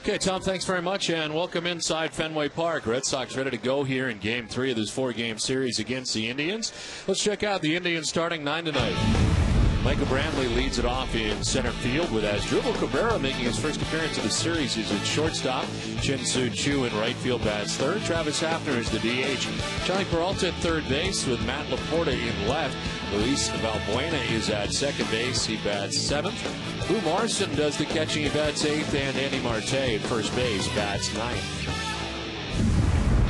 Okay, Tom, thanks very much, and welcome inside Fenway Park. Red Sox ready to go here in Game 3 of this 4-game series against the Indians. Let's check out the Indians starting 9 tonight. Michael Brantley leads it off in center field with Asdrubal Cabrera making his first appearance of the series. He's at shortstop. Shin-Soo Choo in right field bats third. Travis Hafner is the DH. Johnny Peralta at third base with Matt Laporta in left. Luis Valbuena is at second base. He bats seventh. Lou Morrison does the catching. He bats eighth. And Andy Marte at first base bats ninth.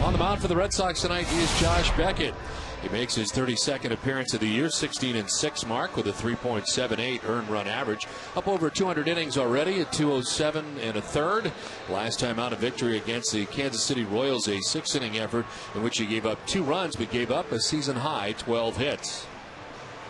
On the mound for the Red Sox tonight is Josh Beckett. He makes his 32nd appearance of the year, 16-6 mark with a 3.78 earned run average. Up over 200 innings already at 207 1/3. Last time out, a victory against the Kansas City Royals, a 6-inning effort in which he gave up 2 runs but gave up a season-high 12 hits.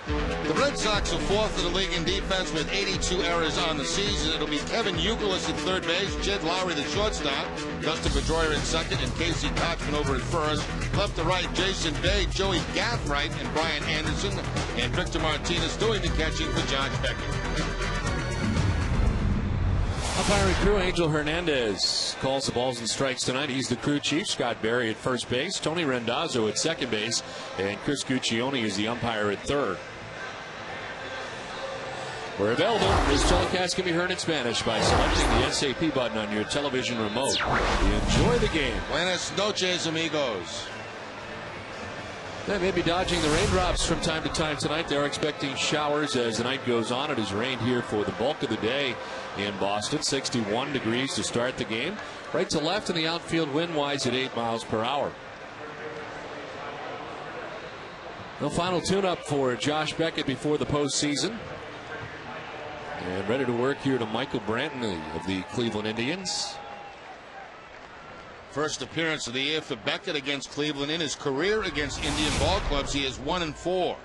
The Red Sox are fourth in the league in defense with 82 errors on the season. It'll be Kevin Youkilis at third base, Jed Lowry the shortstop, Dustin Pedroia in second, and Casey Kochman over at first. Left to right, Jason Bay, Joey Gathright, and Brian Anderson, and Victor Martinez doing the catching for Josh Beckett. Umpiring crew, Angel Hernandez calls the balls and strikes tonight. He's the crew chief. Scott Berry at first base, Tony Randazzo at second base, and Chris Guccione is the umpire at third. We're available. This telecast can be heard in Spanish by selecting the SAP button on your television remote. Enjoy the game. Buenas noches, amigos. They may be dodging the raindrops from time to time tonight. They're expecting showers as the night goes on. It has rained here for the bulk of the day in Boston. 61 degrees to start the game. Right to left in the outfield, wind-wise at 8 miles per hour. The final tune-up for Josh Beckett before the postseason. And ready to work here to Michael Brantley of the Cleveland Indians. First appearance of the year for Beckett against Cleveland. In his career against Indian ball clubs, he is 1-4.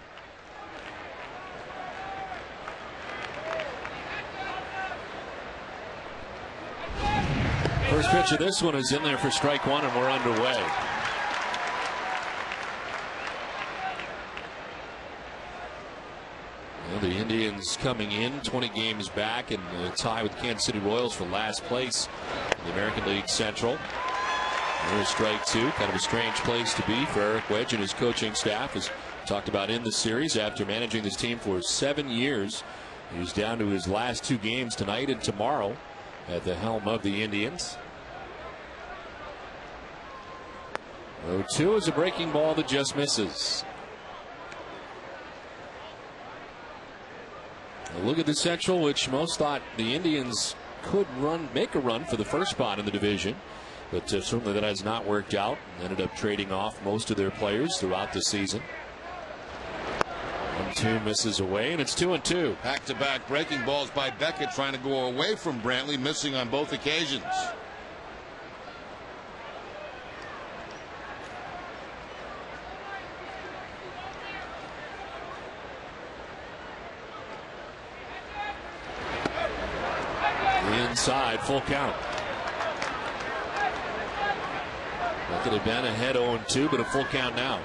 First pitch of this one is in there for strike one, and we're underway. Well, the Indians coming in 20 games back and tie with Kansas City Royals for last place in the American League Central. There's strike two. Kind of a strange place to be for Eric Wedge and his coaching staff, as talked about in the series. After managing this team for 7 years, he's down to his last 2 games tonight and tomorrow at the helm of the Indians. 0-2 is a breaking ball that just misses. A look at the Central, which most thought the Indians could make a run for the first spot in the division. But certainly that has not worked out. Ended up trading off most of their players throughout the season. 1-2 misses away, and it's 2-2. Back-to-back breaking balls by Beckett, trying to go away from Brantley, missing on both occasions. Inside, full count. Beckett had been ahead 0-2, but a full count now.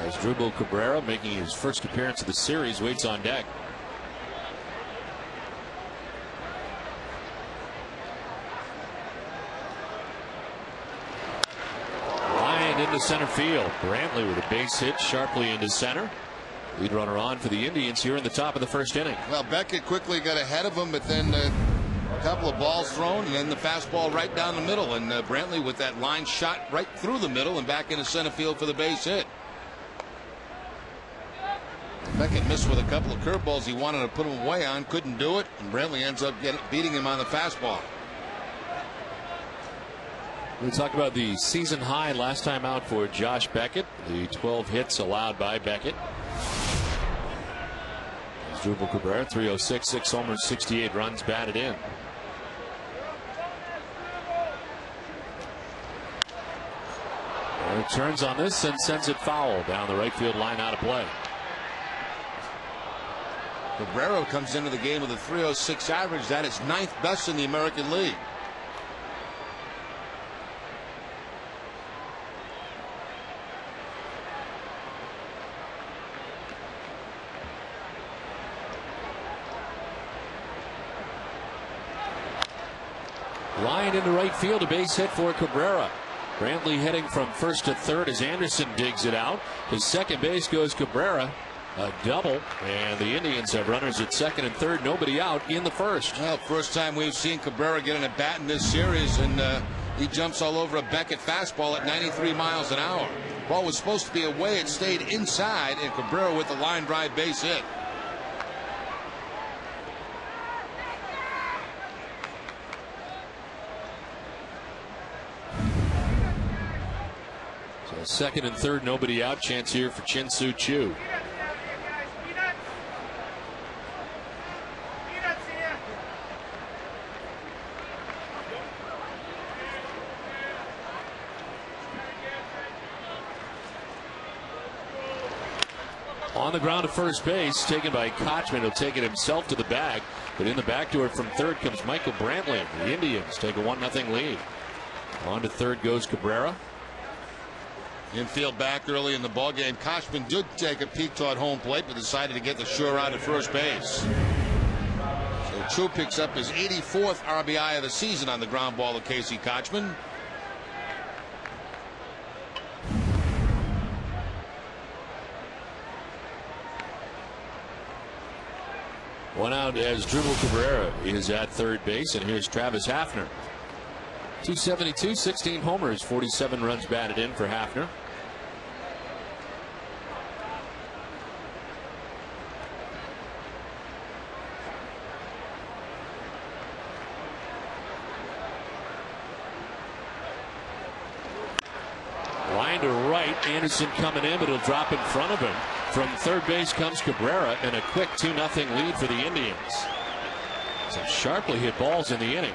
Asdrubal Cabrera, making his first appearance of the series, waits on deck. Line into center field. Brantley with a base hit sharply into center. Lead runner on for the Indians here in the top of the first inning. Well, Beckett quickly got ahead of him, but then a couple of balls thrown, and then the fastball right down the middle. And Brantley with that line shot right through the middle and back into center field for the base hit. Beckett missed with a couple of curveballs he wanted to put him away on, couldn't do it, and Brantley ends up beating him on the fastball. We talked about the season high last time out for Josh Beckett, the 12 hits allowed by Beckett. Asdrubal Cabrera, 306, 6 homers, 68 runs batted in. Well, turns on this and sends it foul down the right field line, out of play. Cabrera comes into the game with a 306 average. That is 9th best in the American League. Line into right field, a base hit for Cabrera. Brantley heading from first to third as Anderson digs it out. To second base goes Cabrera. A double, and the Indians have runners at second and third. Nobody out in the first. Well, first time we've seen Cabrera get an at bat in this series, and he jumps all over a Beckett fastball at 93 miles an hour. Ball was supposed to be away. It stayed inside, and Cabrera with the line drive base hit. So second and third, nobody out. Chance here for Chin-Soo Choo. On the ground to first base, taken by Kochman. He'll take it himself to the bag, but in the back door from third comes Michael Brantley. The Indians take a 1-0 lead. On to third goes Cabrera. Infield back early in the ballgame. Kochman did take a peek toward home plate, but decided to get the sure out at first base. So Choo picks up his 84th RBI of the season on the ground ball to Casey Kochman. One out as Dribble Cabrera is at third base, and here's Travis Hafner. 272, 16 homers, 47 runs batted in for Hafner. Line to right, Anderson coming in, but he'll drop in front of him. From third base comes Cabrera, and a quick 2-0 lead for the Indians. Some sharply hit balls in the inning.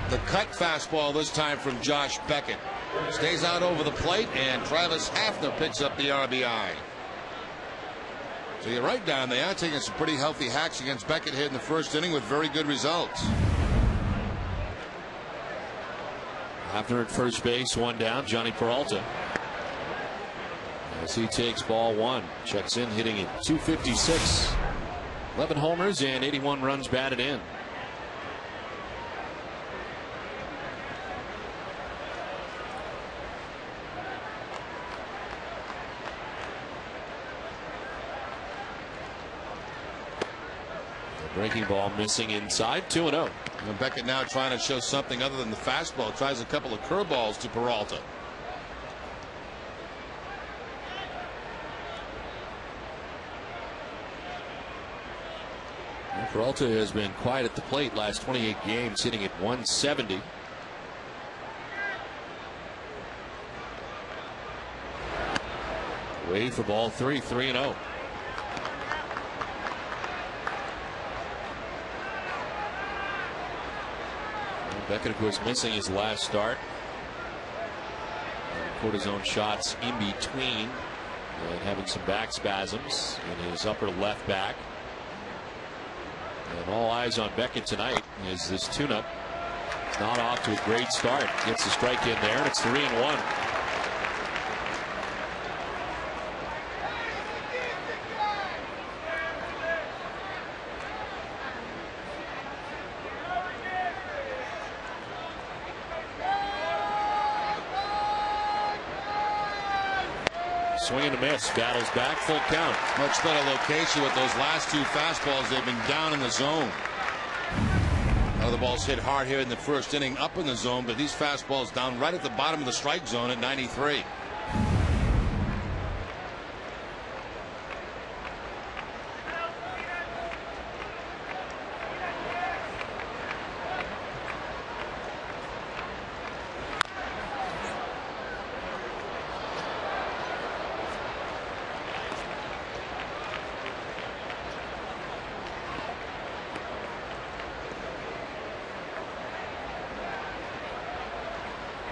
The cut fastball this time from Josh Beckett. Stays out over the plate, and Travis Hafner picks up the RBI. So you're right, Don. They are taking some pretty healthy hacks against Beckett here in the first inning with very good results. Hafner at first base, one down. Johnny Peralta, as he takes ball one, checks in, hitting at 256. 11 homers and 81 runs batted in. Breaking ball missing inside. 2-0. And Beckett now trying to show something other than the fastball. Tries a couple of curveballs to Peralta. Well, Peralta has been quiet at the plate last 28 games, hitting at 170. Way for ball three, 3-0. Beckett, of course, missing his last start. Cortisone shots in between, and having some back spasms in his upper left back. And all eyes on Beckett tonight as this tune-up is not off to a great start. Gets the strike in there, and it's 3-1. Swing and a miss, battles back, full count. Much better location with those last two fastballs. They've been down in the zone. Other balls hit hard here in the first inning, up in the zone, but these fastballs down right at the bottom of the strike zone at 93.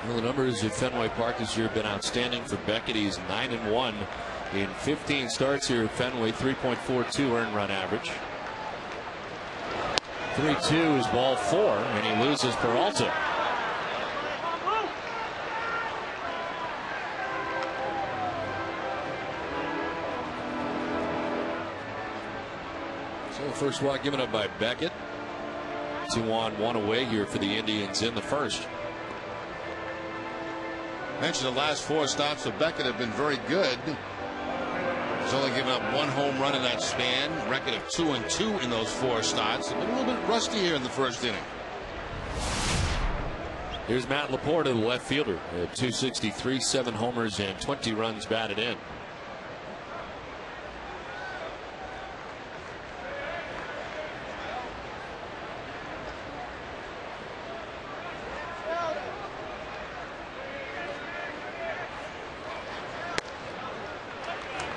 Well, the numbers at Fenway Park this year have been outstanding for Beckett. He's 9-1 in 15 starts here at Fenway, 3.42 earned run average. 3-2 is ball four, and he loses Peralta. So First walk given up by Beckett. 2 on, 1 away here for the Indians in the first. Mentioned the last 4 stops of Beckett have been very good. He's only given up 1 home run in that span. Record of 2-2 in those 4 starts. A little bit rusty here in the first inning. Here's Matt Laporta, the left fielder, at .263, 7 homers and 20 runs batted in.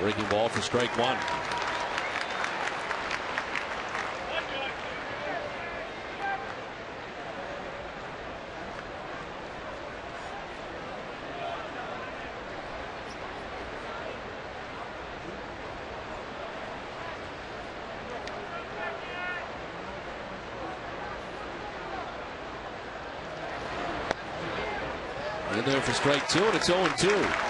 Breaking ball for strike 1. In there for strike 2, and it's 0-2.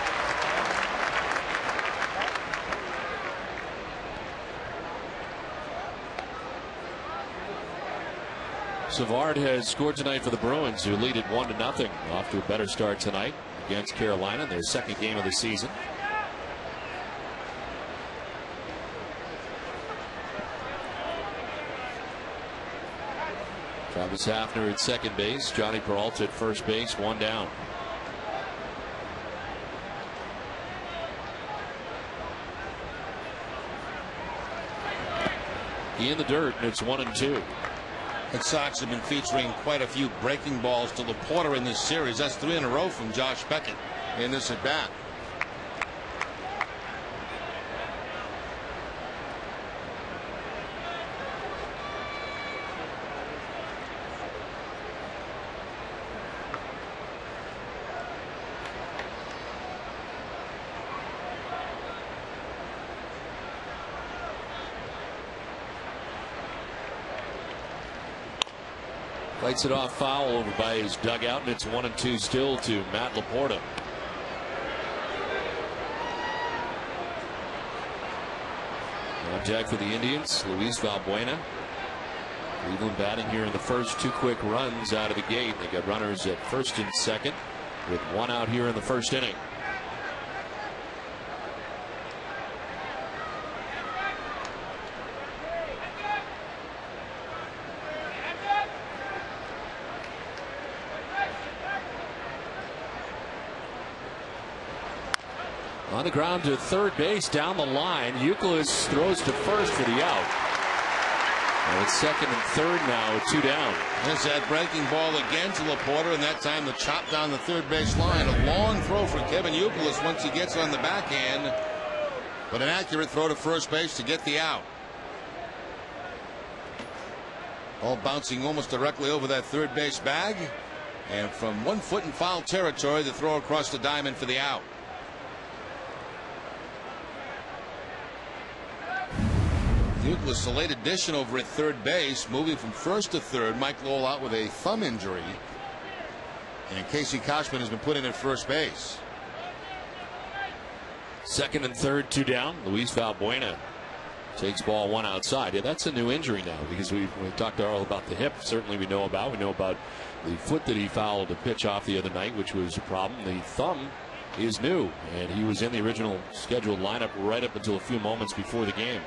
Savard has scored tonight for the Bruins, who lead it 1-0. Off to a better start tonight against Carolina, their second game of the season. Travis Hafner at second base, Johnny Peralta at first base, 1 down. In the dirt, and it's 1-2. The Sox have been featuring quite a few breaking balls to Laporta in this series. That's 3 in a row from Josh Beckett in this at bat. Fights it off foul over by his dugout, and it's 1-2 still to Matt Laporta. Contact for the Indians, Luis Valbuena. Cleveland batting here in the first. 2 quick runs out of the gate. They got runners at first and second with 1 out here in the first inning. On the ground to third base, down the line. Youkilis throws to first for the out. And it's second and third now, 2 down. There's that breaking ball again to Laporta, and that time the chop down the third base line. A long throw for Kevin Youkilis once he gets on the backhand, but an accurate throw to first base to get the out. Ball bouncing almost directly over that third base bag, and from 1 foot in foul territory, the throw across the diamond for the out. Youkilis, a late addition over at third base, moving from first to third. Mike Lowell out with a thumb injury, and Casey Koshman has been put in at first base. Second and third, 2 down. Luis Valbuena takes ball 1 outside. Yeah, that's a new injury now, because we talked all about the hip. Certainly we know about the foot that he fouled a pitch off the other night, which was a problem. The thumb is new, and he was in the original scheduled lineup right up until a few moments before the game.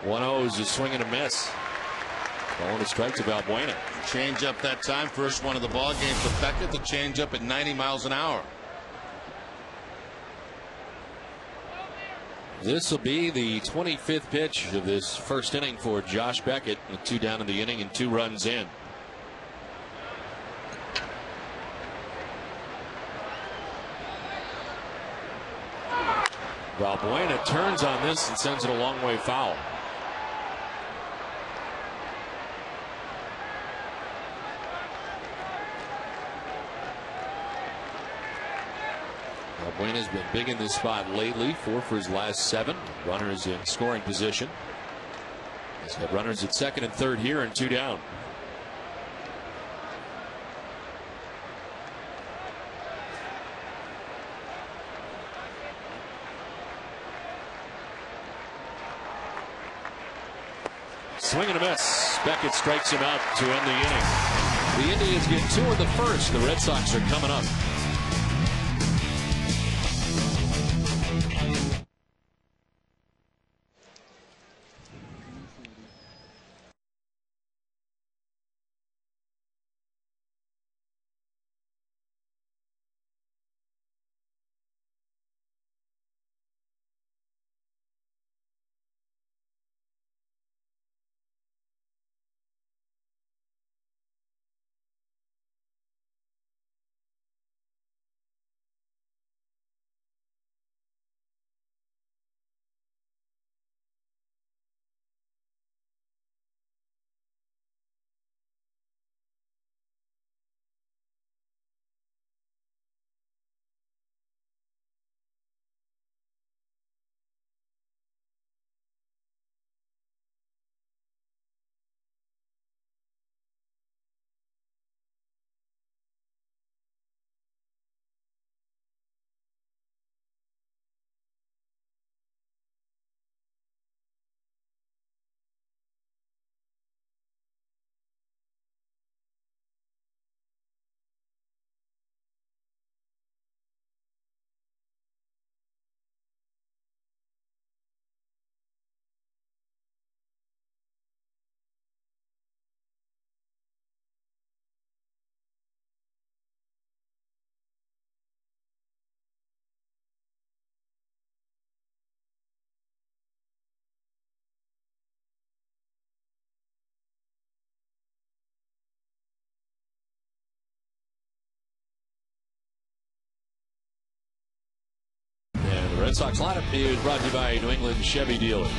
1-0 is a swing and a miss. Ball and a strike to Valbuena. Change up that time. First one of the ball game for Beckett. The change up at 90 miles an hour. This will be the 25th pitch of this first inning for Josh Beckett, with 2 down in the inning and 2 runs in. Valbuena turns on this and sends it a long way foul. Valbuena's been big in this spot lately. 4 for his last 7. Runners in scoring position. He's got runners at second and third here, and 2 down. Swing and a miss. Beckett strikes him out to end the inning. The Indians get 2 in the first. The Red Sox are coming up. Red Sox lineup is brought to you by New England Chevy Dealers.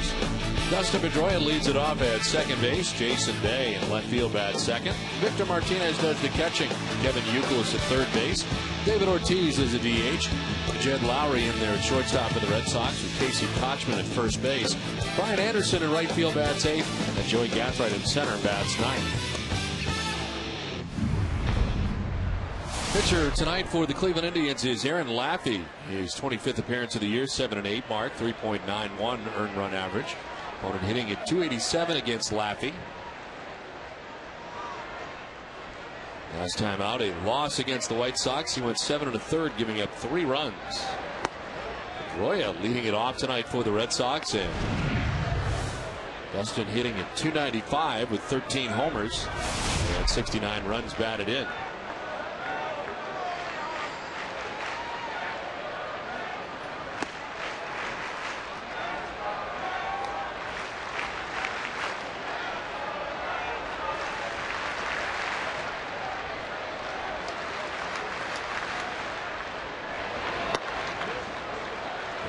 Dustin Pedroia leads it off at second base. Jason Bay in left field bats second. Victor Martinez does the catching. Kevin Youkilis at third base. David Ortiz is a DH. Jed Lowry in there at shortstop for the Red Sox with Casey Kochman at first base. Brian Anderson in right field bats eighth. And Joey Gathright in center bats ninth. Pitcher tonight for the Cleveland Indians is Aaron Laffey. His 25th appearance of the year, 7-8 mark, 3.91 earned run average. Opponent hitting at 287 against Laffey. Last time out, a loss against the White Sox. He went 7 1/3, giving up 3 runs. Pedroia leading it off tonight for the Red Sox, and Dustin hitting at 295 with 13 homers and 69 runs batted in.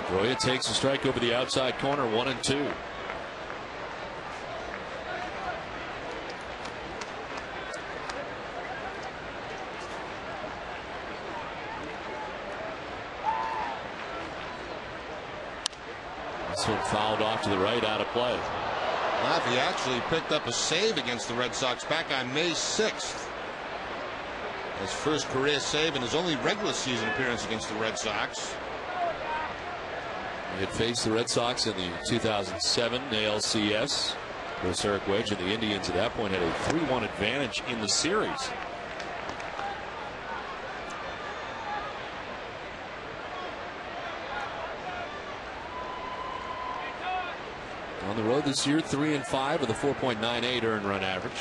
Pedroia takes a strike over the outside corner, 1-2. This one fouled off to the right, out of play. Laffey actually picked up a save against the Red Sox back on May 6th. His first career save and his only regular season appearance against the Red Sox. He had faced the Red Sox in the 2007 ALCS. Chris Eric Wedge and the Indians at that point had a 3-1 advantage in the series. On the road this year, 3-5 with a 4.98 earned run average.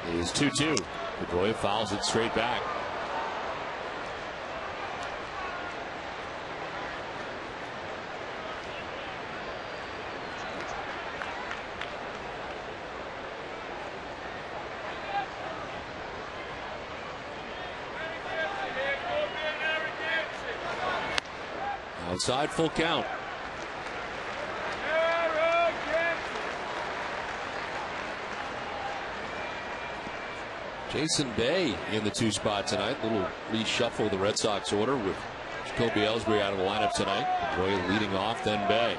It is 2-2. Pedroia fouls it straight back. Outside, full count. Jason Bay in the 2 spot tonight. Little reshuffle of the Red Sox order with Jacoby Ellsbury out of the lineup tonight. Pedroia leading off, then Bay.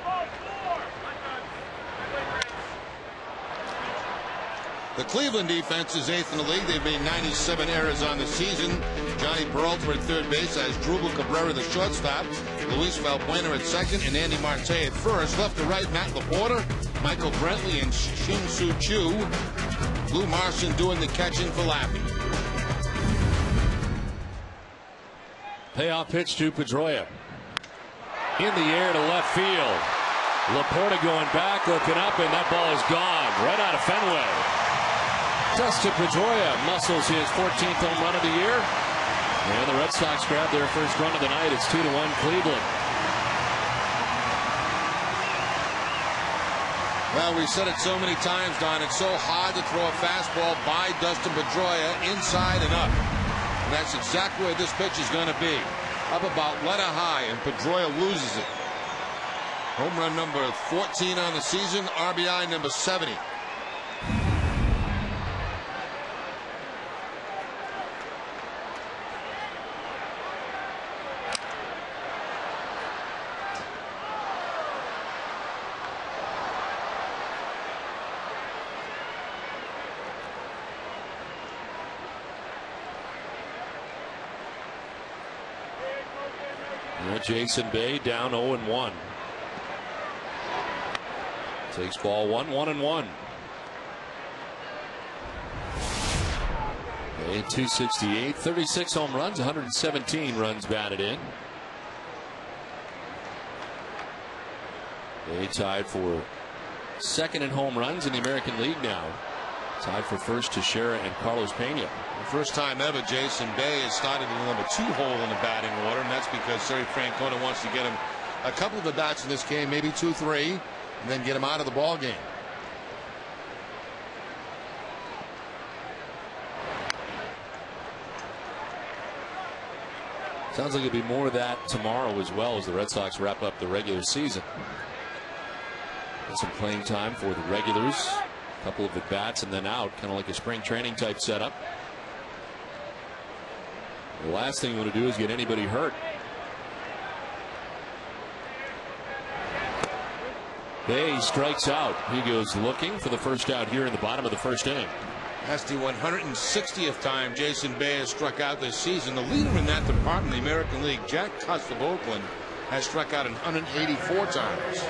The Cleveland defense is 8th in the league. They've made 97 errors on the season. Johnny Peralta at third base as Drupal Cabrera the shortstop. Luis Valbuena at second and Andy Marte at first. Left to right, Matt Laporta. Michael Brentley and Shin Soo Chu. Lou Marson doing the catching for Lappy. Payoff pitch to Pedroia. In the air to left field. Laporta going back, looking up, and that ball is gone right out of Fenway. Dustin Pedroia muscles his 14th home run of the year. And the Red Sox grab their first run of the night. It's 2-1 Cleveland. Well, we said it so many times, Don. It's so hard to throw a fastball by Dustin Pedroia inside and up. And that's exactly where this pitch is going to be. Up about letter high, and Pedroia loses it. Home run number 14 on the season, RBI number 70. Jason Bay down 0-1. Takes ball 1-1-1. Bay 268, 36 home runs, 117 runs batted in. Bay tied for second in home runs in the American League now. Tied for first to Shera and Carlos Pena. The first time ever Jason Bay has started in the number 2 hole in the batting order, and that's because Sergio Francona wants to get him a couple of at-bats in this game, maybe 2-3, and then get him out of the ball game. Sounds like it'll be more of that tomorrow as well as the Red Sox wrap up the regular season. Get some playing time for the regulars. A couple of at-bats and then out, kind of like a spring training type setup. The last thing you want to do is get anybody hurt. Bay strikes out. He goes looking for the first out here in the bottom of the first inning. That's the 160th time Jason Bay has struck out this season. The leader in that department in the American League, Jack Cust of Oakland, has struck out 184 times.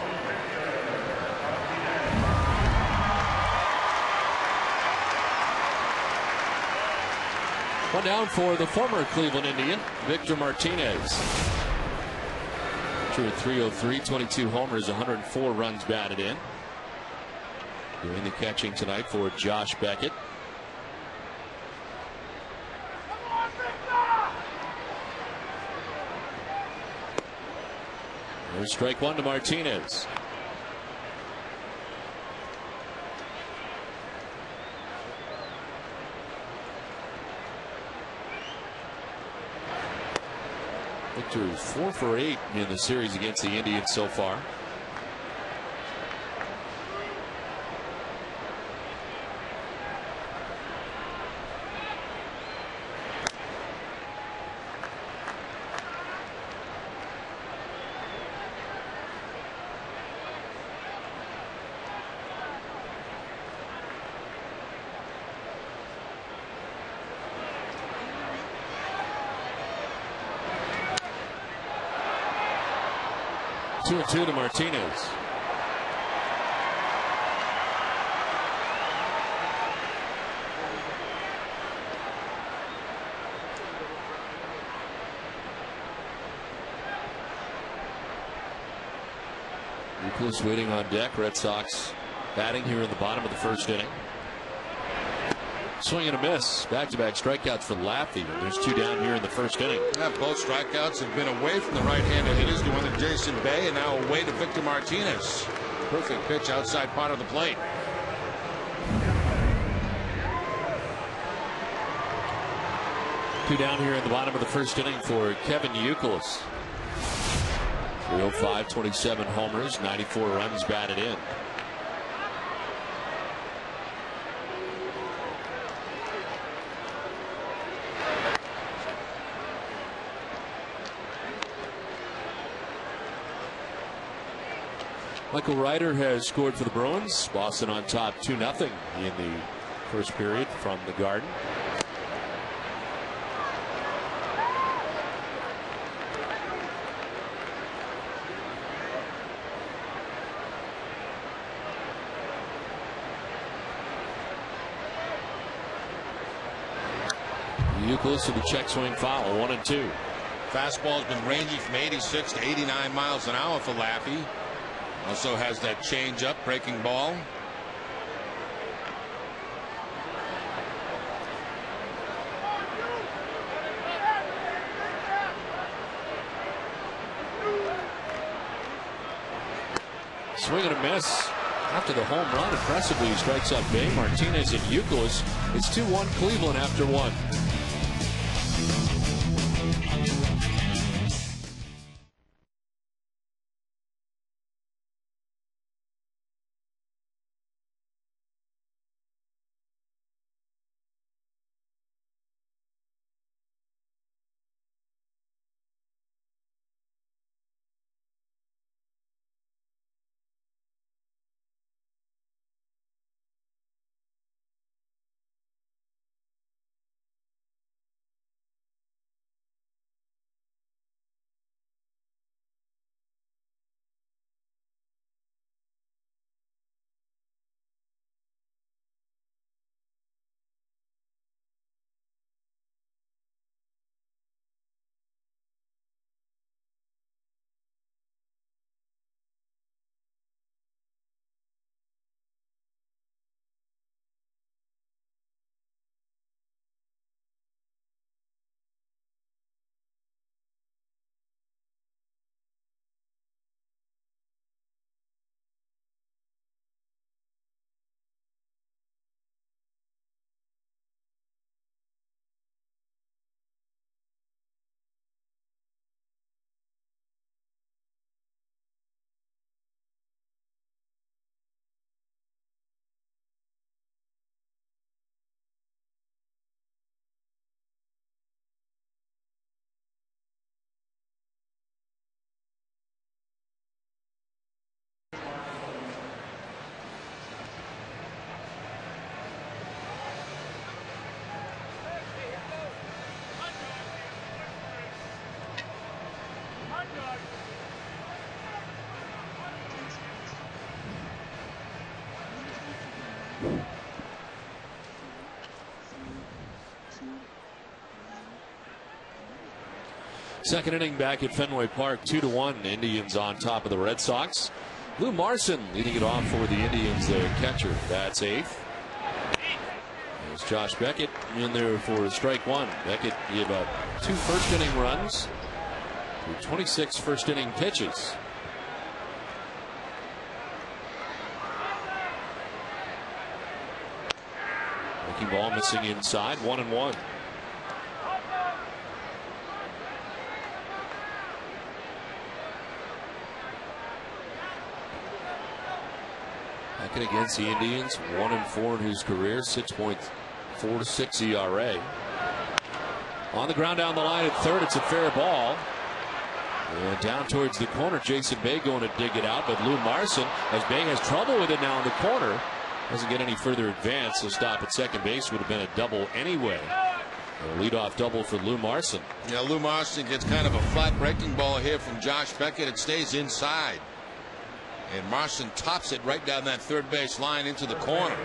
One down for the former Cleveland Indian, Victor Martinez. Through 303, 22 homers, 104 runs batted in. Doing the catching tonight for Josh Beckett. There's strike one to Martinez. Victor is 4 for 8 in the series against the Indians so far. Two and two to Martinez. Nicholas waiting on deck. Red Sox batting here in the bottom of the first inning. Swing and a miss. Back-to-back strikeouts for Laffey. There's two down here in the first inning. Yeah, both strikeouts have been away from the right-handed hitters, the one to Jason Bay, and now away to Victor Martinez. Perfect pitch outside part of the plate. Two down here in the bottom of the first inning for Kevin Youkilis. 305, 27 homers, 94 runs batted in. Michael Ryder has scored for the Bruins. Boston on top 2-0 in the first period from the Garden. Youkilis with a check swing foul, 1-2. Fastball's been ranging from 86 to 89 miles an hour for Laffey. Also has that change-up breaking ball. Swing and a miss. After the home run, impressively, he strikes out Bay, Martinez, and Youkilis. It's 2-1 Cleveland after one. Second inning back at Fenway Park, 2-1. Indians on top of the Red Sox. Lou Marson leading it off for the Indians, their catcher. That's eighth. There's Josh Beckett in there for strike one. Beckett gave up 2 first-inning runs through 26 first-inning pitches. Breaking ball missing inside, 1-1. Beckett against the Indians, 1-4 in his career, 6.46 ERA. On the ground down the line at third, it's a fair ball. And down towards the corner, Jason Bay going to dig it out, but Lou Marson, as Bay has trouble with it now in the corner, doesn't get any further advance. So stop at second base would have been a double anyway. A leadoff double for Lou Marson. Yeah, Lou Marson gets kind of a flat breaking ball here from Josh Beckett. It stays inside. And Marson tops it right down that third base line into the corner.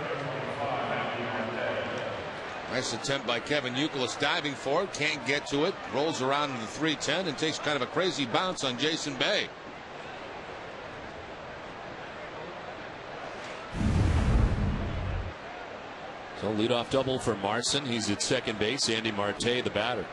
Nice attempt by Kevin Youkilis diving for it. Can't get to it. Rolls around in the 3-10 and takes kind of a crazy bounce on Jason Bay. So leadoff double for Marson. He's at second base. Andy Marte, the batter.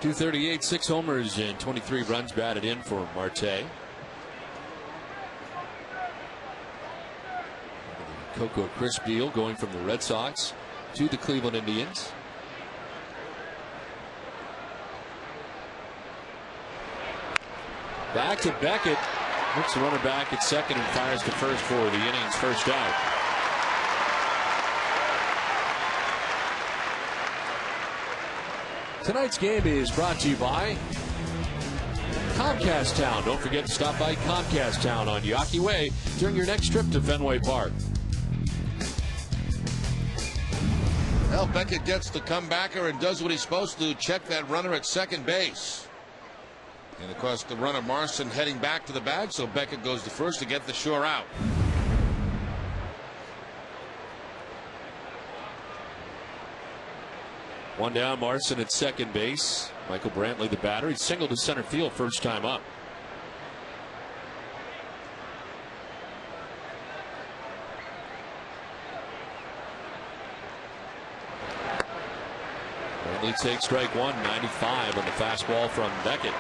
.238, 6 homers and 23 runs batted in for Marte. Coco Crisp deal going from the Red Sox to the Cleveland Indians. Back to Beckett. Looks the runner back at second and fires to first for the inning's first out. Tonight's game is brought to you by Comcast Town. Don't forget to stop by Comcast Town on Yawkey Way during your next trip to Fenway Park. Well, Beckett gets the comebacker and does what he's supposed to do, check that runner at second base. And of course the runner Marson heading back to the bag, so Beckett goes to first to get the sure out. One down, Marson at second base. Michael Brantley, the batter. He singled to center field first time up. Brantley takes strike one, 95 on the fastball from Beckett.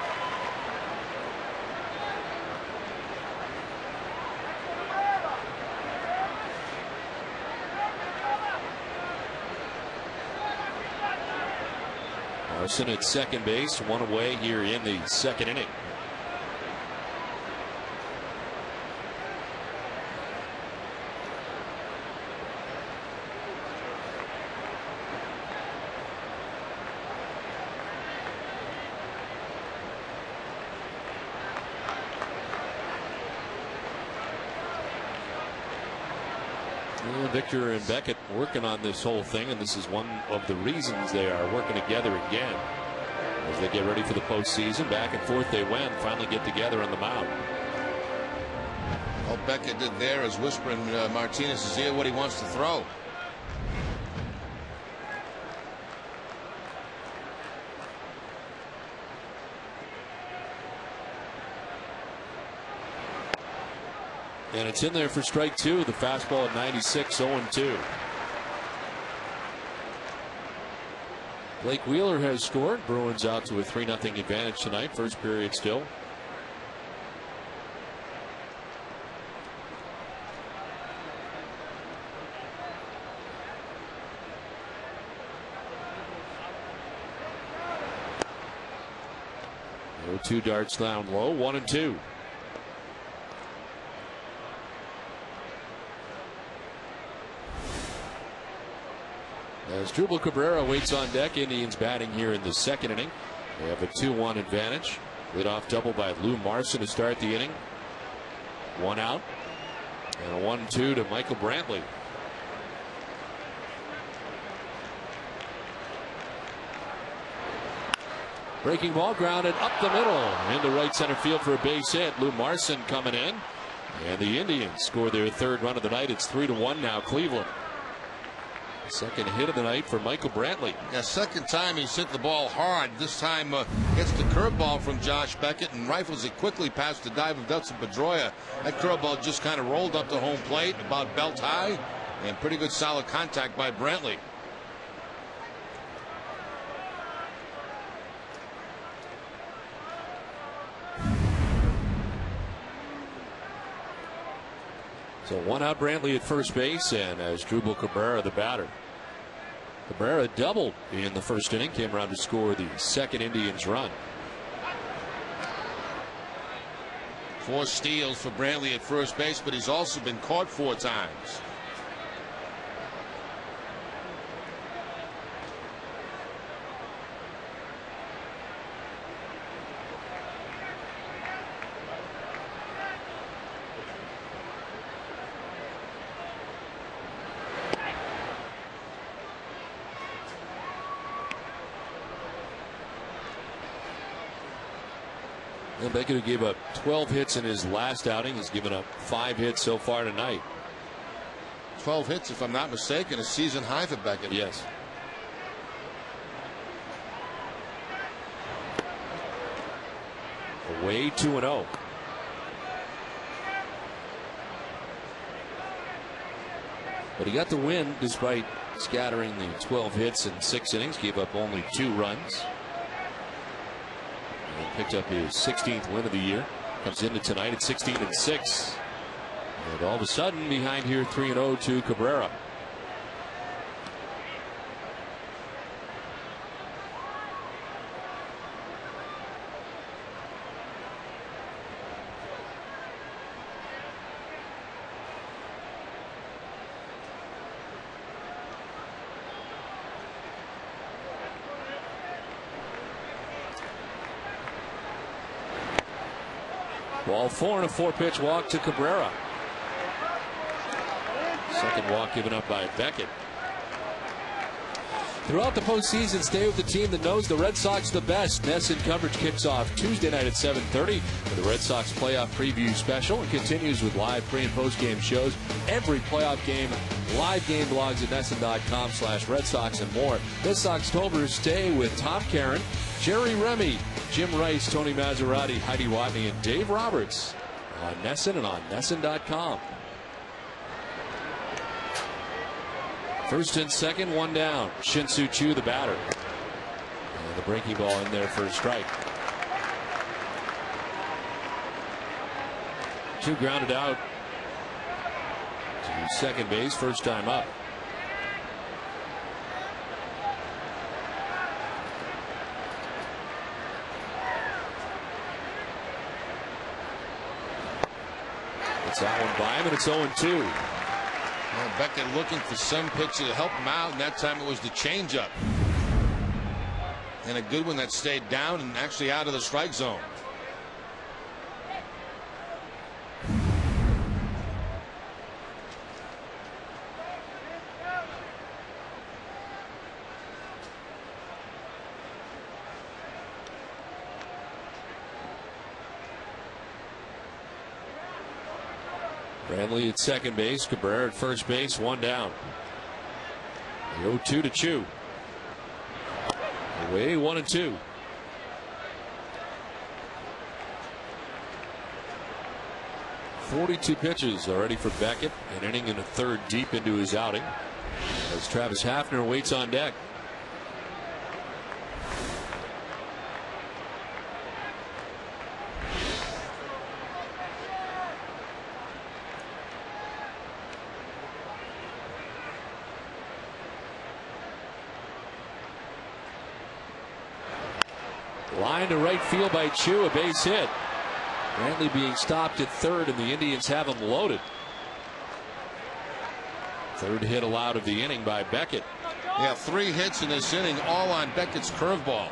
Marson at second base, one away here in the second inning. Victor and Beckett working on this whole thing, and this is one of the reasons they are working together again as they get ready for the postseason. Back and forth they went, finally get together on the mound. All Beckett did there is whisper in Martinez's ear what he wants to throw. And it's in there for strike two. The fastball at 96, 0-2. Blake Wheeler has scored. Bruins out to a 3-0 advantage tonight. First period still. Two darts down low, 1-2. As Drupal Cabrera waits on deck, Indians batting here in the second inning. They have a 2-1 advantage. Leadoff double by Lou Marson to start the inning. One out. And a 1-2 to Michael Brantley. Breaking ball grounded up the middle into right center field for a base hit. Lou Marson coming in. And the Indians score their third run of the night. It's 3-1 now, Cleveland. Second hit of the night for Michael Brantley. Yeah, second time he's hit the ball hard. This time gets the curveball from Josh Beckett and rifles it quickly past the dive of Dustin Pedroia. That curveball just kind of rolled up the home plate about belt high, and pretty good solid contact by Brantley. So one out Brantley at first base, and as Drupal Cabrera the batter. Cabrera doubled in the first inning, came around to score the second Indians run. 4 steals for Brantley at first base, but he's also been caught 4 times. Beckett, who gave up 12 hits in his last outing, has given up 5 hits so far tonight. 12 hits, if I'm not mistaken, a season high for Beckett. Yes. Away 2-0. But he got the win despite scattering the 12 hits in 6 innings, gave up only 2 runs. Picked up his 16th win of the year. Comes into tonight at 16-6. And all of a sudden behind here 3-0 to Cabrera. Ball 4 and a 4-pitch walk to Cabrera. Second walk given up by Beckett. Throughout the postseason, stay with the team that knows the Red Sox the best. NESN coverage kicks off Tuesday night at 7:30 for the Red Sox playoff preview special and continues with live pre- and post-game shows. Every playoff game, live game blogs at NESN.com/Red Sox and more. This October, stay with Tom Caron, Jerry Remy, Jim Rice, Tony Maserati, Heidi Watney, and Dave Roberts on NESN and on NESN.com. First and second, one down. Shin-Soo Choo, the batter. And the breaking ball in there for a strike. Choo grounded out to second base, first time up. It's that one by him, and it's 0-2. Well, Beckett looking for some pitcher to help him out, and that time it was the changeup. And a good one that stayed down and actually out of the strike zone. Brantley at second base, Cabrera at first base, one down. The 0-2 to Choo. Away 1-2. .42 pitches already for Beckett, an inning and a third deep into his outing as Travis Hafner waits on deck. Line to right field by Choo, a base hit. Brantley being stopped at third, and the Indians have him loaded. Third hit allowed of the inning by Beckett. Yeah, 3 hits in this inning, all on Beckett's curveball.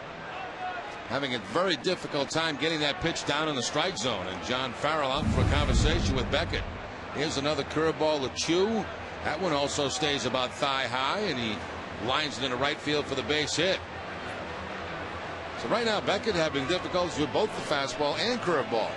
Having a very difficult time getting that pitch down in the strike zone, and John Farrell out for a conversation with Beckett. Here's another curveball to Choo. That one also stays about thigh high, and he lines it into right field for the base hit. So right now, Beckett having difficulties with both the fastball and curveball.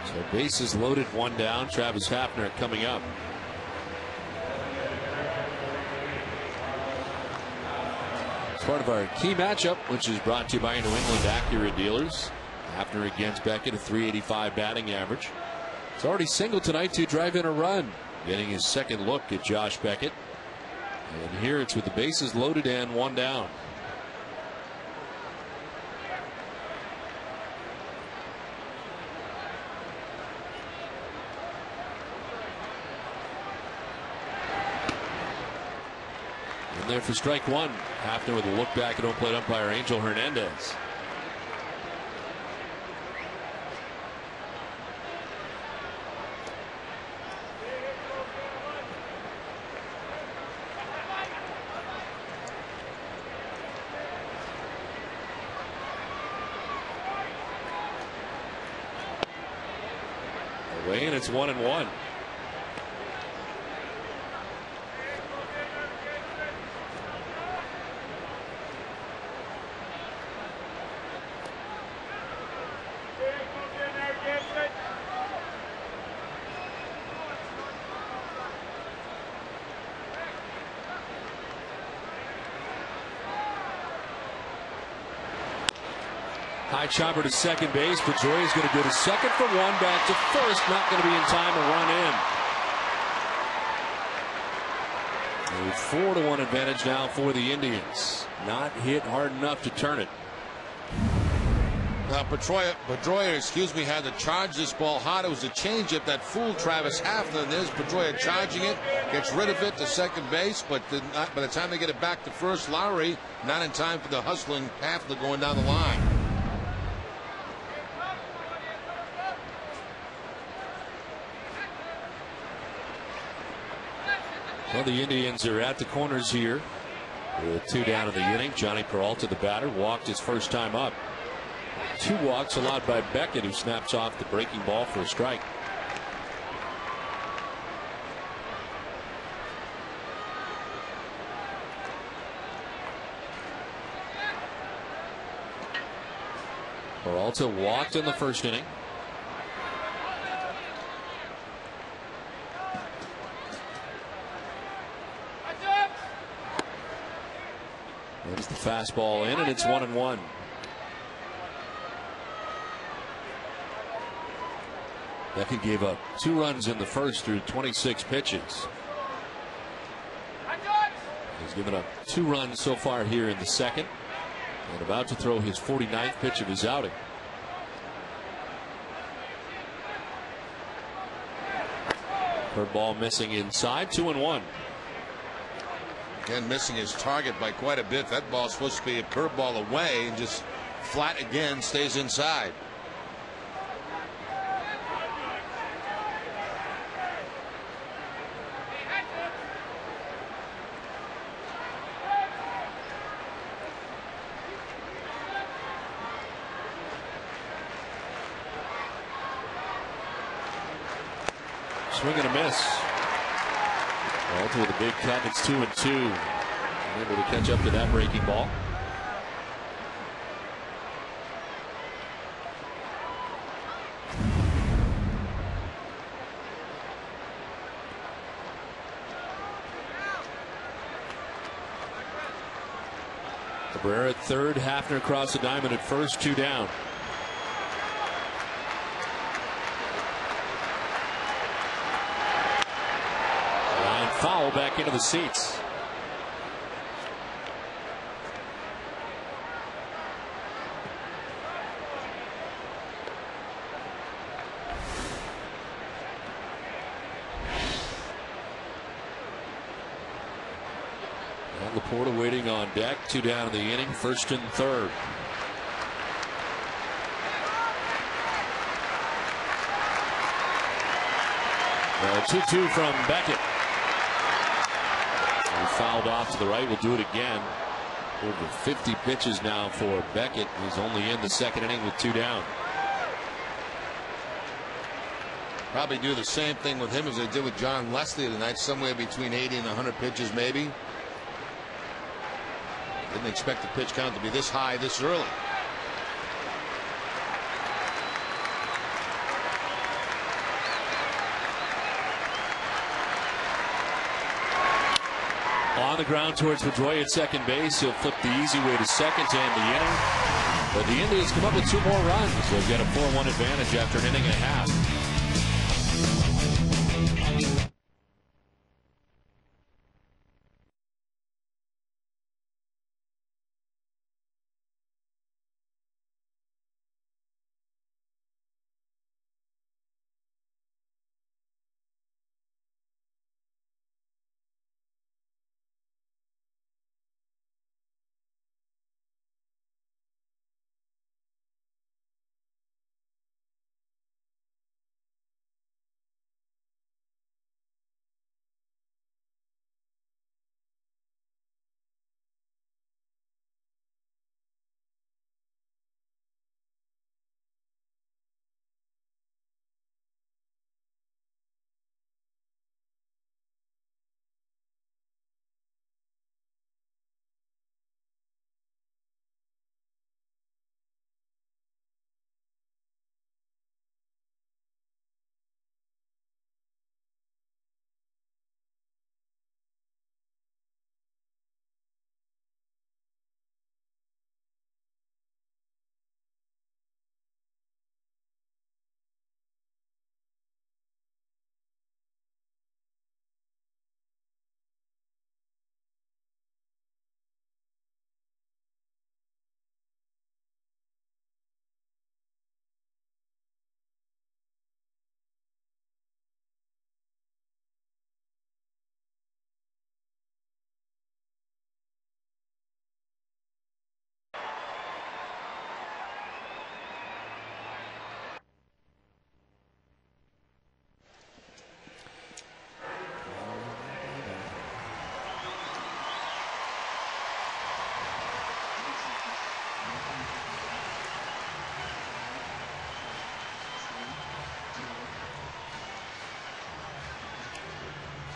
So bases loaded, one down. Travis Hafner coming up. It's part of our key matchup, which is brought to you by New England Acura dealers. Hafner against Beckett, a .385 batting average. It's already singled tonight to drive in a run, getting his second look at Josh Beckett. And here it's with the bases loaded and one down. In there for strike one. Hafner with a look back at home plate umpire Angel Hernandez. Away, and it's 1-1. High chopper to second base. Pedroia is going to go to second for one, back to first. Not going to be in time to run in. A 4-1 advantage now for the Indians. Not hit hard enough to turn it. Now Pedroia, had to charge this ball hard. It was a changeup that fooled Travis Hafner. There's Pedroia charging it, gets rid of it to second base, but by the time they get it back to first, Lowry not in time for the hustling Hafner going down the line. Well, the Indians are at the corners here. With 2 down in the inning. Johnny Peralta, the batter, walked his first time up. 2 walks allowed by Beckett, who snaps off the breaking ball for a strike. Peralta walked in the first inning. There's the fastball in, and it's 1-1. Beckett gave up 2 runs in the first through 26 pitches. He's given up 2 runs so far here in the second, and about to throw his 49th pitch of his outing. Curveball missing inside, 2-1. Again, missing his target by quite a bit. That ball's supposed to be a curveball away, and just flat again, stays inside. Swing and a miss. Peralta with a big cut. It's 2-2. Able to catch up to that breaking ball. Cabrera at third. Hafner across the diamond at first. 2 down. Foul back into the seats. And Laporta waiting on deck. 2 down in the inning. First and third. Well, 2-2 from Beckett. Fouled off to the right. We'll do it again. Over 50 pitches now for Beckett. He's only in the second inning with 2 down. Probably do the same thing with him as they did with John Leslie tonight. Somewhere between 80 and 100 pitches maybe. Didn't expect the pitch count to be this high this early. On the ground towards Pedroia at second base. He'll flip the easy way to second to end the inning. But the Indians come up with 2 more runs. They'll get a 4-1 advantage after an inning and a half.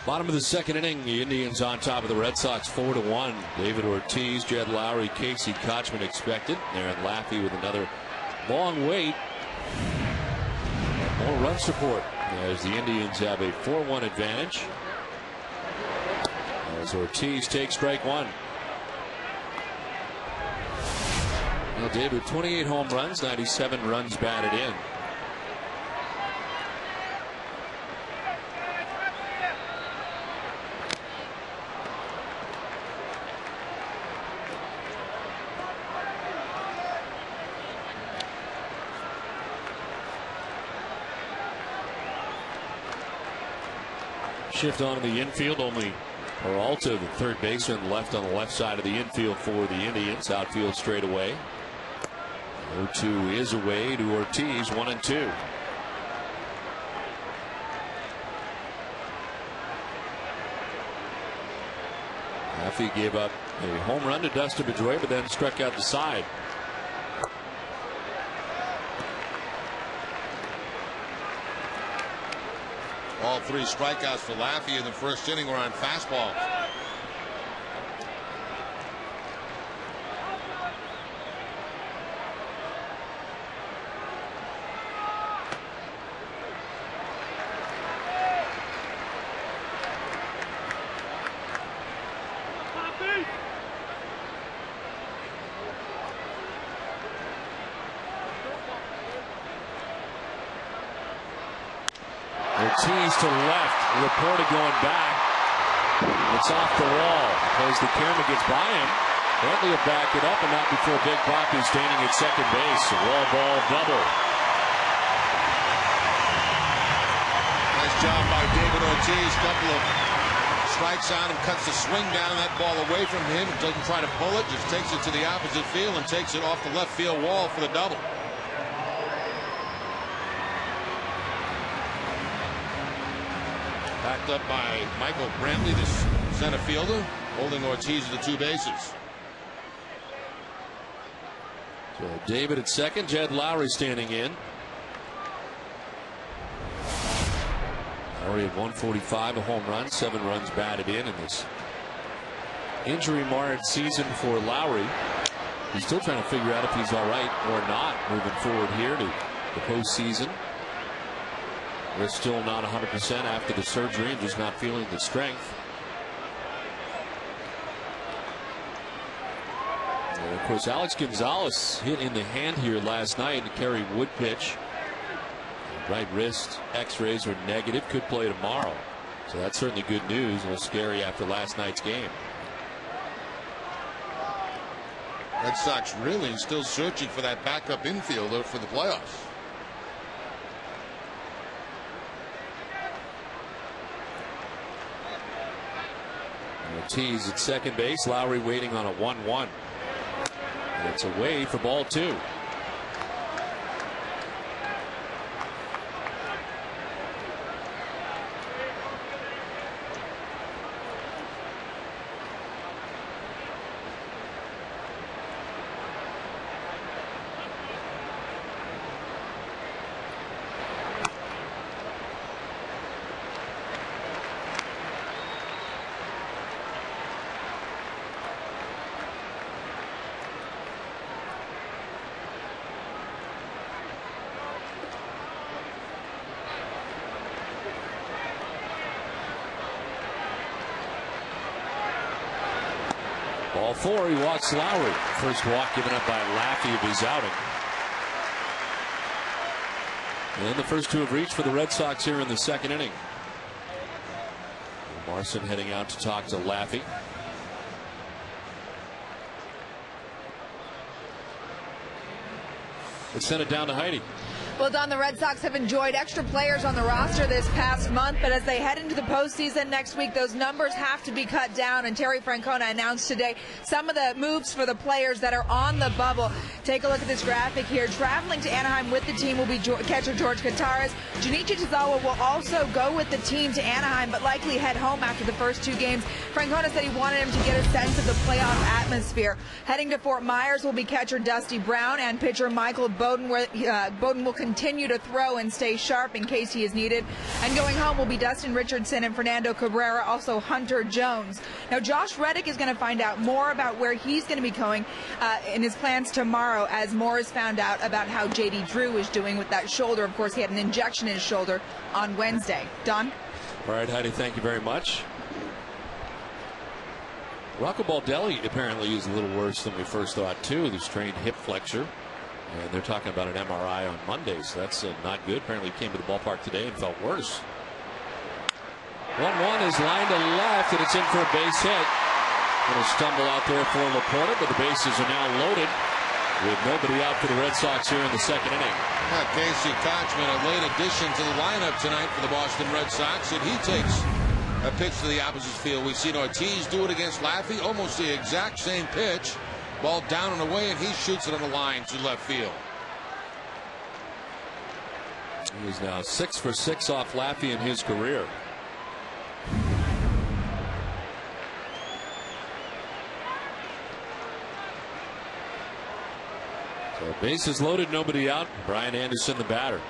Bottom of the second inning, the Indians on top of the Red Sox 4-1. David Ortiz, Jed Lowry, Casey Kochman expected. Aaron Laffey with another long wait. More run support as the Indians have a 4-1 advantage. As Ortiz takes strike one. Well, David, 28 home runs, 97 runs batted in. Shift onto the infield. Only Peralta, the third baseman, left on the left side of the infield for the Indians. Outfield straight away. 0-2 is away to Ortiz. 1-2. Laffey gave up a home run to Dustin Pedroia, but then struck out the side. All three strikeouts for Laffey in the first inning were on fastballs. Ortiz to the left. Reported going back. It's off the wall as the camera gets by him. Bentley will back it up, and not before Big Papi standing at second base. A wall ball double. Nice job by David Ortiz. Couple of strikes on him. Cuts the swing down. That ball away from him. Doesn't try to pull it. Just takes it to the opposite field and takes it off the left field wall for the double. Backed up by Michael Brantley, the center fielder, holding Ortiz to the two bases. So David at second, Jed Lowry standing in. Lowry at 145, a home run, 7 runs batted in this injury-marred season for Lowry. He's still trying to figure out if he's all right or not moving forward here to the postseason. We're still not 100% after the surgery and just not feeling the strength. And of course, Alex Gonzalez hit in the hand here last night to Kerry Wood pitch. Right wrist x-rays are negative. Could play tomorrow. So that's certainly good news. A little scary after last night's game. Red Sox really still searching for that backup infielder for the playoffs. Ortiz at second base. Lowry waiting on a 1-1. And it's away for ball 2. Ball 4, he walks Lowry. First walk given up by Laffey of his outing. And the first 2 have reached for the Red Sox here in the second inning. Marson heading out to talk to Laffey. Let's send it down to Heidi. Well, Don, the Red Sox have enjoyed extra players on the roster this past month, but as they head into the postseason next week, those numbers have to be cut down. And Terry Francona announced today some of the moves for the players that are on the bubble. Take a look at this graphic here. Traveling to Anaheim with the team will be catcher George Kataris. Junichi Tazawa will also go with the team to Anaheim, but likely head home after the first 2 games. Francona said he wanted him to get a sense of the playoff atmosphere. Heading to Fort Myers will be catcher Dusty Brown and pitcher Michael Bowden. Bowden will continue to throw and stay sharp in case he is needed. And going home will be Dustin Richardson and Fernando Cabrera, also Hunter Jones. Now, Josh Reddick is going to find out more about where he's going to be going in his plans tomorrow, as more is found out about how J.D. Drew is doing with that shoulder. Of course, he had an injection in his shoulder on Wednesday. Don? All right, Heidi, thank you very much. Rocco Baldelli apparently is a little worse than we first thought, too. The strained hip flexor. And they're talking about an MRI on Monday, so that's not good. Apparently he came to the ballpark today and felt worse. 1-1 is lined to left, and it's in for a base hit. Going to stumble out there for Laporta, but the bases are now loaded with nobody out for the Red Sox here in the second inning. Casey Kotchman, a late addition to the lineup tonight for the Boston Red Sox, and he takes a pitch to the opposite field. We've seen Ortiz do it against Laffey, almost the exact same pitch. Ball down and away, and he shoots it on the line to left field. He's now 6 for 6 off Laffey in his career. So bases loaded, nobody out. Brian Anderson, the batter.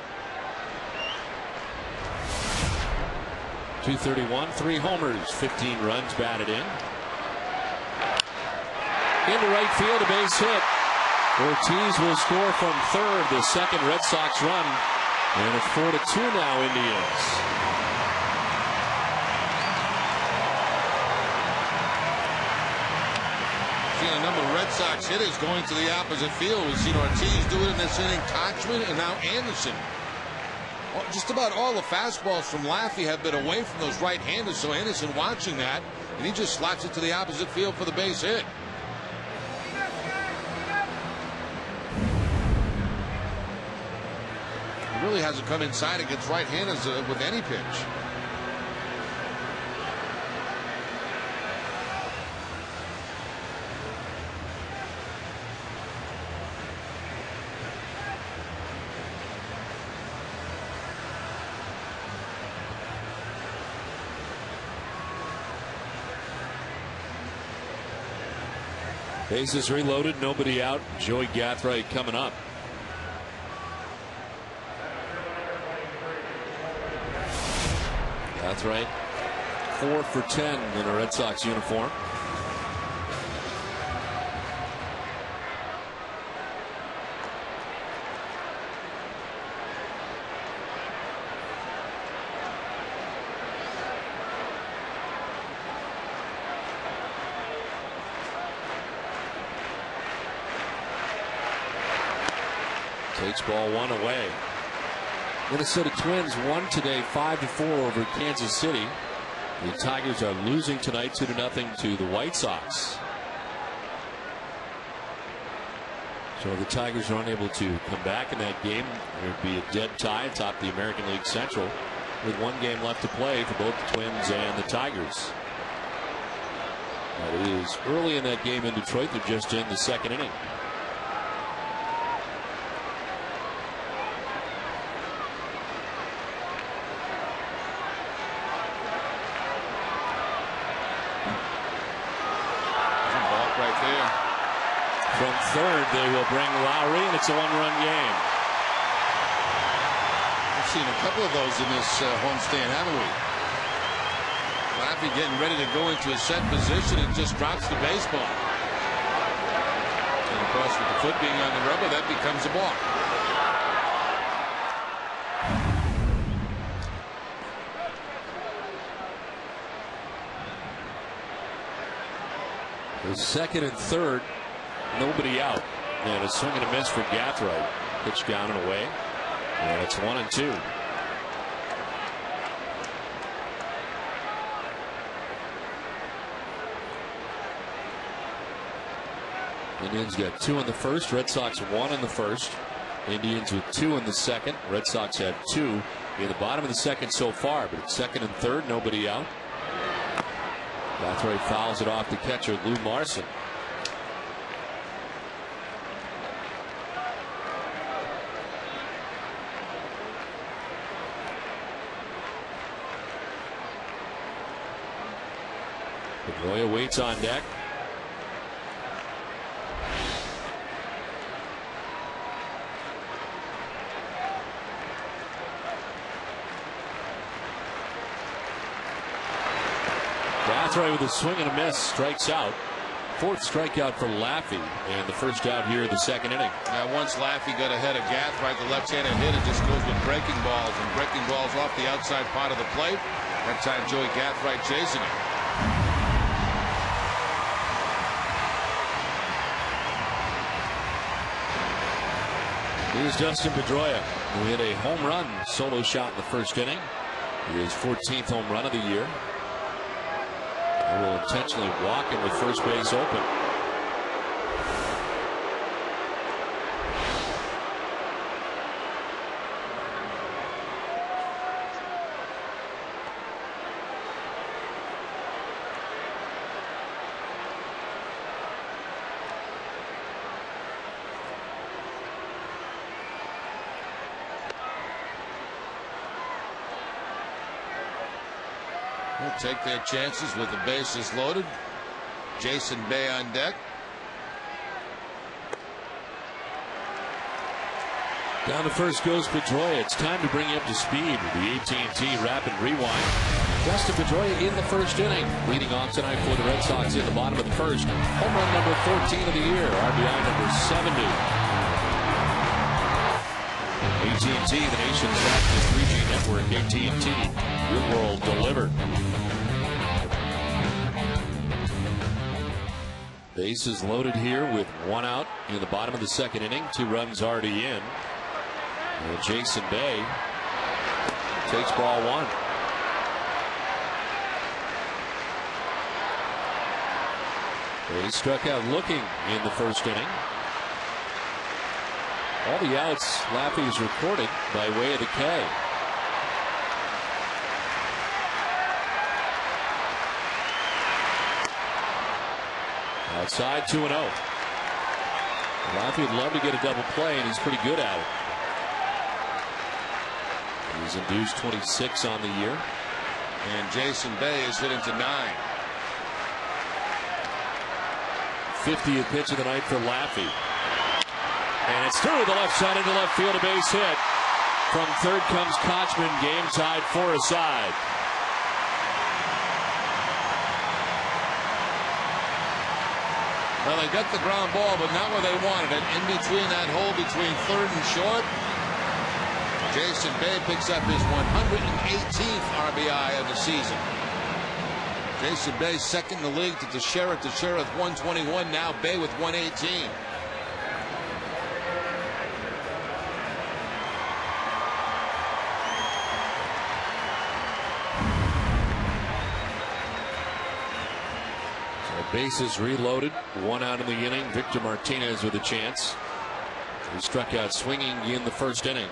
231, 3 homers, 15 runs batted in. Into right field, a base hit. Ortiz will score from third, the second Red Sox run. And it's 4-2 now, Indians. Seen a number of Red Sox hitters going to the opposite field. We've seen Ortiz do it in this inning, Kotchman, and now Anderson. Just about all the fastballs from Laffey have been away from those right-handers, so Anderson watching that, and he just slaps it to the opposite field for the base hit. He really hasn't come inside against right-handers with any pitch. Bases reloaded, nobody out. Joey Gathright coming up. Gathright 4 for 10 in a Red Sox uniform. Takes ball 1 away. Minnesota Twins won today 5-4 over Kansas City. The Tigers are losing tonight 2-0 to the White Sox. So the Tigers are unable to come back in that game. There would be a dead tie atop the American League Central with 1 game left to play for both the Twins and the Tigers. It is early in that game in Detroit. They're just in the second inning. From third, they will bring Lowry, and it's a 1-run game. We've seen a couple of those in this homestand, haven't we? Laffey getting ready to go into a set position and just drops the baseball. And of course, with the foot being on the rubber, that becomes a balk. The second and third, nobody out. And a swing and a miss for Gathright. Pitch down and away. And it's 1-2. Indians got 2 in the first. Red Sox 1 in the first. Indians with 2 in the second. Red Sox had 2 in the bottom of the second so far. But it's second and third, nobody out. Gathright fouls it off the catcher, Lou Marson. Pedroia waits on deck. Gathroy with a swing and a miss, strikes out. Fourth strikeout for Laffey, and the first out here in the second inning. Now, once Laffey got ahead of Gathright, the left-handed hitter just goes with breaking balls and breaking balls off the outside part of the plate. That time, Joey Gathright chasing it. Here's Dustin Pedroia, who hit a home run solo shot in the first inning. His 14th home run of the year. He will intentionally walk him with first base open. They'll take their chances with the bases loaded. Jason Bay on deck. Down to first goes Pedroia. It's time to bring you up to speed with the AT&T Rapid Rewind. Dustin Pedroia in the first inning, leading off tonight for the Red Sox in the bottom of the first. Home run number 14 of the year, RBI number 70. AT&T, the nation's fastest 3G network. AT&T, your world delivered. Bases loaded here with one out in the bottom of the second inning. 2 runs already in. And Jason Bay takes ball 1. He struck out looking in the first inning. All the outs Laffey's recorded by way of the K. Outside 2-0. Laffey would love to get a double play, and he's pretty good at it. He's induced 26 on the year. And Jason Bay is hitting to 9. 50th pitch of the night for Laffey. And it's through the left side into left field, a base hit. From third comes Kochman, game tied 4-aside. Well, they got the ground ball, but not where they wanted it. In between that hole between third and short. Jason Bay picks up his 118th RBI of the season. Jason Bay second in the league to Teixeira. Teixeira with 121. Now Bay with 118. Bases reloaded. 1 out in the inning. Victor Martinez with a chance. He struck out swinging in the first inning.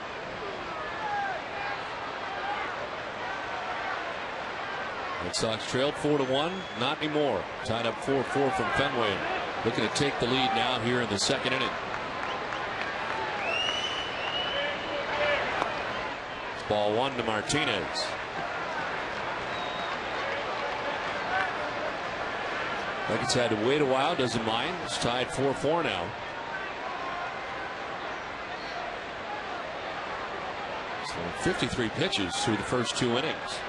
Red Sox trailed 4-1. Not anymore. Tied up 4-4 from Fenway. Looking to take the lead now here in the second inning. It's ball 1 to Martinez. Beckett's had to wait a while, doesn't mind. It's tied 4-4 now. So 53 pitches through the first 2 innings.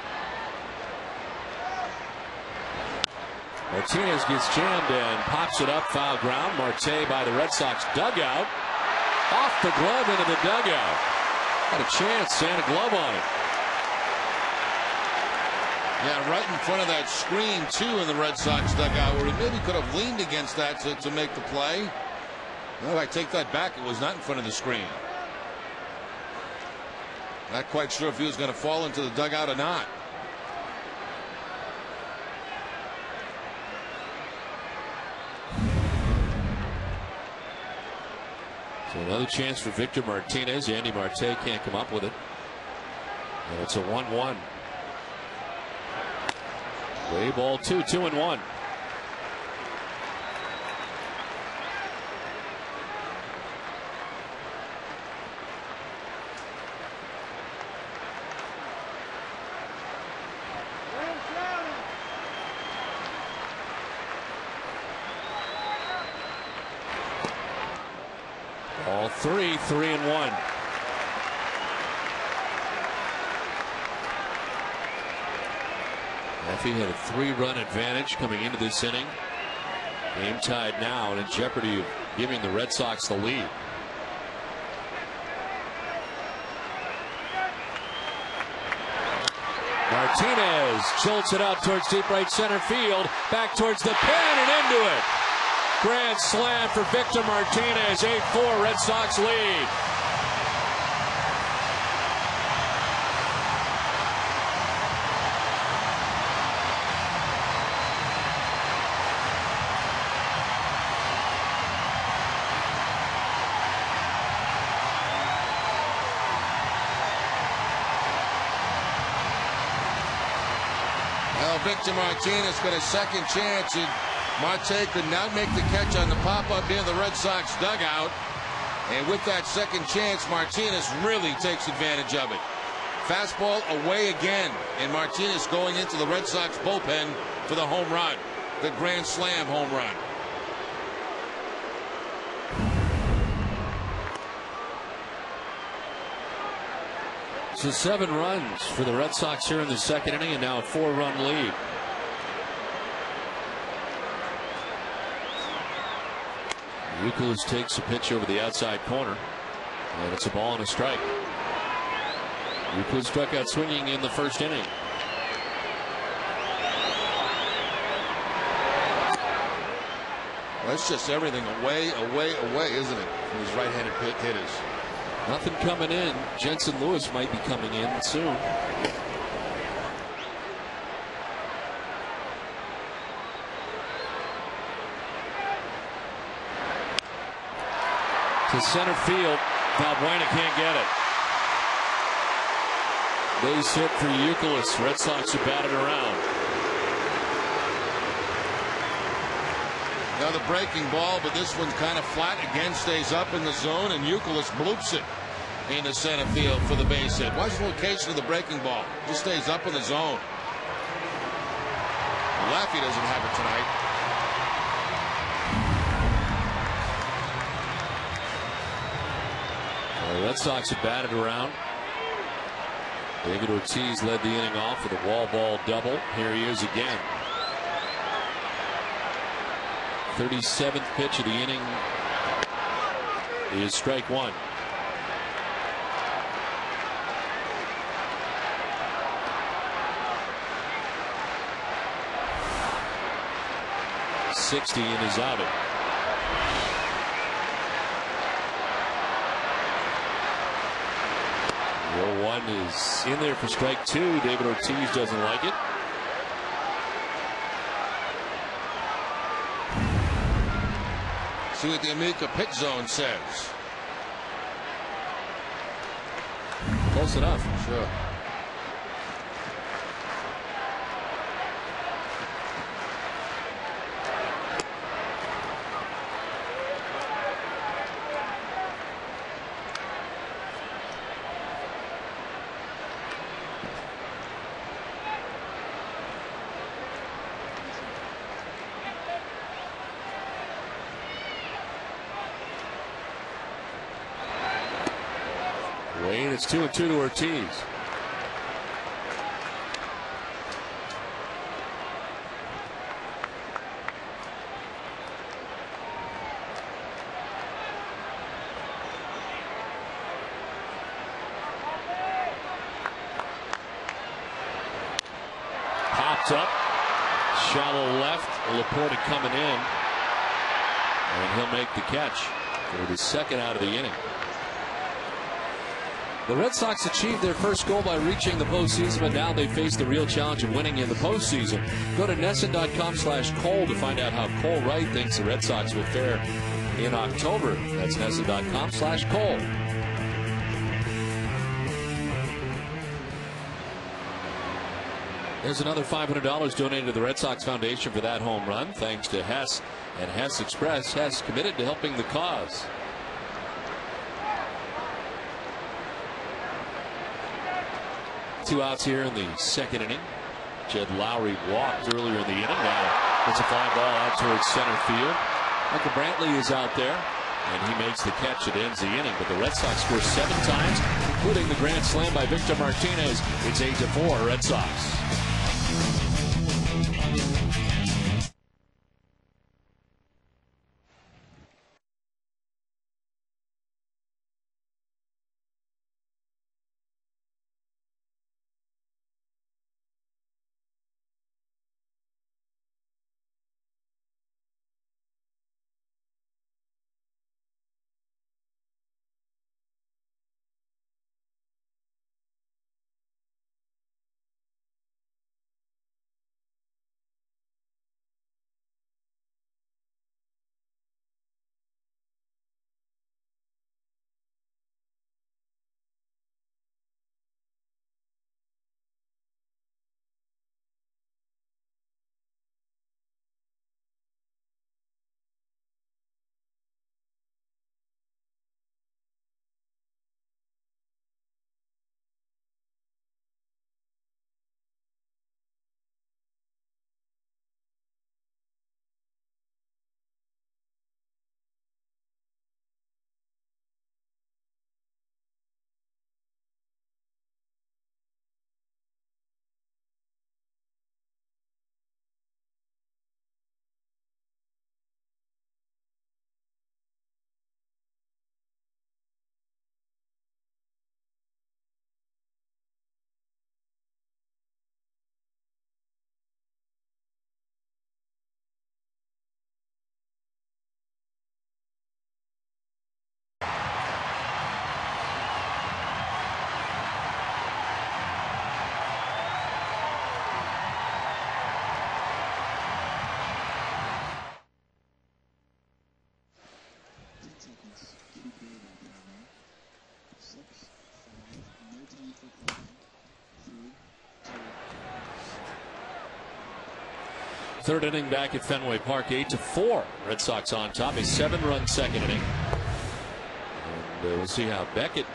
Martinez gets jammed and pops it up, foul ground. Marte by the Red Sox dugout. Off the glove into the dugout. Had a chance, and a glove on it. Yeah, right in front of that screen, too, in the Red Sox dugout, where he maybe could have leaned against that to make the play. No, I take that back. It was not in front of the screen. Not quite sure if he was going to fall into the dugout or not. So another chance for Victor Martinez. Andy Marte can't come up with it. And it's a 1-1. Way ball 2, 2-1. Ball 3, 3-1. Laffey had a 3-run advantage coming into this inning. Game tied now and in jeopardy of giving the Red Sox the lead. Martinez jolts it out towards deep right center field, back towards the pen and into it. Grand slam for Victor Martinez. 8-4 Red Sox lead. Well, Victor Martinez got a second chance, and Marte could not make the catch on the pop-up near the Red Sox dugout. And with that second chance, Martinez really takes advantage of it. Fastball away again, and Martinez going into the Red Sox bullpen for the home run, the grand slam home run. So 7 runs for the Red Sox here in the second inning, and now a 4-run lead. Youkilis takes a pitch over the outside corner, and it's a ball and a strike. Youkilis struck out swinging in the first inning. Well, it's just everything away, away, away, isn't it, from these right-handed hitters? Nothing coming in. Jensen Lewis might be coming in soon. To center field. Valbuena can't get it. Base hit for Youkilis. Red Sox are batted around. Now the breaking ball, but this one's kind of flat again, stays up in the zone, and Youkilis bloops it into center field for the base hit. Watch the location of the breaking ball. Just stays up in the zone. Laffey doesn't have it tonight. The Red Sox have batted around. David Ortiz led the inning off with a wall ball double. Here he is again. 37th pitch of the inning is strike one. .60 and is out it. The 0-1 is in there for strike two. David Ortiz doesn't like it. See what the Amica pitch zone says. Close enough. Sure. Wayne, it's 2-2 to Ortiz. Popped up, shallow left. Laporta coming in, and he'll make the catch for the second out of the inning. The Red Sox achieved their first goal by reaching the postseason, but now they face the real challenge of winning in the postseason. Go to NESN.com/Cole to find out how Cole Wright thinks the Red Sox will fare in October. That's NESN.com/Cole. There's another $500 donated to the Red Sox Foundation for that home run, thanks to Hess and Hess Express. Hess committed to helping the cause. Two outs here in the second inning. Jed Lowry walked earlier in the inning. Now it's a fly ball out towards center field. Michael Brantley is out there, and he makes the catch that ends the inning. But the Red Sox score 7 times, including the grand slam by Victor Martinez. It's 8-4 Red Sox. Third inning back at Fenway Park, 8-4. Red Sox on top. A 7-run second inning. And we'll see how Beckett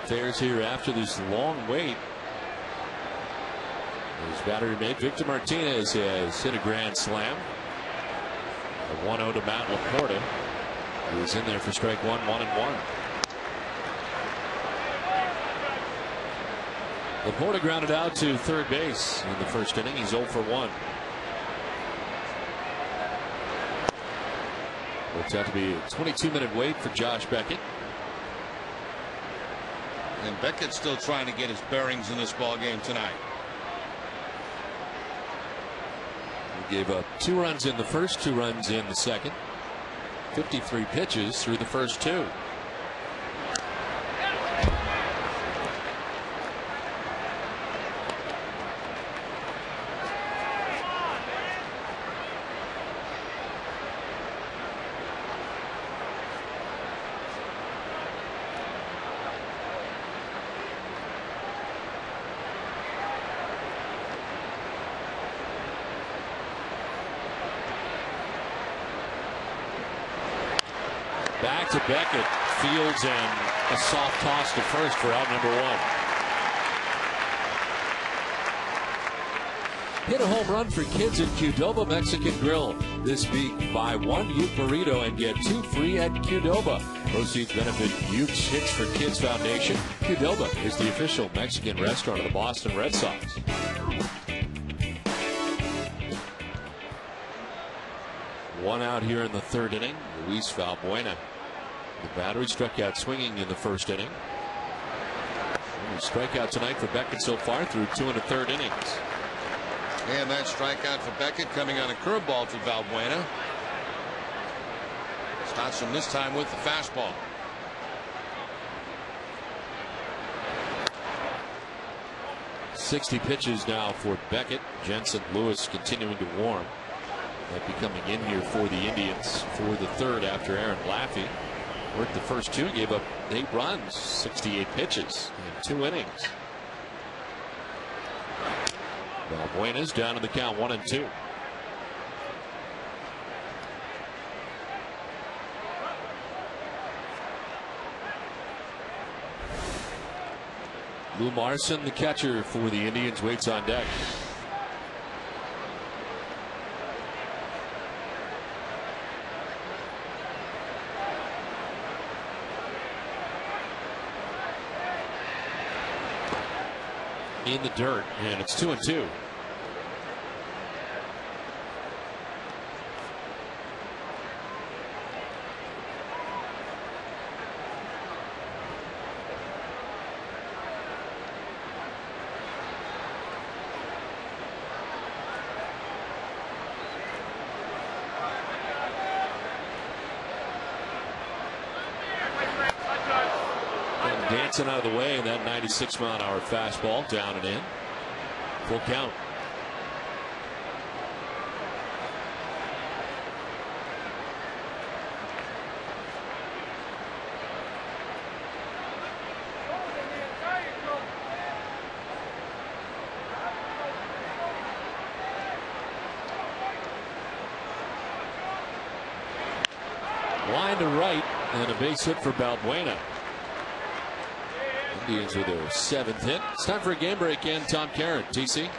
fares here after this long wait. His battery mate Victor Martinez has hit a grand slam. A 1-0 to Matt Laporta, who is in there for strike one, 1-1. Laporta grounded out to third base in the first inning. He's 0 for 1. It's out to be a 22-minute wait for Josh Beckett. And Beckett's still trying to get his bearings in this ball game tonight. He gave up 2 runs in the first, 2 runs in the second. 53 pitches through the first 2. Back to Beckett, fields, and a soft toss to first for out number 1. Hit a home run for kids at Qdoba Mexican Grill this week. Buy 1 Ute burrito and get 2 free at Qdoba. Proceeds benefit Ute's Hits for Kids Foundation. Qdoba is the official Mexican restaurant of the Boston Red Sox. One out here in the third inning. Luis Valbuena. The battery struck out swinging in the first inning. Strikeout tonight for Beckett so far through 2 1/3 innings. And that strikeout for Beckett coming on a curveball to Valbuena. Starts him this time with the fastball. .60 pitches now for Beckett. Jensen Lewis continuing to warm. Might be coming in here for the Indians for the third after Aaron Laffey worked the first 2, gave up 8 runs, 68 pitches in 2 innings. Valbuena's down to the count 1-2. Lou Marson, the catcher for the Indians, waits on deck. In the dirt, and it's 2-2. Dancing out of the way, and that 96-mile-an-hour fastball down and in. Full count. Line to right, and a base hit for Valbuena. Indians with their 7th hit. It's time for a game break in. Tom Caron, TC.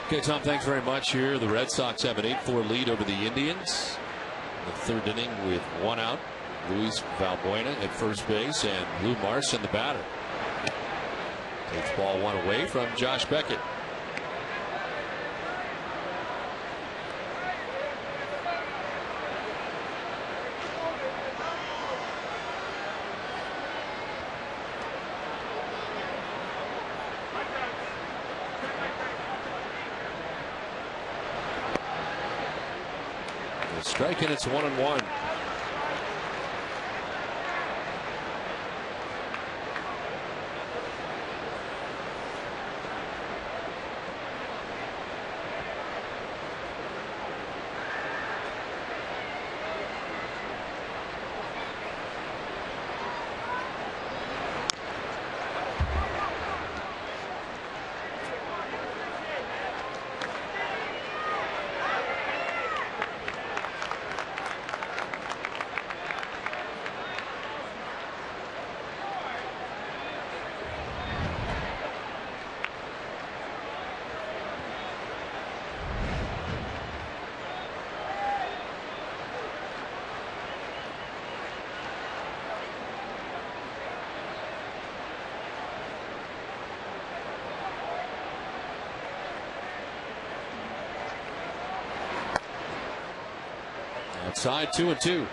Okay, Tom, thanks very much here. The Red Sox have an 8-4 lead over the Indians. The third inning with 1 out. Luis Valbuena at first base and Lou Marson the batter. Takes ball 1 away from Josh Beckett. The strike, and it's 1-1. outside, 2-2.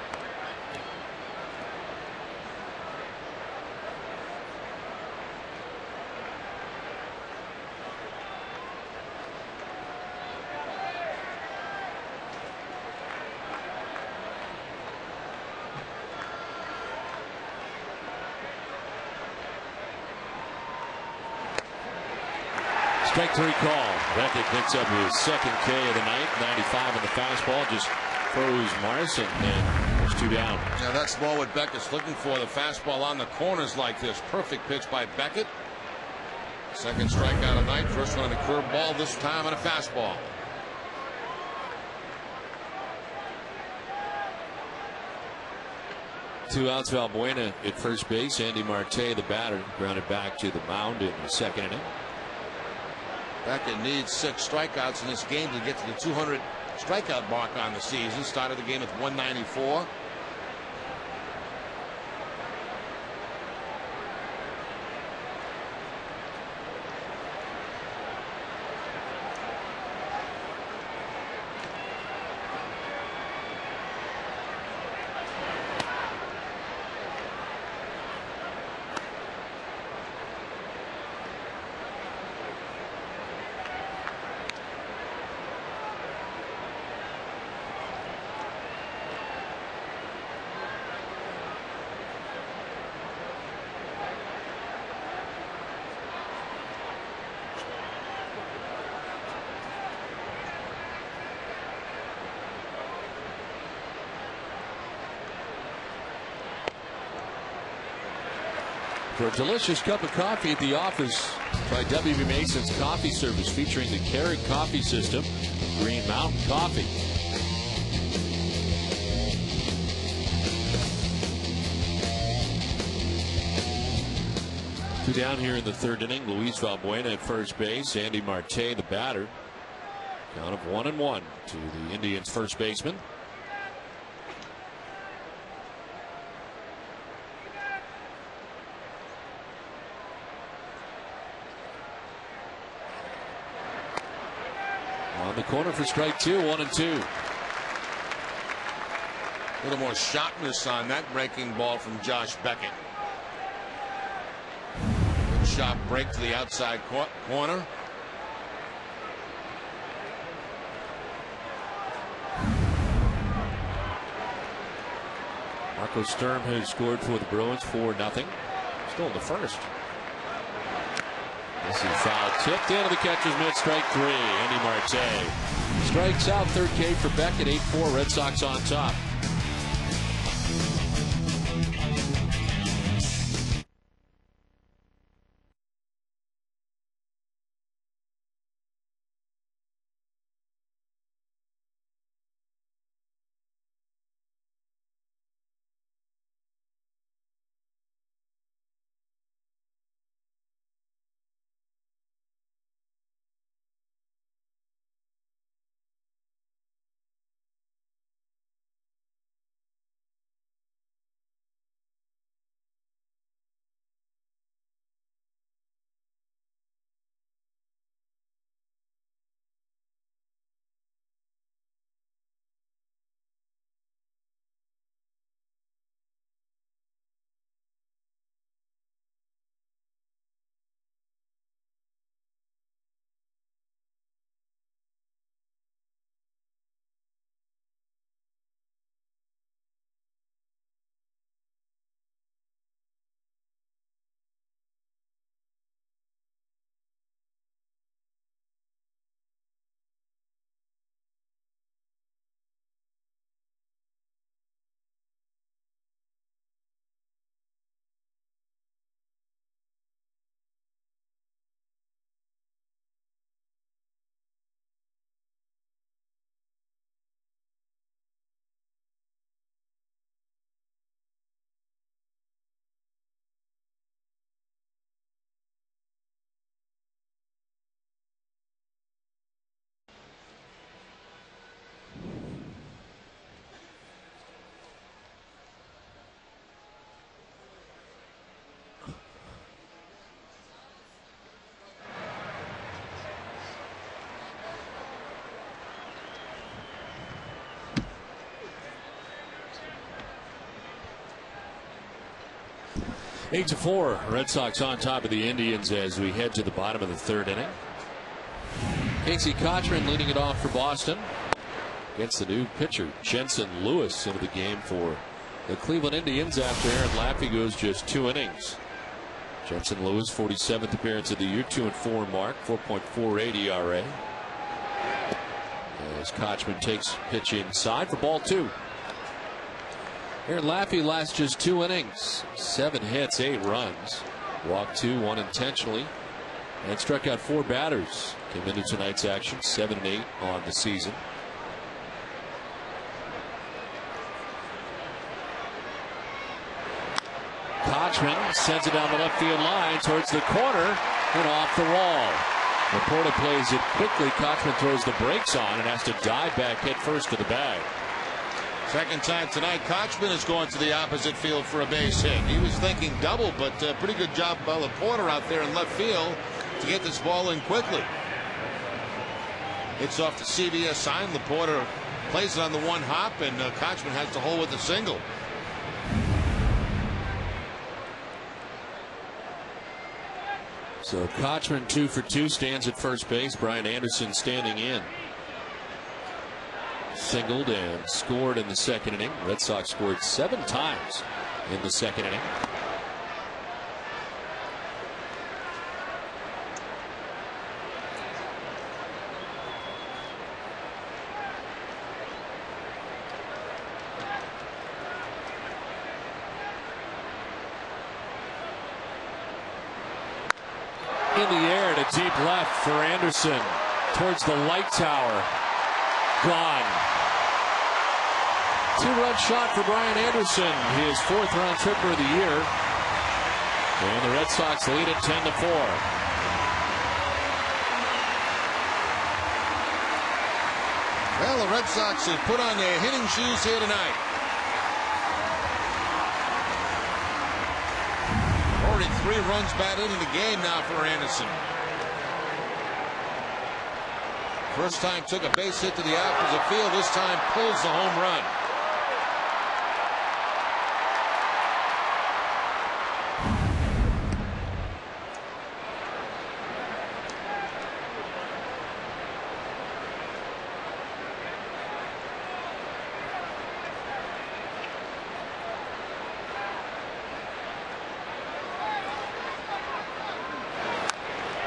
Strike 3 call. Beckett picks up his second K of the night. 95 on the fastball. Just froze Morrison, and there's 2 down. Now that's more what Beckett's looking for. The fastball on the corners like this. Perfect pitch by Beckett. Second strikeout of the night. First one on a curveball. This time on a fastball. Two outs. Valbuena at first base. Andy Marte, the batter, grounded back to the mound in the second inning. Beckett needs 6 strikeouts in this game to get to the 200 strikeout mark on the season. Started the game with 194. For a delicious cup of coffee at the office, try W.B. Mason's coffee service featuring the Keurig coffee system, Green Mountain Coffee. Two down here in the third inning. Luis Valbuena at first base. Andy Marte, the batter. Count of 1-1 to the Indians' first baseman. On the corner for strike 2, 1-2. A little more sharpness on that breaking ball from Josh Beckett. Good sharp break to the outside corner. Marco Sturm has scored for the Bruins 4-0. Still in the first. This is foul tipped into the catcher's mitt. Strike 3. Andy Marte strikes out. Third K for Beckett. 8-4. Red Sox on top. 8-4. Red Sox on top of the Indians as we head to the bottom of the third inning. Casey Kochman leading it off for Boston against the new pitcher Jensen Lewis into the game for the Cleveland Indians after Aaron Laffey goes just 2 innings. Jensen Lewis, 47th appearance of the year, 2-4 mark, 4.48 ERA. As Kochman takes pitch inside for ball 2. Aaron Laffey lasts just 2 innings, 7 hits, 8 runs, walked 2, 1 intentionally, and struck out 4 batters. Came into tonight's action 7-8 on the season. Kochman sends it down the left field line towards the corner and off the wall. Laporta plays it quickly. Kochman throws the brakes on and has to dive back head first to the bag. Second time tonight, Kochman is going to the opposite field for a base hit. He was thinking double, but pretty good job by Laporta out there in left field to get this ball in quickly. Hits off the CBS sign. Laporta plays it on the one hop, and Kochman has to hold with the single. So Kochman 2 for 2 stands at first base. Brian Anderson standing in. Singled and scored in the second inning. Red Sox scored 7 times in the second inning. In the air to deep left for Anderson towards the light tower. Gone. 2-run shot for Brian Anderson, his 4th round tripper of the year. And the Red Sox lead at 10-4. Well, the Red Sox have put on their hitting shoes here tonight. Already 3 runs batted into the game now for Anderson. First time took a base hit to the opposite field. This time pulls the home run.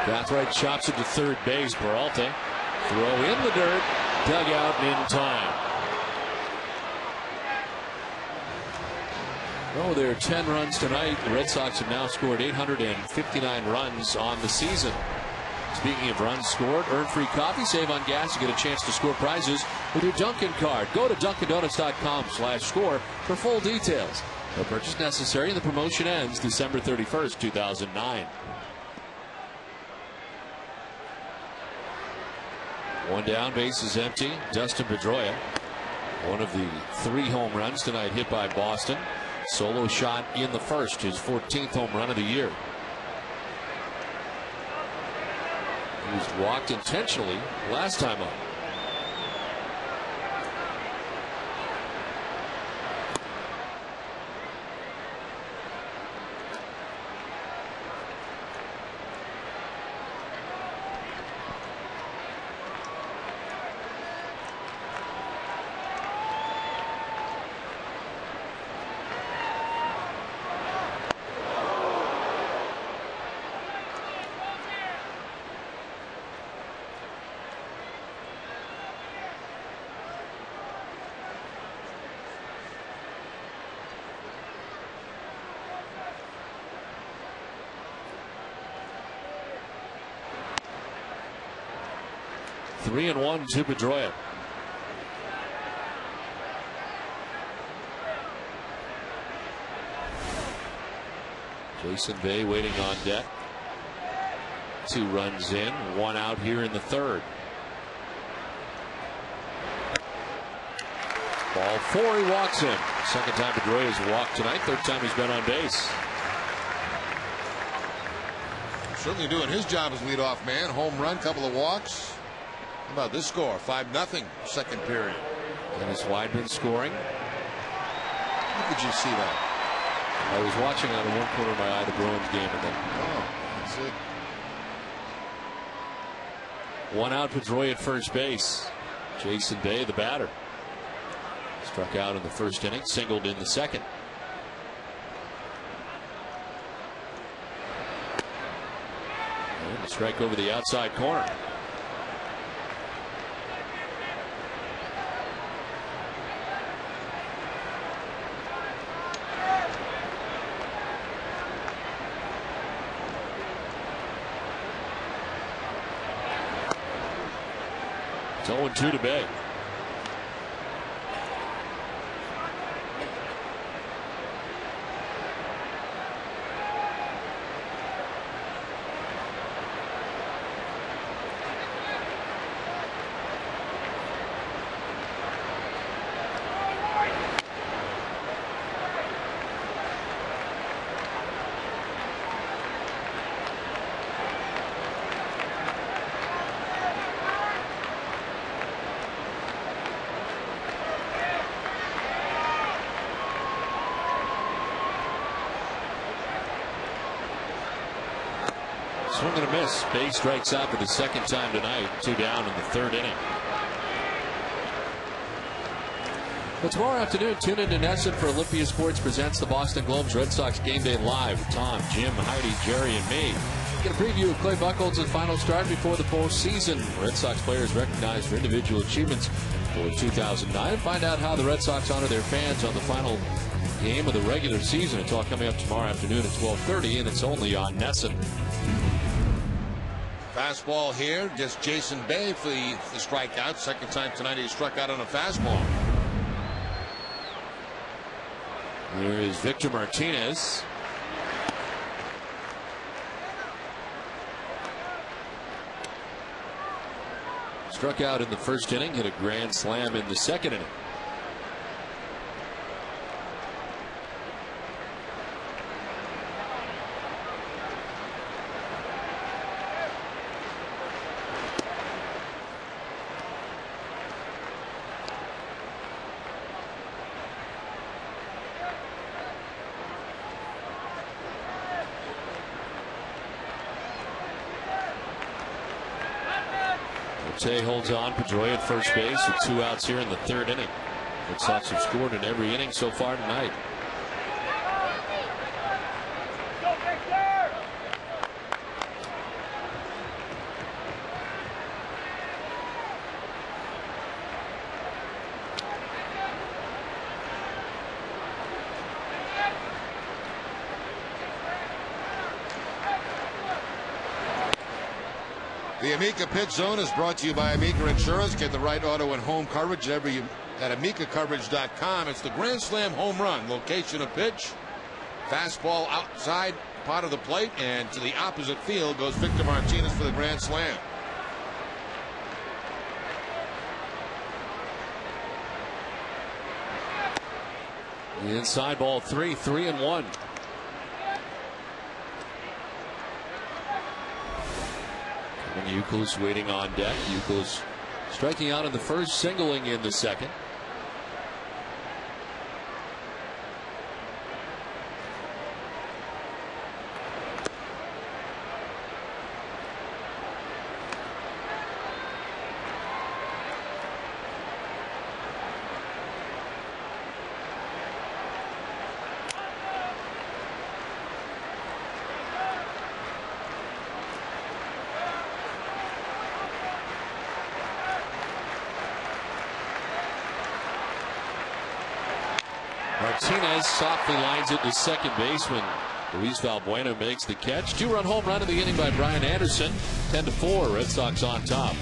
Gathright chops it to third base. Peralta throw in the dirt, dug out in time. Oh, there are 10 runs tonight. The Red Sox have now scored 859 runs on the season. Speaking of runs scored, earn free coffee, save on gas, and get a chance to score prizes with your Dunkin' card. Go to DunkinDonuts.com/score for full details. No purchase necessary, and the promotion ends December 31st, 2009. One down, base is empty. Dustin Pedroia, one of the 3 home runs tonight hit by Boston. Solo shot in the first, his 14th home run of the year. He was walked intentionally last time up. Three and 1 to Pedroia. Jason Bay waiting on deck. 2 runs in, 1 out here in the third. Ball 4, he walks him. Second time Pedroia's walked tonight, 3rd time he's been on base. Certainly doing his job as leadoff man. Home run, couple of walks. How about this score? 5-0 second period. Dennis Weidman scoring. How could you see that? I was watching out of one corner of my eye the Bruins game, and then That's it. one out, Pedroia at first base. Jason Bay, the batter, struck out in the first inning, singled in the second. And a strike over the outside corner. It's 0-2 to Bay. Swing and a miss. Bay strikes out for the second time tonight. 2 down in the third inning. But tomorrow afternoon, tune in to Nesson for Olympia Sports presents the Boston Globe's Red Sox Game Day Live. Tom, Jim, Heidi, Jerry, and me. Get a preview of Clay Buchholz's final start before the postseason. Red Sox players recognized for individual achievements for 2009. And find out how the Red Sox honor their fans on the final game of the regular season. It's all coming up tomorrow afternoon at 12:30, and it's only on Nesson. Fastball here, just Jason Bay for the strikeout. Second time tonight he struck out on a fastball. There is Victor Martinez. Struck out in the first inning, hit a grand slam in the second inning. Tay holds on. Pedroia at first base with 2 outs here in the third inning. Red Sox have scored in every inning so far tonight. The Amica Pitch Zone is brought to you by Amica Insurance. Get the right auto and home coverage at AmicaCoverage.com. It's the Grand Slam home run. Location of pitch. Fastball outside part of the plate, and to the opposite field goes Victor Martinez for the Grand Slam. The inside ball 3-1. Youkilis waiting on deck. Youkilis striking out in the first, singling in the second. Martinez softly lines it to second baseman. Luis Valbuena makes the catch. 2-run home run in the inning by Brian Anderson. 10-4. Red Sox on top.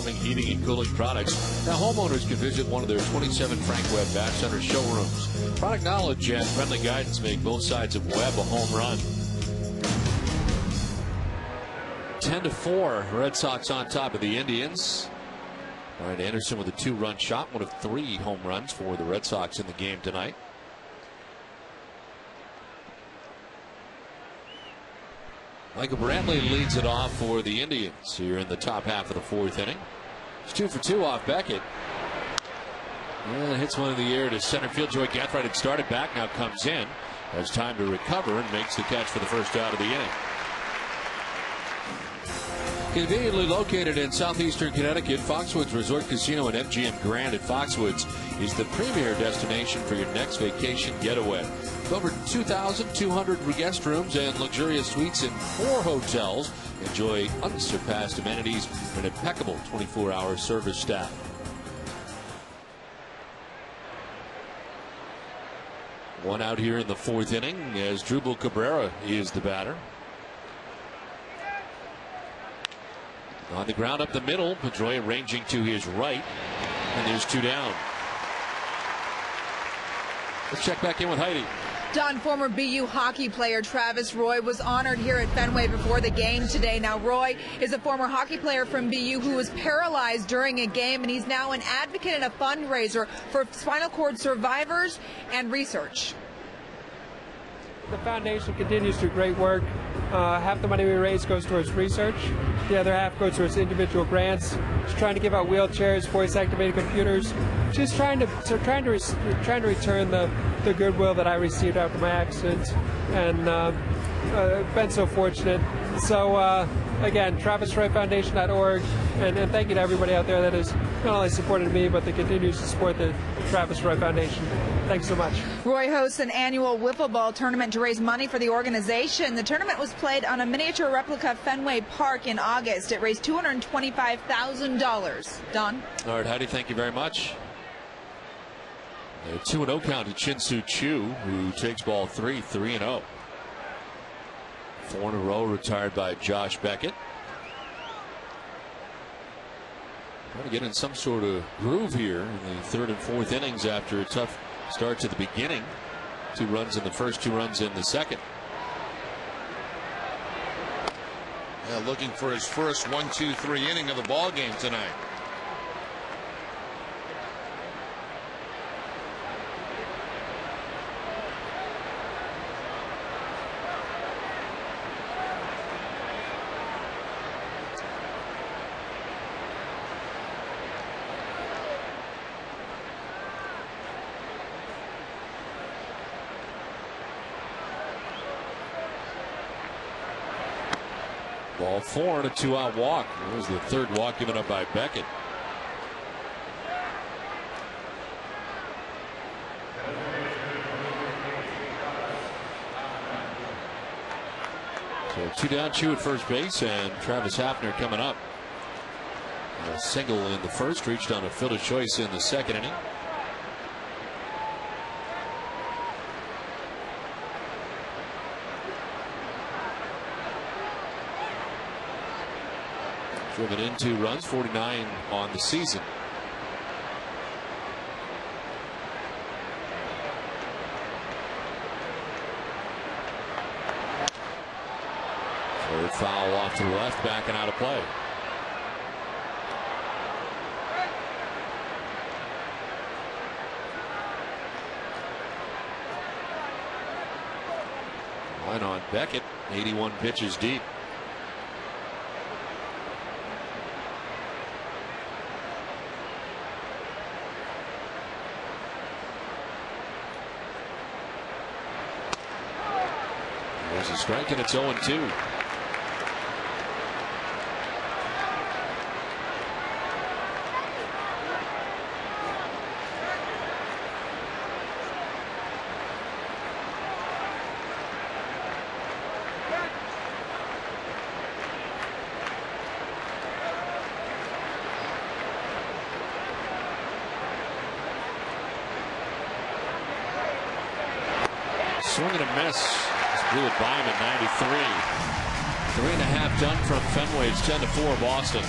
plumbing, heating, and cooling products. Now, homeowners can visit one of their 27 Frank Webb Bath Center showrooms. Product knowledge and friendly guidance make both sides of Webb a home run. 10-4, Red Sox on top of the Indians. All right, Anderson with a 2-run shot, one of 3 home runs for the Red Sox in the game tonight. Michael Brantley leads it off for the Indians here in the top half of the 4th inning. It's 2 for 2 off Beckett. And hits one in the air to center field. Joey Gathright had started back, now comes in. Has time to recover and makes the catch for the first out of the inning. Conveniently located in southeastern Connecticut, Foxwoods Resort Casino and MGM Grand at Foxwoods is the premier destination for your next vacation getaway. With over 2,200 guest rooms and luxurious suites in 4 hotels, enjoy unsurpassed amenities and impeccable 24-hour service staff. One out here in the 4th inning as Drupal Cabrera is the batter. On the ground up the middle, Pedroia ranging to his right, and there's 2 down. Let's check back in with Heidi. Don, former BU hockey player Travis Roy was honored here at Fenway before the game today. Now, Roy is a former hockey player from BU who was paralyzed during a game, and he's now an advocate and a fundraiser for spinal cord survivors and research. The foundation continues to do great work. Half the money we raise goes towards research. The other half goes towards individual grants. Just trying to give out wheelchairs, voice-activated computers. Just trying to return the goodwill that I received after my accident, and been so fortunate. So again, TravisRoyFoundation.org, and thank you to everybody out there that has not only supported me, but that continues to support the Travis Roy Foundation. Thanks so much. Roy hosts an annual wiffle ball tournament to raise money for the organization. The tournament was played on a miniature replica Fenway Park in August. It raised $225,000. Don? All right, Heidi, thank you very much. A 2-0 count to Chin-Soo Choo, who takes ball 3, 3-0. 4 in a row retired by Josh Beckett. Trying to get in some sort of groove here in the 3rd and 4th innings after a tough start to the beginning. 2 runs in the first, 2 runs in the second. Yeah, looking for his first 1-2-3 inning of the ball game tonight. Ball 4 and a 2-out walk. It was the 3rd walk given up by Beckett. So 2 down, Choo at first base, and Travis Hafner coming up. A single in the first, reached on a fielder's choice in the second inning. Driven in 2 runs, 49 on the season. Third foul off to the left, backing out of play. Line on Beckett, 81 pitches deep. There's a strike, and it's 0-2. Swing and a miss. Blew it by him at 93. 3.5 done from Fenway. It's 10-4 Boston.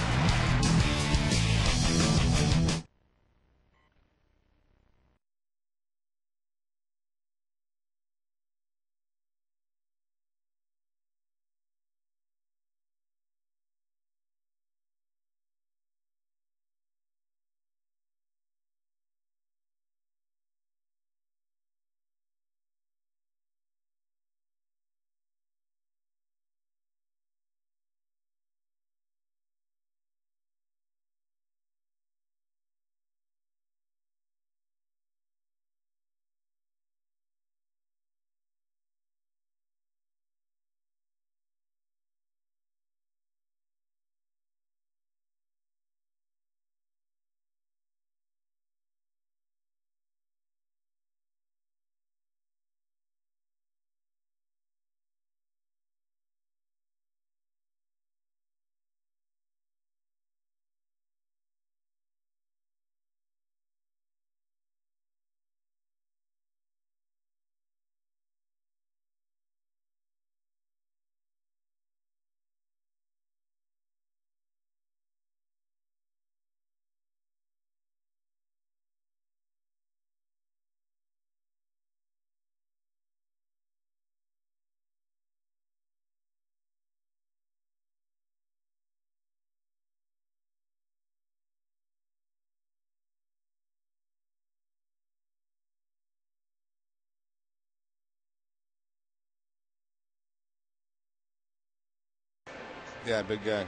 Yeah, big guy.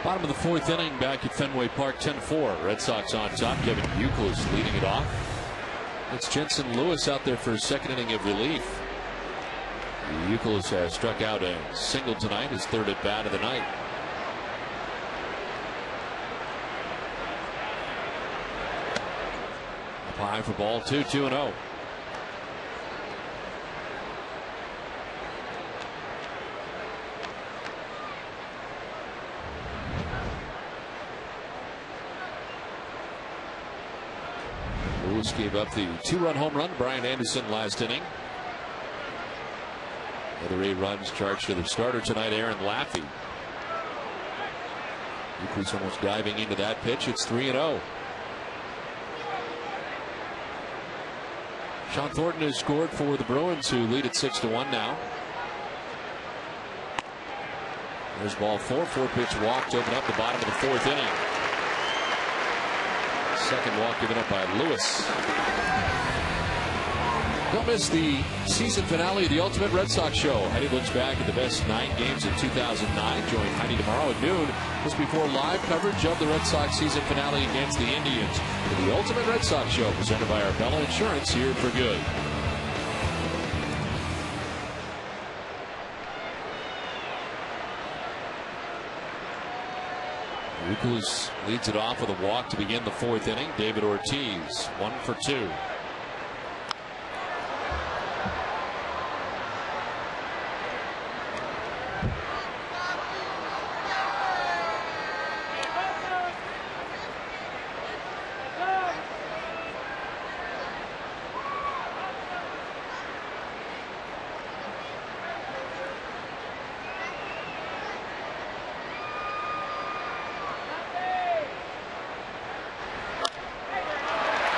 Bottom of the fourth inning back at Fenway Park, 10-4. Red Sox on top. Kevin Youkilis leading it off. It's Jensen Lewis out there for his second inning of relief. Youkilis has struck out a single tonight, his third at bat of the night. Up high for ball 2, 2-0. Lewis gave up the 2-run home run, Brian Anderson, last inning. Another 8 runs charged to the starter tonight, Aaron Laffey. Youkilis almost diving into that pitch. It's 3-0. Sean Thornton has scored for the Bruins, who lead at 6-1 now. There's ball 4. 4-pitch walk to open up the bottom of the fourth inning. Second walk given up by Lewis. Don't miss the season finale of the Ultimate Red Sox Show. Heidi looks back at the best 9 games of 2009. Join Heidi tomorrow at noon, just before live coverage of the Red Sox season finale against the Indians. For the Ultimate Red Sox Show, presented by Arbella Insurance, here for good. Youkilis leads it off with a walk to begin the fourth inning. David Ortiz, 1 for 2.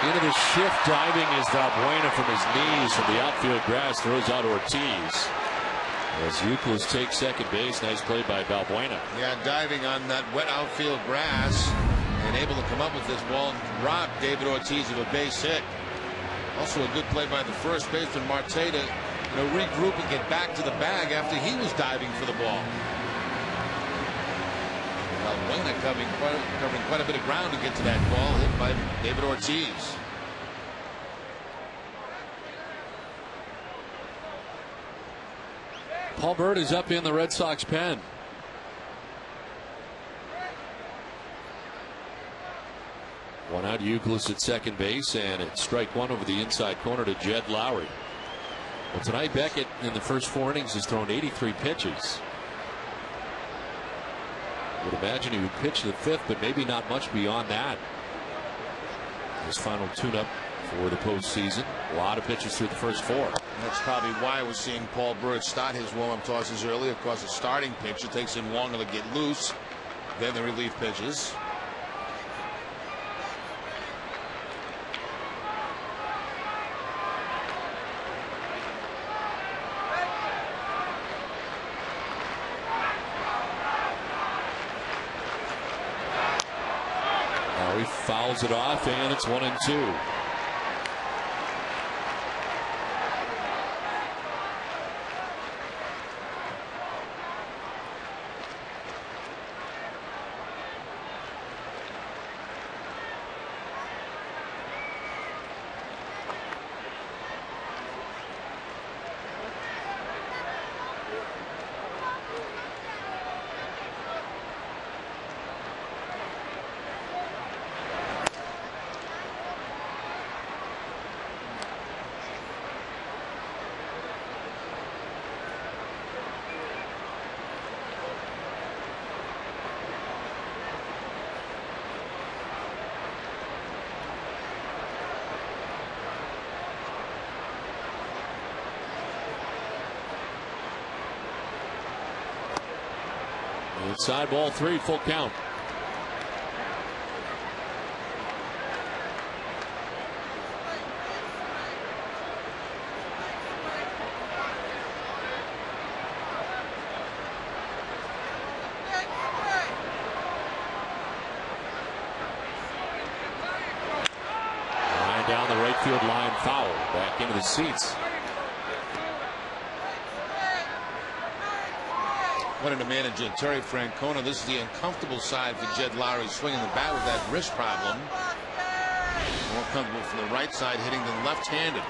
Into the shift, diving is Valbuena from his knees from the outfield grass, throws out Ortiz. As Youkilis takes second base, nice play by Valbuena. Yeah, diving on that wet outfield grass and able to come up with this ball and rob David Ortiz of a base hit. Also a good play by the first baseman Marte to regroup and get back to the bag after he was diving for the ball. Valbuena covering quite a bit of ground to get to that ball, hit by David Ortiz. Paul Byrd is up in the Red Sox pen. One out, Youkilis at second base, and it's strike one over the inside corner to Jed Lowry. Well, tonight Beckett in the first 4 innings has thrown 83 pitches. Would imagine he would pitch the 5th, but maybe not much beyond that. His final tune-up for the postseason. A lot of pitches through the first 4. That's probably why we're seeing Paul Byrd start his warm-up tosses early. Of course, the starting pitch, it takes him longer to get loose than the relief pitches. He fouls it off, and it's 1-2. Inside ball 3, full count. right field line foul. Back into the seats. Wanted to manage Terry Francona. This is the uncomfortable side for Jed Lowry, swinging the bat with that wrist problem. More comfortable from the right side, hitting than left-handed.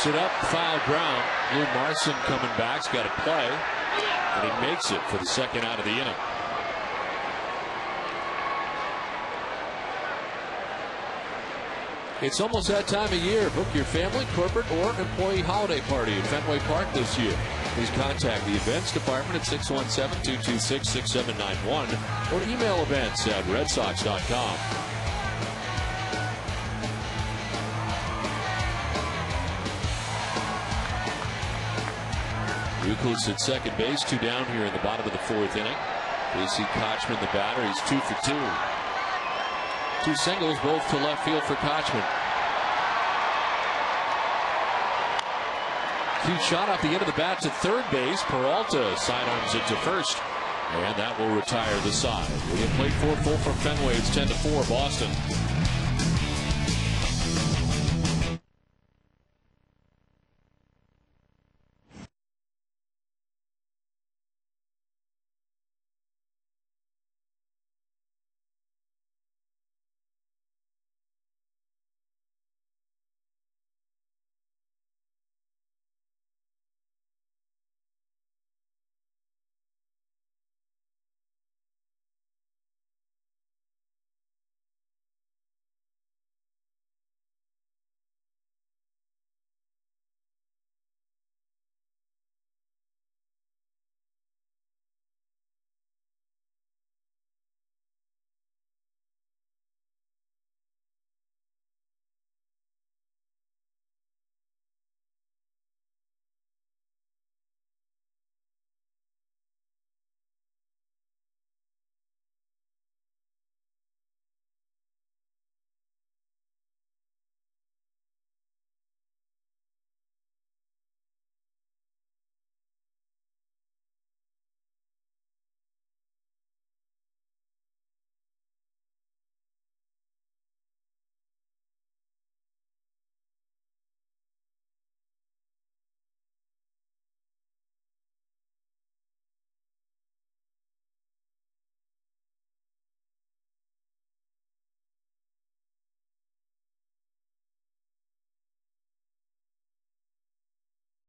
It up, foul ground. Lou Marson coming back's got to play, and he makes it for the second out of the inning. It's almost that time of year. Book your family, corporate, or employee holiday party at Fenway Park this year. Please contact the events department at 617-226-6791 or email events at redsox.com. Youkilis at second base, 2 down here in the bottom of the 4th inning. Casey Kochman, the batter, he's 2 for 2. 2 singles, both to left field for Kochman. Cute shot off the end of the bat to third base. Peralta sidearms it to first, and that will retire the side. We get played 4 full from Fenway. It's 10-4 Boston.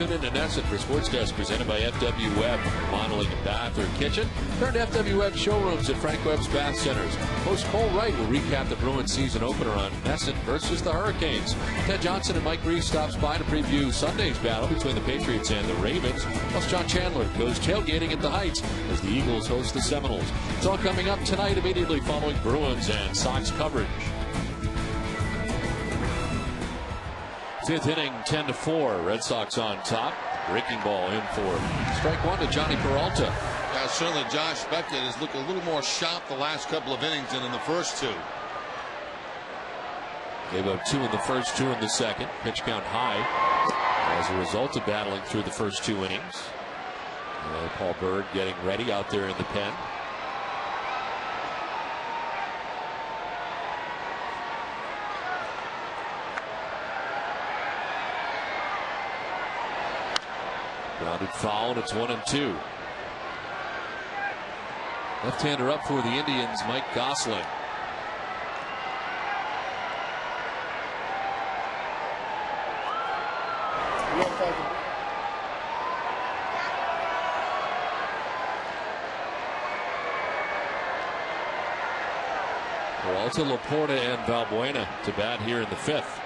Tune in to Nesson for Sports Desk, presented by FW Web, remodeling a bath or kitchen. Turn to FW Web showrooms at Frank Webb's Bath Centers. Host Cole Wright will recap the Bruins season opener on Nesson versus the Hurricanes. Ted Johnson and Mike Reese stops by to preview Sunday's battle between the Patriots and the Ravens. Plus, John Chandler goes tailgating at the Heights as the Eagles host the Seminoles. It's all coming up tonight, immediately following Bruins and Sox coverage. 5th inning, 10-4. Red Sox on top. Breaking ball in for strike 1 to Johnny Peralta. Yeah, certainly Josh Beckett has looked a little more sharp the last couple of innings than in the first 2. Gave up 2 in the first, 2 in the second. Pitch count high as a result of battling through the first 2 innings. Paul Bird getting ready out there in the pen. Grounded foul, and it's 1-2. Left-hander up for the Indians, Mike Gosling. Peralta, Laporta, and Valbuena to bat here in the 5th.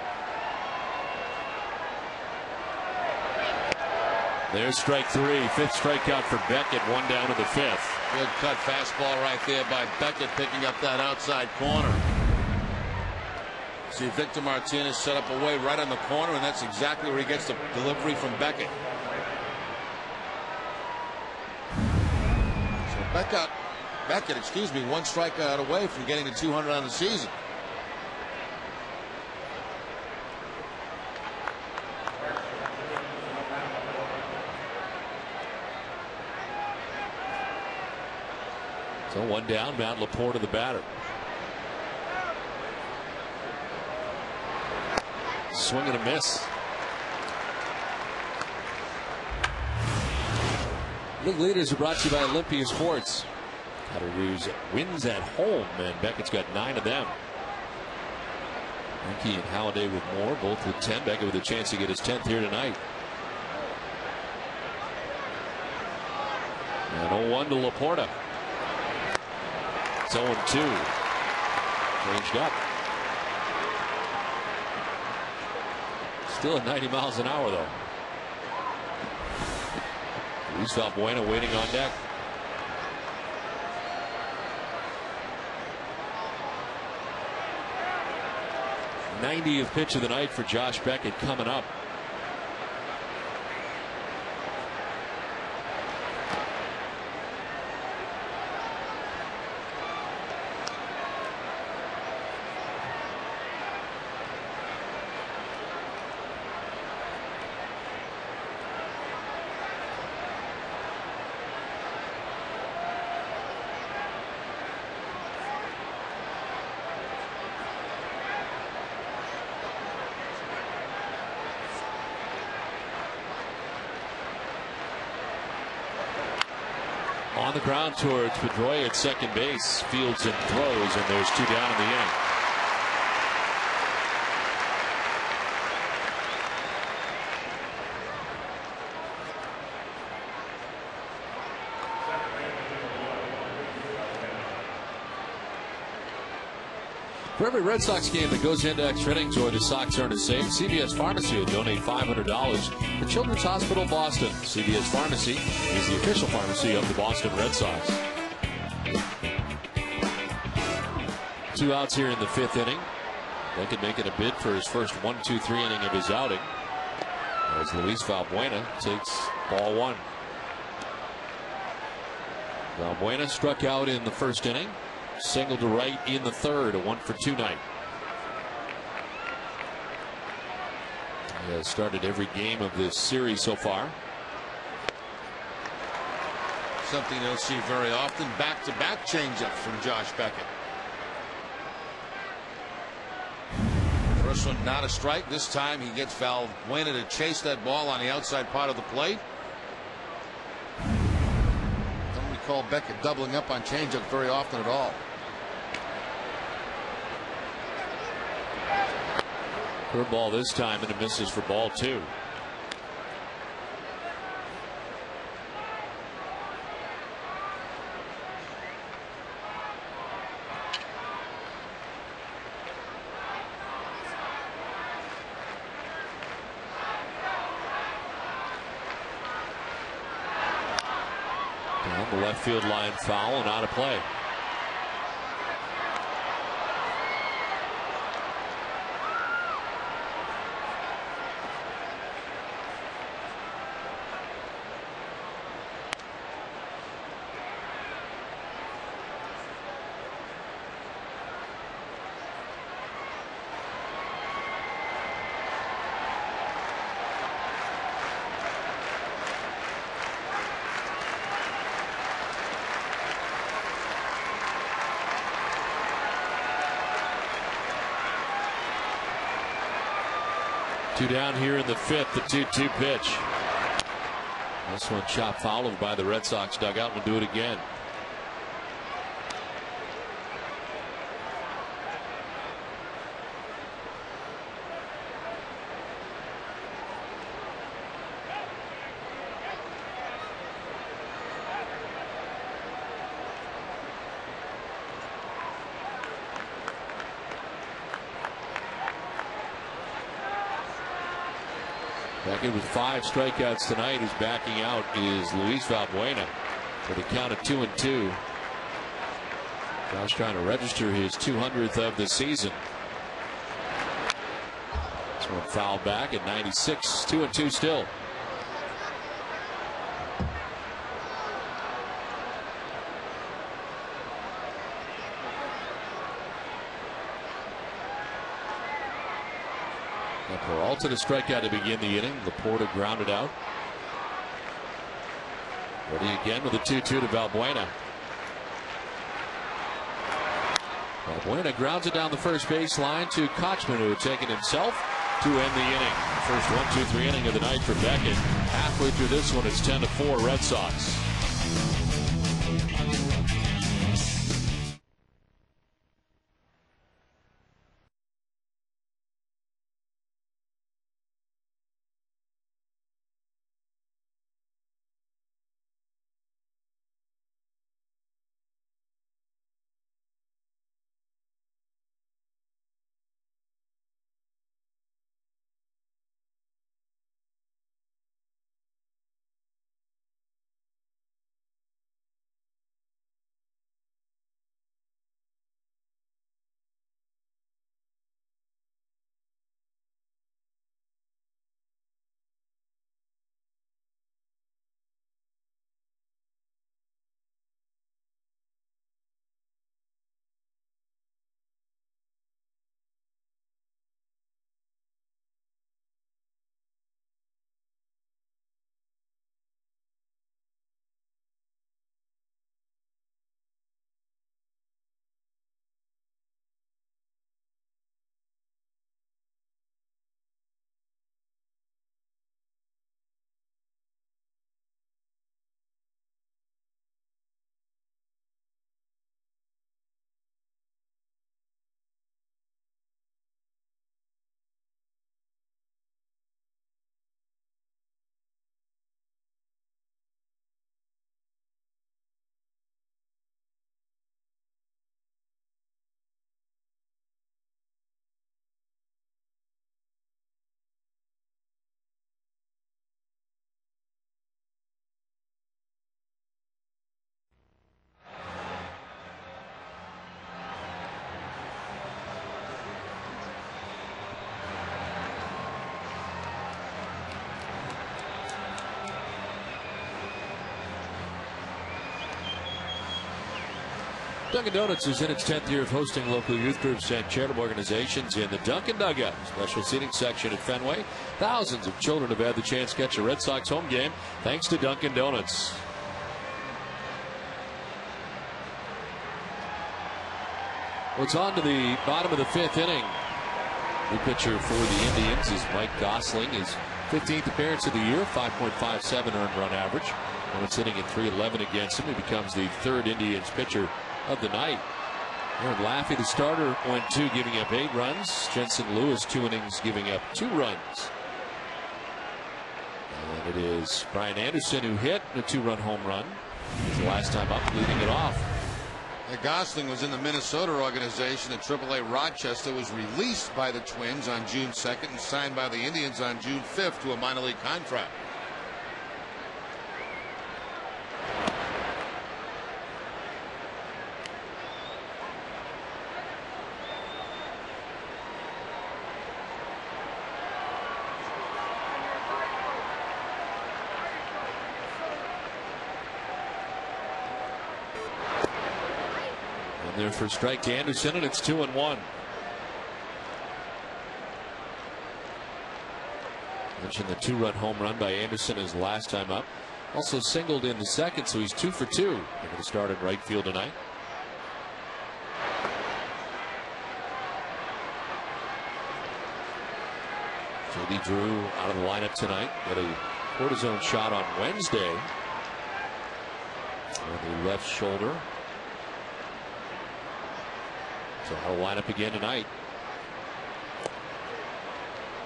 There's strike 3. 5th strikeout for Beckett. 1 down to the 5th. Good cut fastball right there by Beckett, picking up that outside corner. See Victor Martinez set up away right on the corner, and that's exactly where he gets the delivery from Beckett. So Beckett, 1 strikeout away from getting to 200 on the season. So one down, Matt Laporta the batter. Swing and a miss. League leaders are brought to you by Olympia Sports. Cattaraugus wins at home, and Beckett's got 9 of them. Henke and Halliday with more, both with 10. Beckett with a chance to get his 10th here tonight. And 0-1 to Laporta. It's 0-2. Changed up. Still at 90 miles an hour, though. Luis Valbuena waiting on deck. 90th pitch of the night for Josh Beckett coming up. On the ground towards Pedroia at second base. Fields and throws, and there's 2 down in the inning. For every Red Sox game that goes into extra innings or the Sox earn a save, CVS Pharmacy will donate $500 to Children's Hospital Boston. CVS Pharmacy is the official pharmacy of the Boston Red Sox. 2 outs here in the 5th inning. Beckett making a bid for his first 1-2-3 inning of his outing, as Luis Valbuena takes ball 1. Valbuena struck out in the 1st inning. Single to right in the 3rd, a 1-for-2 night. He has started every game of this series so far. Something you don't see very often. Back-to-back changeup from Josh Beckett. First one not a strike. This time he gets Valbuena to chase that ball on the outside part of the plate. Don't recall Beckett doubling up on changeup very often at all. Curveball this time, and it misses for ball 2. Down the left field line, foul and out of play. Two down here in the 5th, the 2-2 pitch. This one chopped foul by the Red Sox dugout. We'll do it again. Beckett with 5 strikeouts tonight. Who's backing out is Luis Valbuena for the count of 2-2. Josh trying to register his 200th of the season. This one fouled back at 96. 2-2 still. Peralta to strike out to begin the inning. Laporta grounded out. Ready again with a 2-2 to Valbuena. Buena grounds it down the first baseline to Kochman, who had taken himself to end the inning. First 1-2-3 inning of the night for Beckett. Halfway through this one, it's 10-4 Red Sox. Dunkin' Donuts is in its 10th year of hosting local youth groups and charitable organizations in the Dunkin' Dugout special seating section at Fenway. Thousands of children have had the chance to catch a Red Sox home game thanks to Dunkin' Donuts. Well, it's on to the bottom of the 5th inning. New pitcher for the Indians is Mike Gosling, his 15th appearance of the year, 5.57 earned run average. When it's hitting at .311 against him, he becomes the 3rd Indians pitcher of the night. Aaron Laffey, the starter, went 2, giving up 8 runs. Jensen Lewis, 2 innings, giving up 2 runs. And it is Brian Anderson who hit a 2-run home run. His last time up, leading it off. Gosling was in the Minnesota organization at AAA Rochester, was released by the Twins on June 2nd and signed by the Indians on June 5th to a minor league contract. There for strike to Anderson, and it's 2-1. Mentioned the 2-run home run by Anderson his last time up. Also singled in the second, so he's 2 for 2. They're going to start at right field tonight. J.D. Drew out of the lineup tonight. Got a cortisone shot on Wednesday on the left shoulder. So I'll line up again tonight.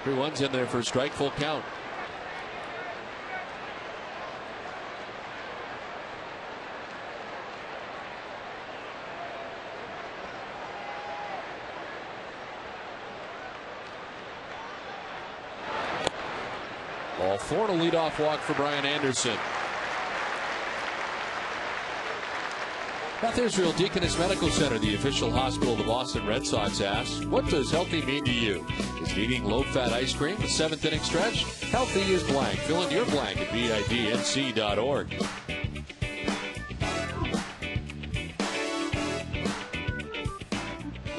3-1's in there for a strike, full count. Ball 4 and a leadoff walk for Brian Anderson. Beth Israel Deaconess Medical Center, the official hospital of the Boston Red Sox, asks, what does healthy mean to you? Is eating low-fat ice cream the 7th inning stretch? Healthy is blank. Fill in your blank at BIDNC.org.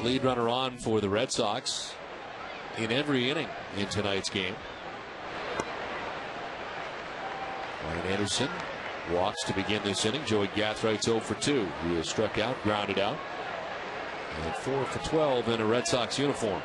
Lead runner on for the Red Sox in every inning in tonight's game. Brian Anderson walks to begin this inning. Joey Gathrigh's 0 for 2. He has struck out, grounded out. And 4 for 12 in a Red Sox uniform.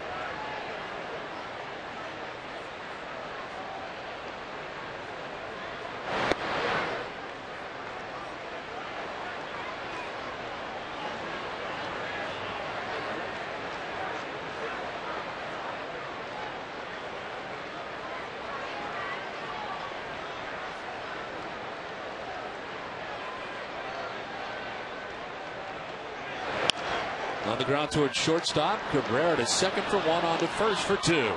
On the ground towards shortstop. Cabrera to second for one, on to first for two.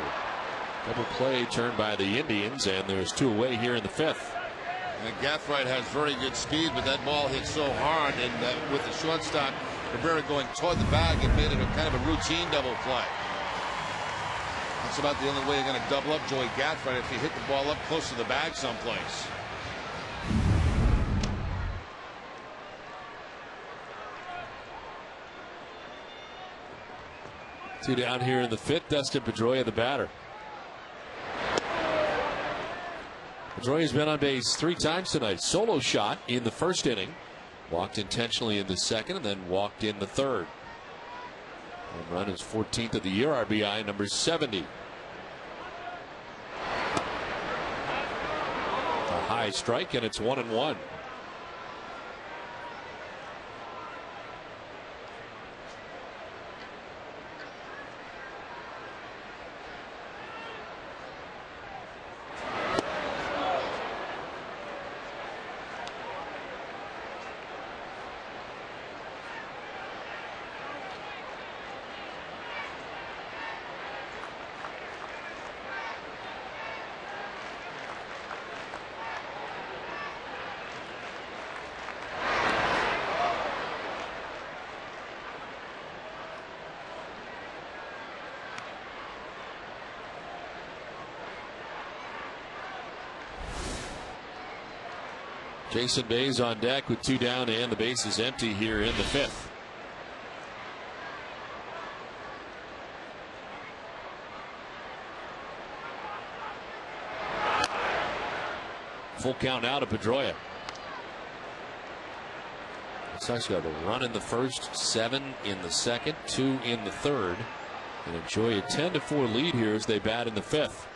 Double play turned by the Indians, and there's two away here in the fifth. And Gathright has very good speed, but that ball hit so hard, and with the shortstop, Cabrera going toward the bag, it made it a kind of a routine double play. That's about the only way you're going to double up Joey Gathright, if you hit the ball up close to the bag someplace. Two down here in the fifth. Dustin Pedroia, the batter. Pedroia's been on base 3 times tonight. Solo shot in the first inning, walked intentionally in the second, and then walked in the third. Home run is 14th of the year, RBI number 70. A high strike, and it's 1-1. Jason Bay's on deck with 2 down, and the base is empty here in the fifth. Full count now to Pedroia. The Sox got a run in the first, 7 in the second, 2 in the third, and enjoy a 10-4 lead here as they bat in the fifth.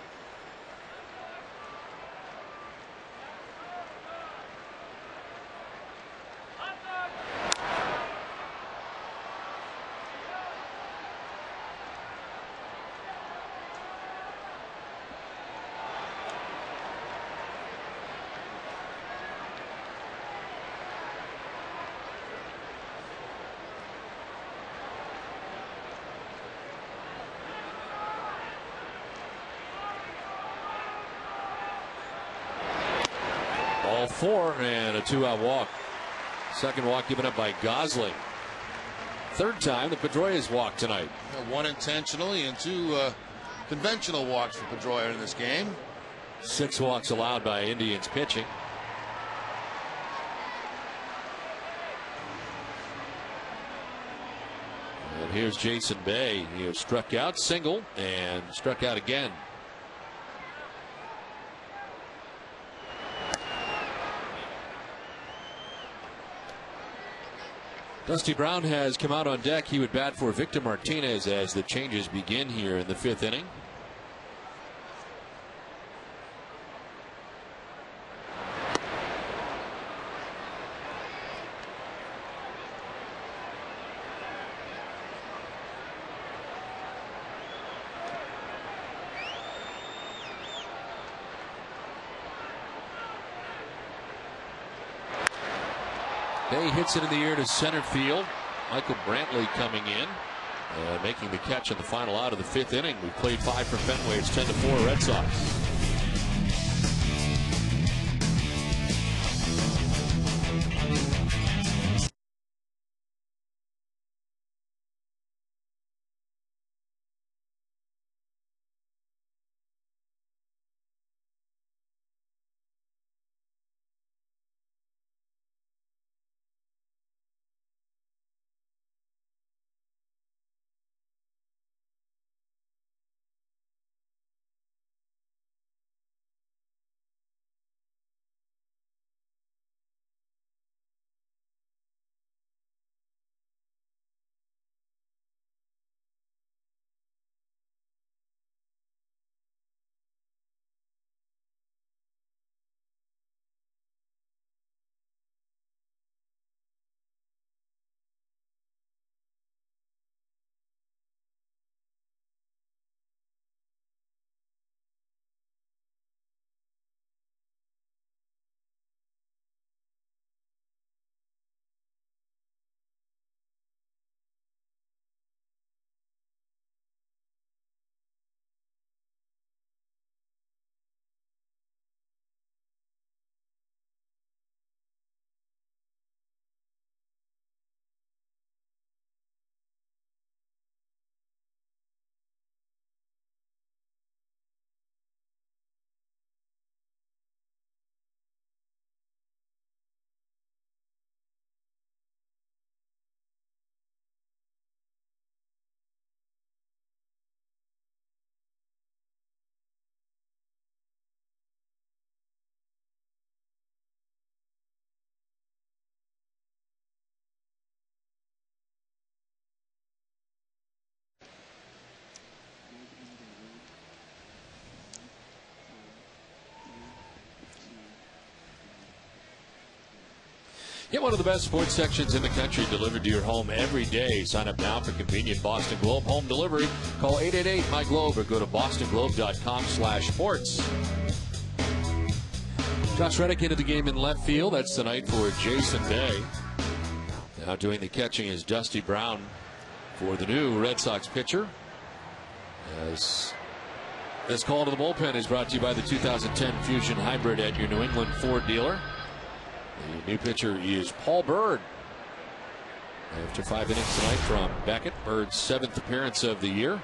All 4 and a 2-out walk. Second walk given up by Gosling. Third time that Pedroia's walked tonight. 1 intentionally and 2 conventional walks for Pedroia in this game. 6 walks allowed by Indians pitching. And here's Jason Bay. He has struck out, single, and struck out again. Dusty Brown has come out on deck. He would bat for Victor Martinez as the changes begin here in the fifth inning. Bay hits it in the air to center field. Michael Brantley coming in, making the catch in the final out of the fifth inning. We played 5 for Fenway. It's 10-4 Red Sox. Get one of the best sports sections in the country delivered to your home every day. Sign up now for convenient Boston Globe home delivery. Call 888-MY-GLOBE or go to bostonglobe.com/sports. Josh Reddick into the game in left field. That's tonight for Jason Day. Now doing the catching is Dusty Brown for the new Red Sox pitcher. As this call to the bullpen is brought to you by the 2010 Fusion Hybrid at your New England Ford dealer. The new pitcher is Paul Bird. After 5 innings tonight from Beckett, Bird's 7th appearance of the year.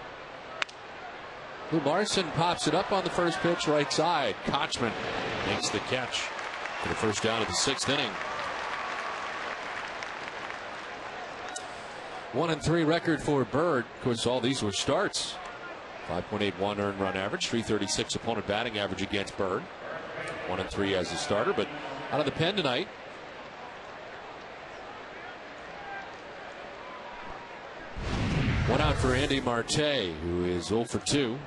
Lou Larson pops it up on the first pitch, right side. Kochman makes the catch for the first down of the 6th inning. 1-3 record for Bird. Of course, all these were starts. 5.81 earned run average, 336 opponent batting average against Bird. 1-3 as a starter, but out of the pen tonight. One out for Andy Marte, who is 0 for 2.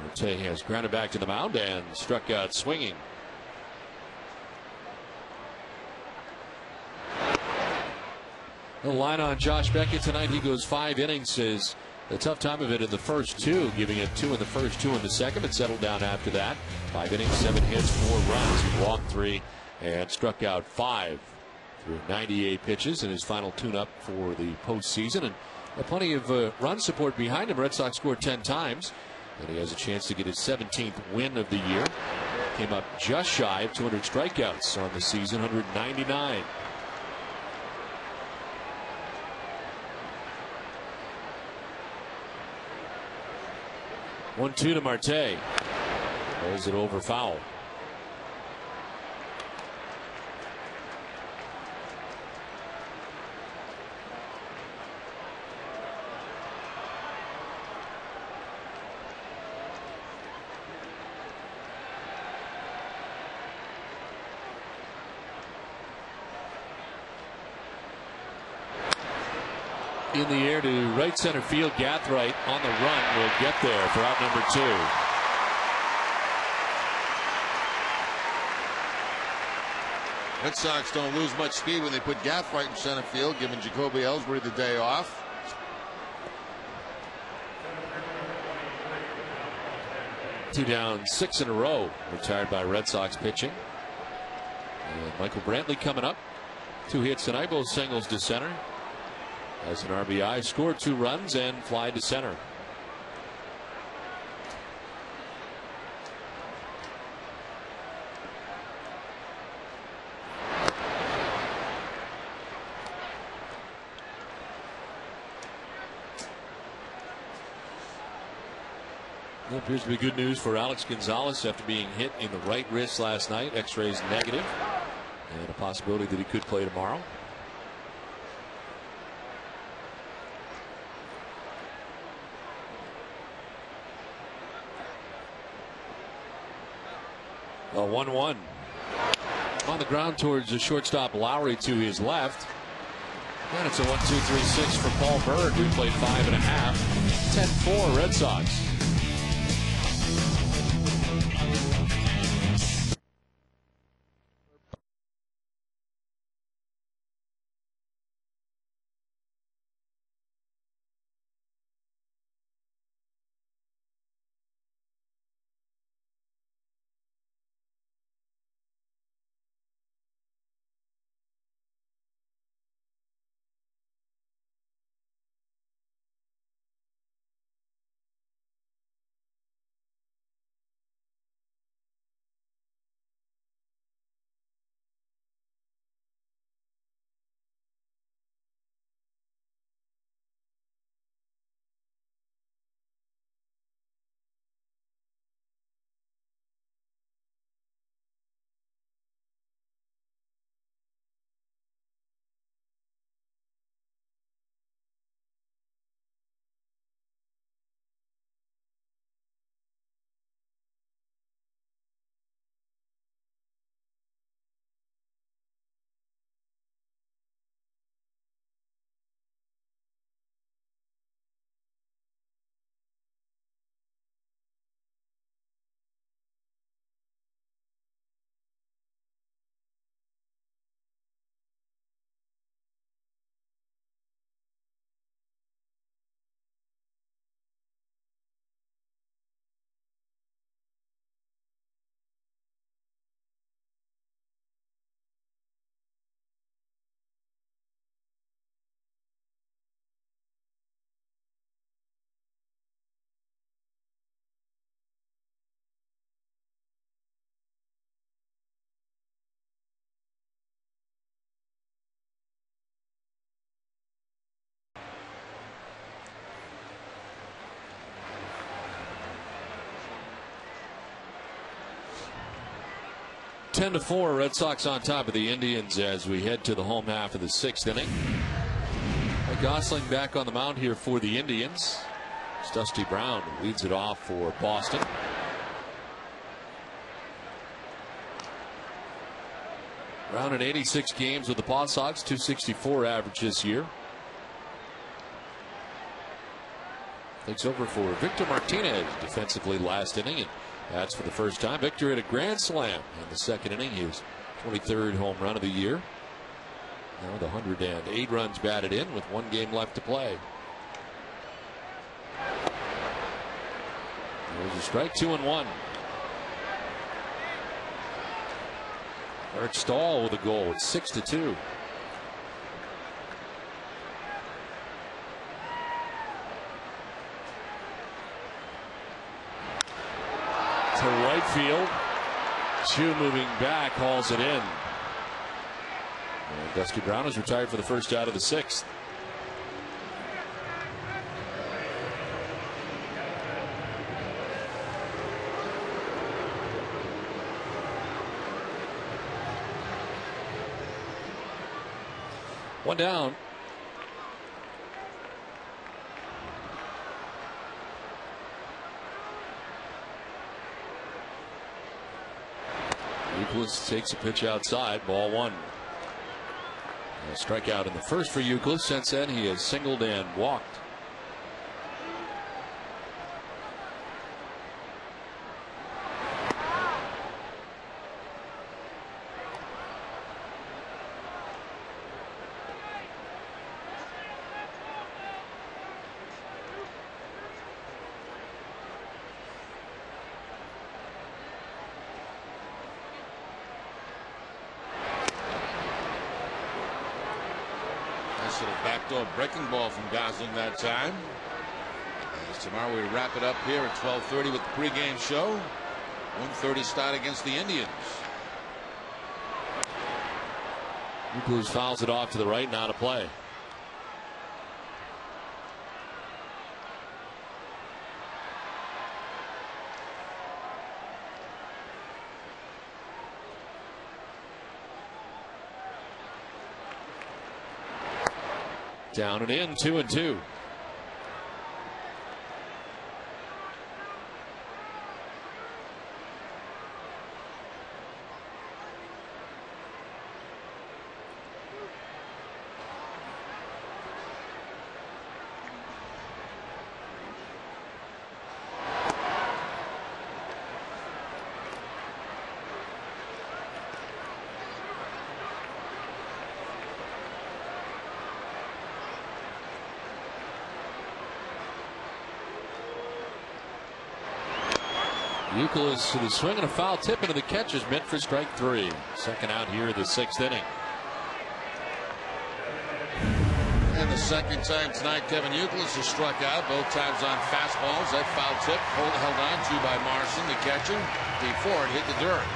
Marte has grounded back to the mound and struck out swinging. The line on Josh Beckett tonight. He goes 5 innings. Says a tough time of it in the first 2, giving it 2 in the first, 2 in the second, but settled down after that. 5 innings, 7 hits, 4 runs. He walked 3 and struck out 5 through 98 pitches in his final tune-up for the postseason. And plenty of run support behind him. Red Sox scored 10 times, and he has a chance to get his 17th win of the year. Came up just shy of 200 strikeouts on the season, 199. One-two to Marte. Rolls it over foul. In the air to right center field. Gathright on the run will get there for out number 2. Red Sox don't lose much speed when they put Gathright in center field, giving Jacoby Ellsbury the day off. Two down, 6 in a row retired by Red Sox pitching. And Michael Brantley coming up. 2 hits tonight, both singles to center. As an RBI, scored 2 runs and fly to center. Well, appears to be good news for Alex Gonzalez after being hit in the right wrist last night. X-rays negative, and a possibility that he could play tomorrow. A 1-1 on the ground towards the shortstop Lowry to his left. And it's a 1-2-3-6 for Paul Bird, who played 5.5. 10-4 Red Sox. 10-4, Red Sox on top of the Indians as we head to the home half of the 6th inning. Gosling back on the mound here for the Indians. It's Dusty Brown who leads it off for Boston. Brown in 86 games with the Paw Sox, .264 average this year. Takes over for Victor Martinez defensively last inning, and that's for the first time. Victor hit a grand slam in the 2nd inning. His 23rd home run of the year. Now the 108 runs batted in with 1 game left to play. There's a strike, 2-1. Eric Stahl with a goal. It's 6-2. To right field. Chu moving back, hauls it in. And Dusty Brown is retired for the first out of the 6th. One down. Euclid takes a pitch outside, ball 1. A strikeout in the first for Euclid. Since then, he has singled and walked. Backdoor breaking ball from Gosling that time. As tomorrow we wrap it up here at 12:30 with the pregame show. 1:30 start against the Indians. Euclid fouls it off to the right, now to play. Down and in, 2-2. Euclid is swinging a foul tip into the catcher's mitt for strike 3. Second out here of the 6th inning. And the second time tonight, Kevin Euclid has struck out, both times on fastballs. That foul tip held on to by Marson, the catcher, before it hit the dirt.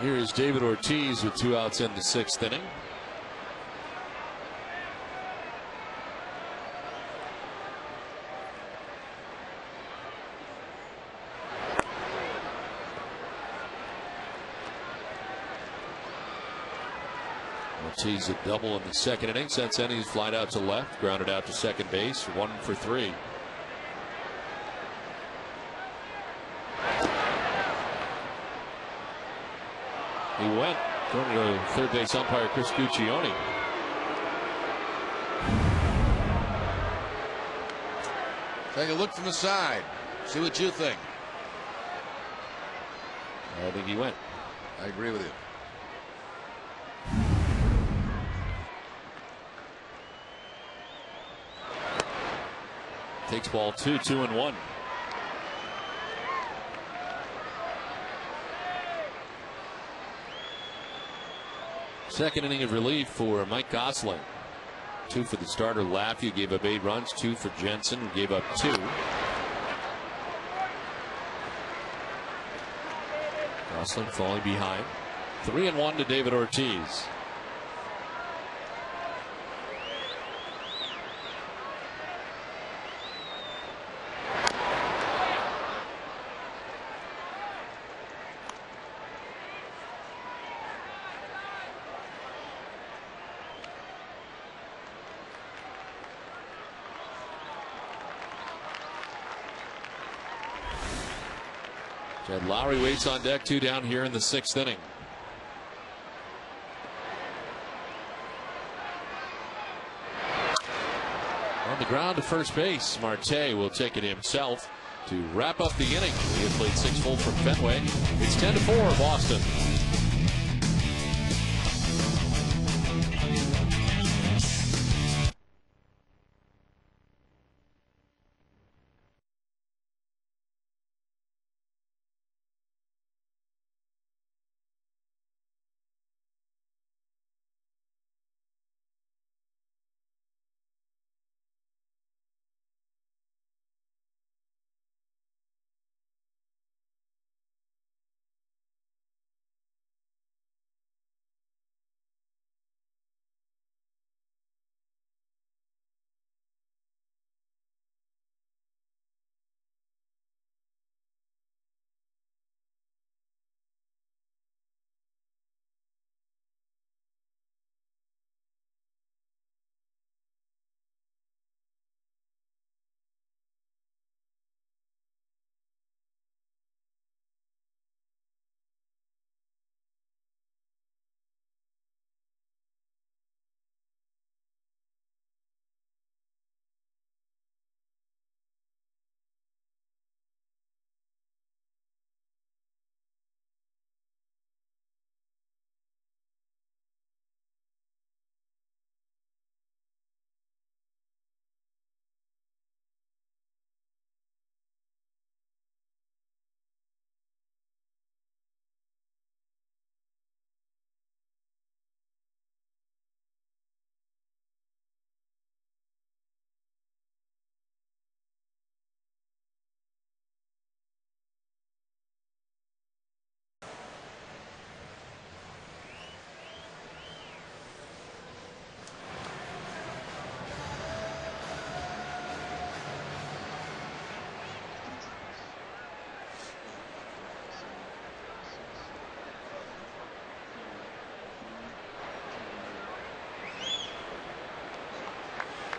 Here is David Ortiz with 2 outs in the 6th inning. Ortiz a double in the 2nd inning. Since then, he's flied out to left, grounded out to second base, 1 for 3. He went, according to third base umpire Chris Guccione. Take a look from the side. See what you think. I think he went. I agree with you. Takes ball 2, 2-1. Second inning of relief for Mike Gosling. 2 for the starter Laff, who gave up 8 runs. 2 for Jensen, who gave up 2. Gosling falling behind. 3-1 to David Ortiz. Jed Lowry waits on deck, 2 down here in the 6th inning. On the ground to first base, Marte will take it himself to wrap up the inning. He had played 6 full from Fenway. It's 10-4 Boston.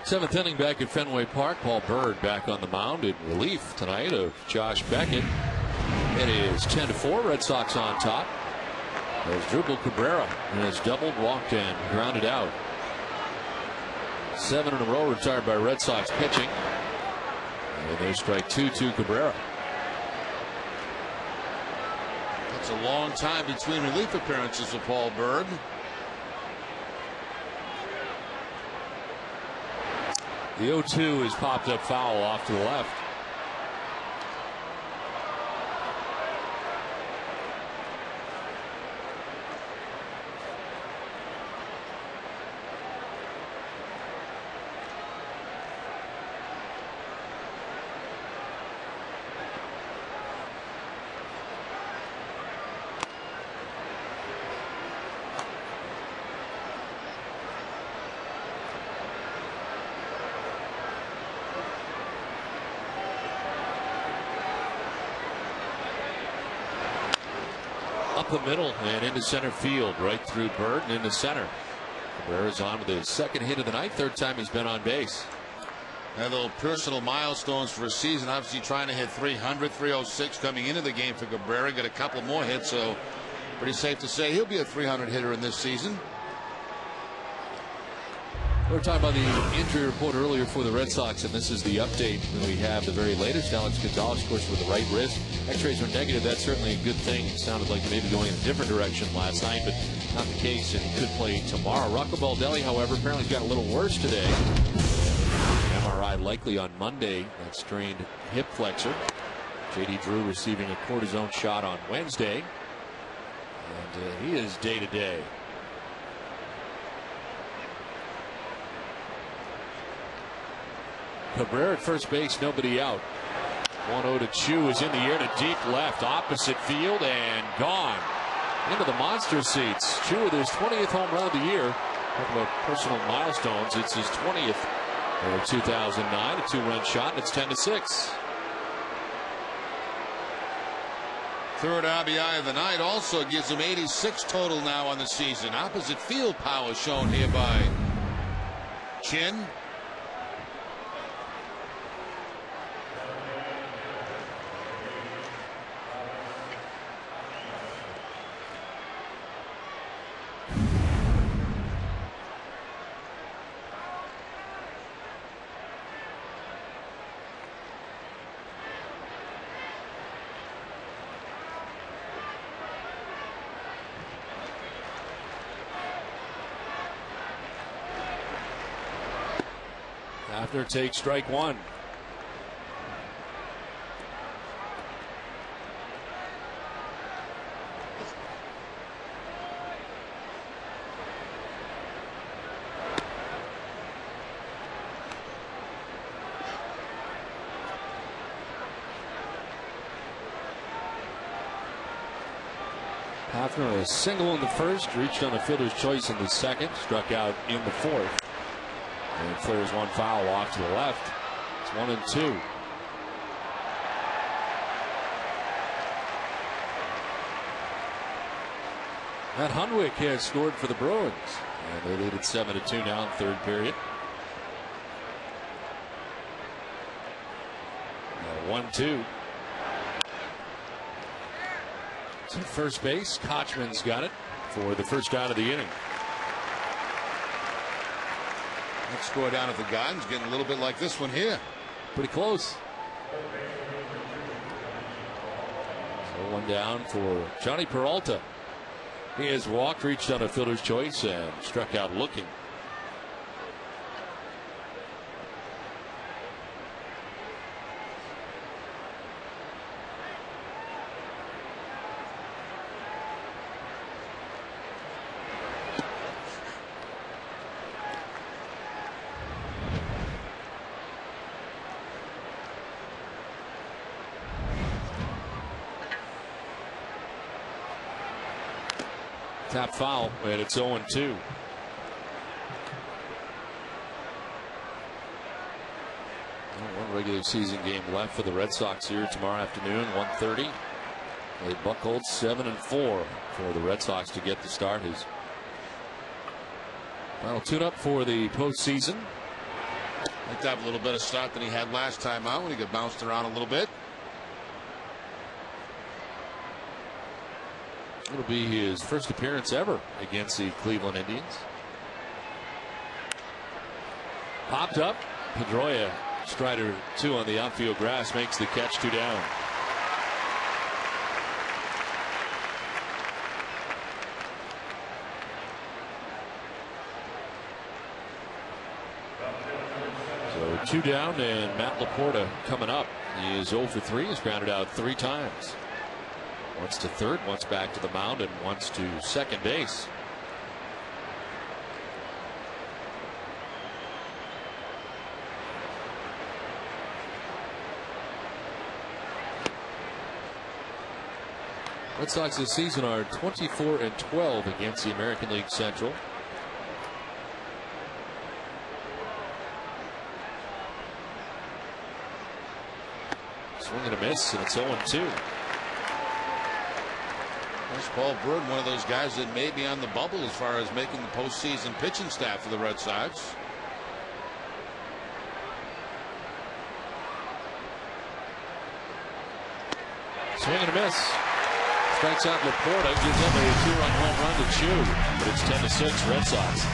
Seventh inning back at Fenway Park. Paul Bird back on the mound in relief tonight of Josh Beckett. It is 10-4. Red Sox on top. There's Drupal Cabrera has doubled, walked, and grounded out. 7 in a row retired by Red Sox pitching. And they strike 2 to Cabrera. It's a long time between relief appearances for Paul Bird. The 0-2 is popped up foul off to the left. Up the middle and into center field, right through Bird and into center. Cabrera's on with his 2nd hit of the night, 3rd time he's been on base. And little personal milestones for a season. Obviously trying to hit 300, 306 coming into the game for Cabrera. Got a couple more hits, so pretty safe to say he'll be a 300 hitter in this season. We were talking about the injury report earlier for the Red Sox, and this is the update that we have, the very latest. Alex Gonzalez, of course, with the right wrist. X-rays were negative. That's certainly a good thing. It sounded like maybe going in a different direction last night, but not the case, and he could play tomorrow. Rocco Baldelli, however, apparently got a little worse today. MRI likely on Monday. That strained hip flexor. J.D. Drew receiving a cortisone shot on Wednesday, and he is day-to-day. Cabrera at first base, nobody out. 1-0 to Chu is in the air to deep left, opposite field, and gone. Into the monster seats. Chu with his 20th home run of the year. Talking about personal milestones, it's his 20th of 2009, a 2-run shot, and it's 10-6. 3rd RBI of the night, also gives him 86 total now on the season. Opposite field power shown here by Chin. Hafner takes strike one. Hafner a single in the first, reached on a fielder's choice in the second, struck out in the fourth. And clears one foul off to the left. It's 1-2. Matt Hundwick has scored for the Bruins. And they lead at 7-2 now in third period. 1-2. To first base. Kochman's got it for the first out of the inning. Next score down at the Gardens getting a little bit like this one here. Pretty close. So one down for Johnny Peralta. He has walked, reached on a fielder's choice, and struck out looking. Tap foul, and it's 0-2. One regular season game left for the Red Sox here tomorrow afternoon, 1:30. They buckled 7-4 for the Red Sox to get the start. His final tune-up for the postseason. Like to have a little better start than he had last time out when he got bounced around a little bit. It'll be his first appearance ever against the Cleveland Indians. Popped up. Pedroia, Strider 2 on the outfield grass, makes the catch, 2 down. So 2 down, and Matt Laporta coming up. He is 0 for 3. He's grounded out 3 times. Once to third, once back to the mound, and once to second base. Red Sox this season are 24-12 against the American League Central. Swing and a miss, and it's 0-2. There's Paul Bruin, one of those guys that may be on the bubble as far as making the postseason pitching staff for the Red Sox. Swing and a miss. Strikes out Laporta, gives up a 2-run home run to Chew, but it's 10-6 Red Sox.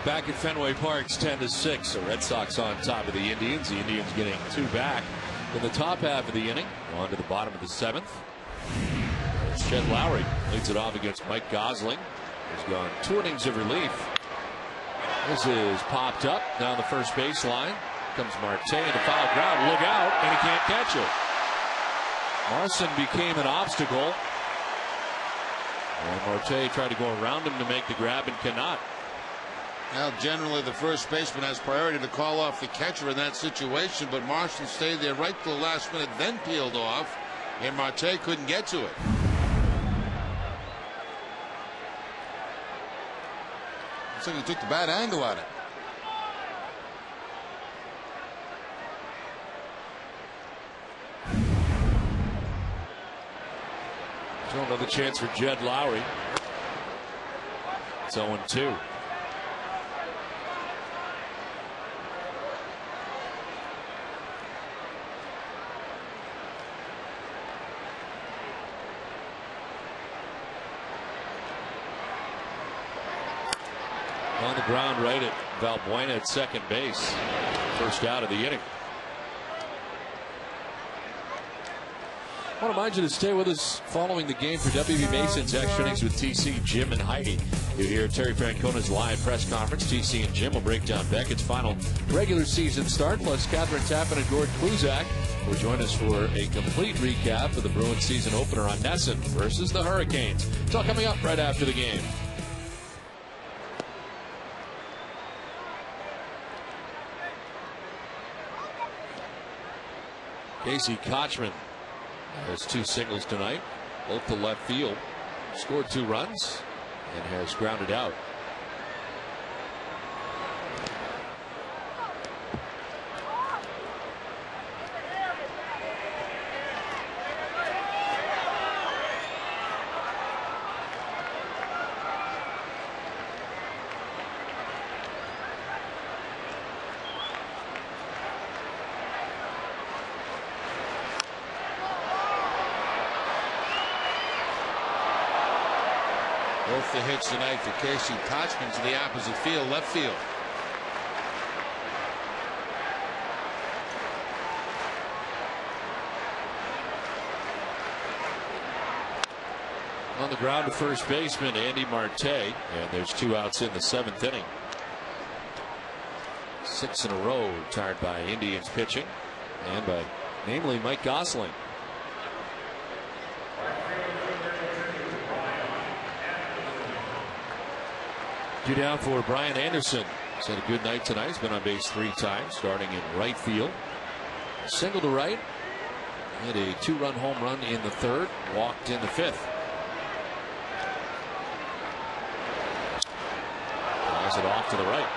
Back at Fenway Park, 10-6. The Red Sox on top of the Indians. The Indians getting 2 back in the top half of the inning. On to the bottom of the 7th. Jed Lowry leads it off against Mike Gosling. He's gone 2 innings of relief. This is popped up down the first baseline. Comes Marte into foul ground. Look out, and he can't catch it. Marson became an obstacle. And Marte tried to go around him to make the grab and cannot. Now, generally, the first baseman has priority to call off the catcher in that situation, but Marson stayed there right till the last minute, then peeled off, and Marte couldn't get to it. Looks like he took the bad angle at it. So another chance for Jed Lowry. It's 0-2. On the ground right at Valbuena at second base. First out of the inning. I want to remind you to stay with us following the game for WB Mason's Extra Innings with TC, Jim, and Heidi. You hear Terry Francona's live press conference. TC and Jim will break down Beckett's final regular season start, plus Catherine Tappan and Gord Kluzak will join us for a complete recap of the Bruins season opener on Nesson versus the Hurricanes. It's all coming up right after the game. Casey Kochman has 2 singles tonight, both to left field. Scored 2 runs and has grounded out. Both the hits tonight for Casey Kochman to the opposite field, left field. On the ground to first baseman Andy Marte, and there's 2 outs in the 7th inning. 6 in a row retired by Indians pitching, and by namely Mike Gosling. 2 down for Brian Anderson. He's had a good night tonight. He's been on base 3 times, starting in right field. Single to right. Hit a 2-run home run in the 3rd. Walked in the 5th. Flies it off to the right.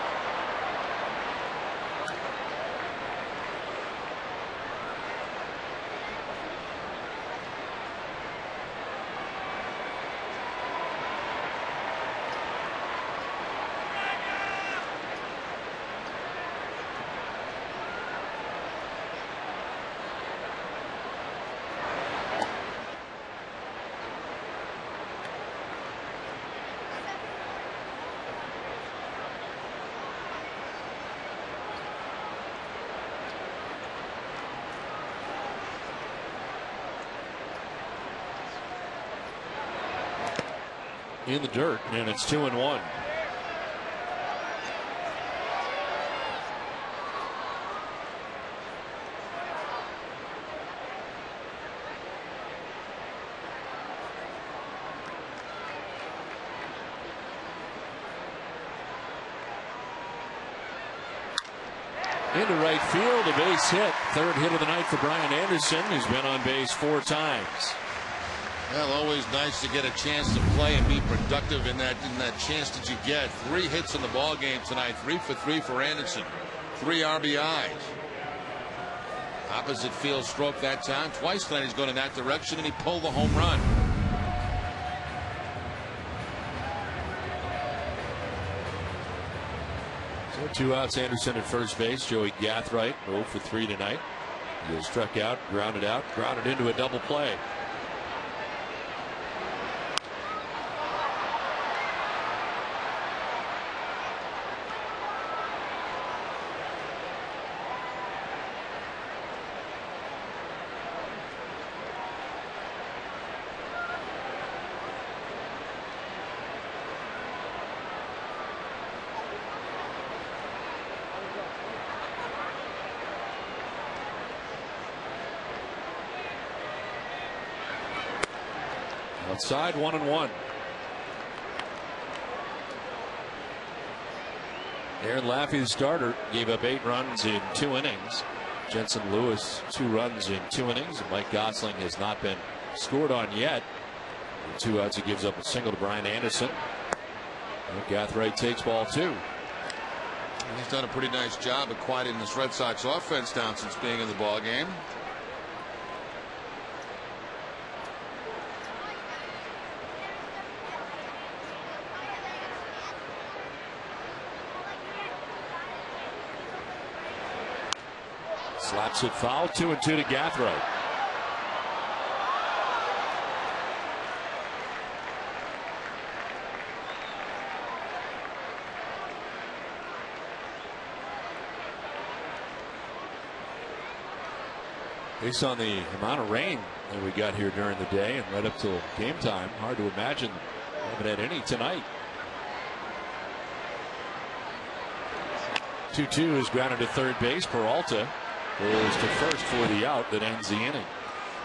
In the dirt, and it's 2-1. Into right field, a base hit. 3rd hit of the night for Brian Anderson, who's been on base 4 times. Well, always nice to get a chance to play and be productive in that chance that you get. 3 hits in the ball game tonight. 3 for 3 for Anderson. 3 RBIs. Opposite field stroke that time. Twice tonight he's going in that direction, and he pulled the home run. So 2 outs. Anderson at first base. Joey Gathright 0 for 3 tonight. He was struck out, grounded into a double play. Outside 1-1. Aaron Laffey, the starter, gave up 8 runs in 2 innings. Jensen Lewis 2 runs in 2 innings. And Mike Gosling has not been scored on yet. In 2 outs, he gives up a single to Brian Anderson. And Gathright takes ball 2. He's done a pretty nice job of quieting this Red Sox offense down since being in the ball game. Slaps it foul. 2-2 to Gathright. Based on the amount of rain that we got here during the day and right up till game time, hard to imagine we haven't had any tonight. 2-2 is grounded to third base. Peralta goes to first for the out that ends the inning.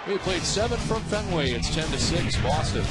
We played 7 from Fenway. It's 10-6 Boston.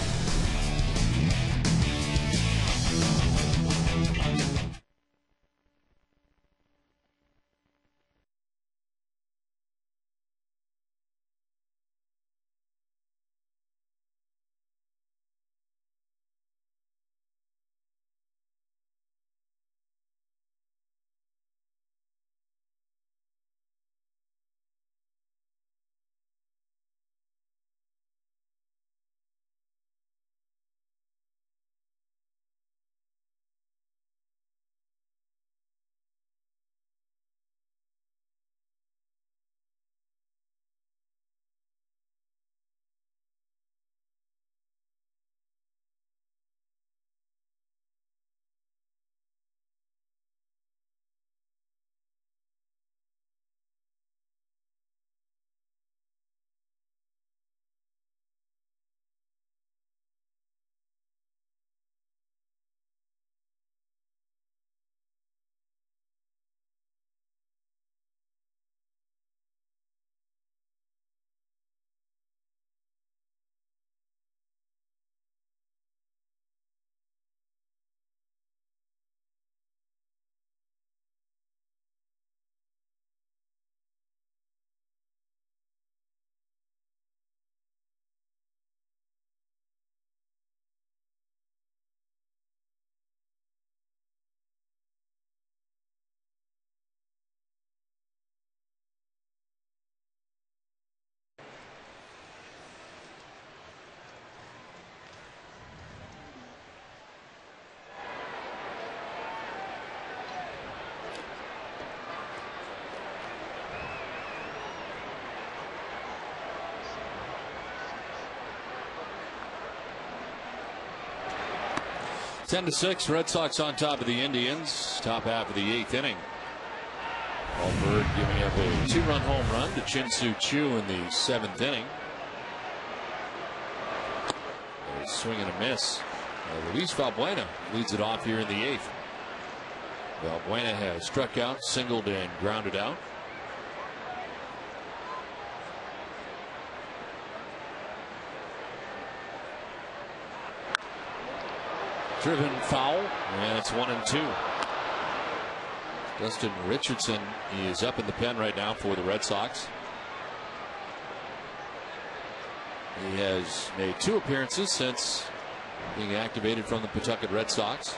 Ten to 6, Red Sox on top of the Indians. Top half of the 8th inning. Paul Bird giving up a 2-run home run to Chin-Soo Choo in the 7th inning. A swing and a miss. Luis Valbuena leads it off here in the 8th. Valbuena has struck out, singled, and grounded out. Driven foul, and it's 1-2. Dustin Richardson is up in the pen right now for the Red Sox. He has made 2 appearances since being activated from the Pawtucket Red Sox.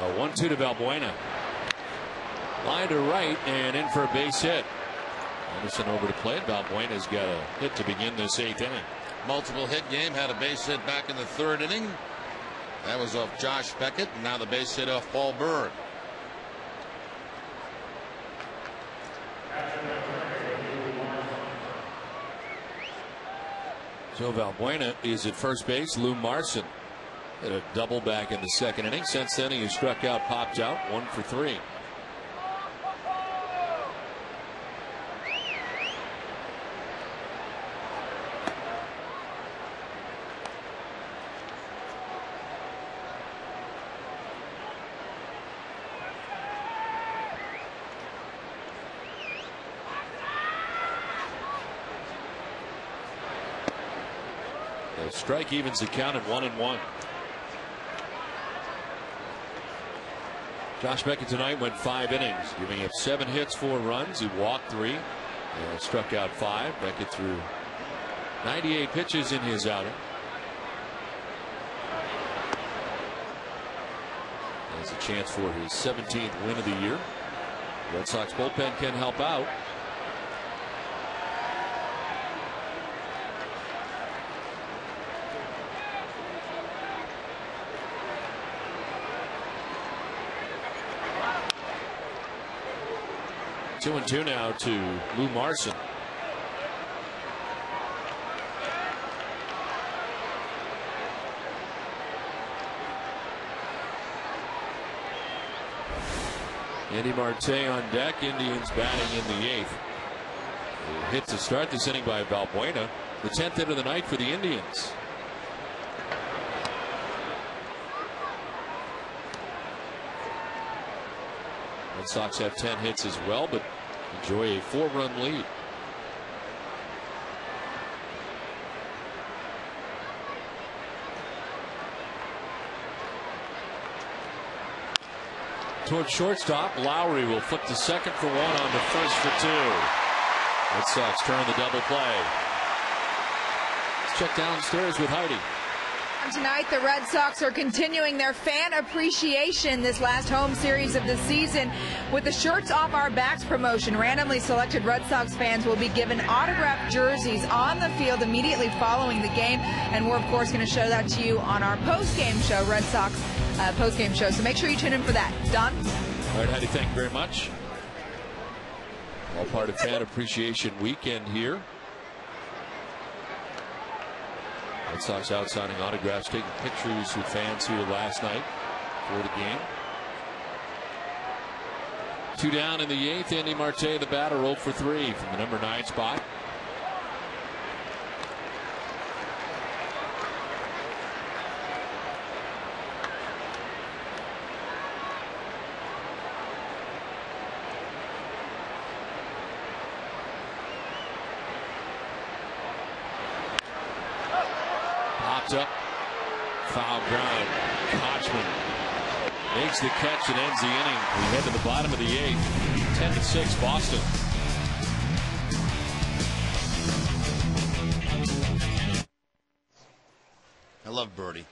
A 1-2 to Valbuena. Line to right and in for a base hit. Anderson over to play. Valbuena's got a hit to begin this 8th inning. Multiple hit game, had a base hit back in the 3rd inning. That was off Josh Beckett. And now the base hit off Paul Bird. So Valbuena is at first base. Lou Marson hit a double back in the 2nd inning. Since then, he has struck out, popped out, 1 for 3. Strike evens the count at 1-1. Josh Beckett tonight went 5 innings, giving up 7 hits, 4 runs. He walked 3, struck out 5. Beckett threw 98 pitches in his outing. There's a chance for his 17th win of the year. Red Sox bullpen can help out. Two and two now to Lou Marson. Andy Marte on deck. Indians batting in the 8th. A hit to start this inning by Valbuena. The 10th hit of the night for the Indians. Red Sox have 10 hits as well, but enjoy a 4-run lead. Towards shortstop, Lowry will flip to second for 1, on to first for 2. Red Sox turn the double play. Let's check downstairs with Heidi. Tonight, the Red Sox are continuing their fan appreciation this last home series of the season with the Shirts Off Our Backs promotion. Randomly selected Red Sox fans will be given autographed jerseys on the field immediately following the game, and we're, of course, going to show that to you on our post-game show, Red Sox post-game show. So make sure you tune in for that. Don? All right, Heidi, thank you very much. All part of Fan Appreciation Weekend here. Red Sox out signing autographs, taking pictures with fans here last night for the game. 2 down in the 8th. Andy Marte, the batter, 0 for 3 from the number 9 spot. Up, foul ground. Kochman makes the catch and ends the inning. We head to the bottom of the 8th. 10-6 Boston. I love Birdie.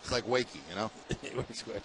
It's like Wakey, you know. It works good.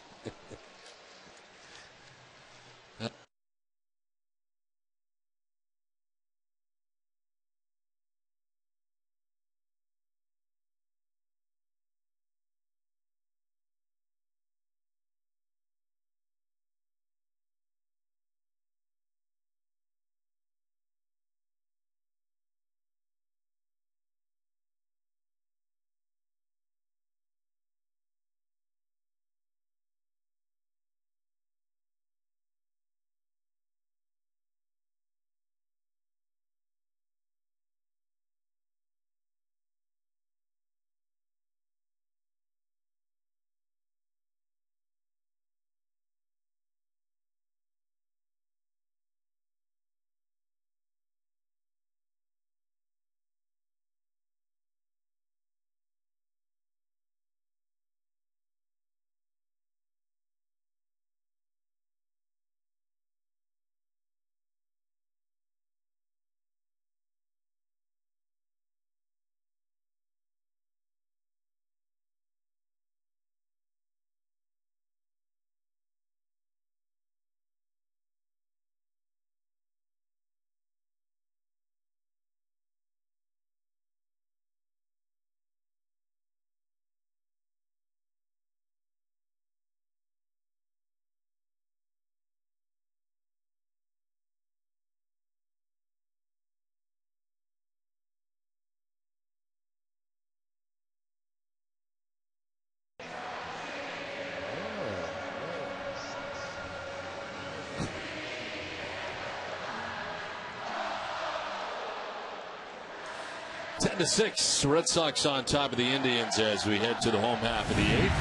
Ten to 6, Red Sox on top of the Indians as we head to the home half of the 8th.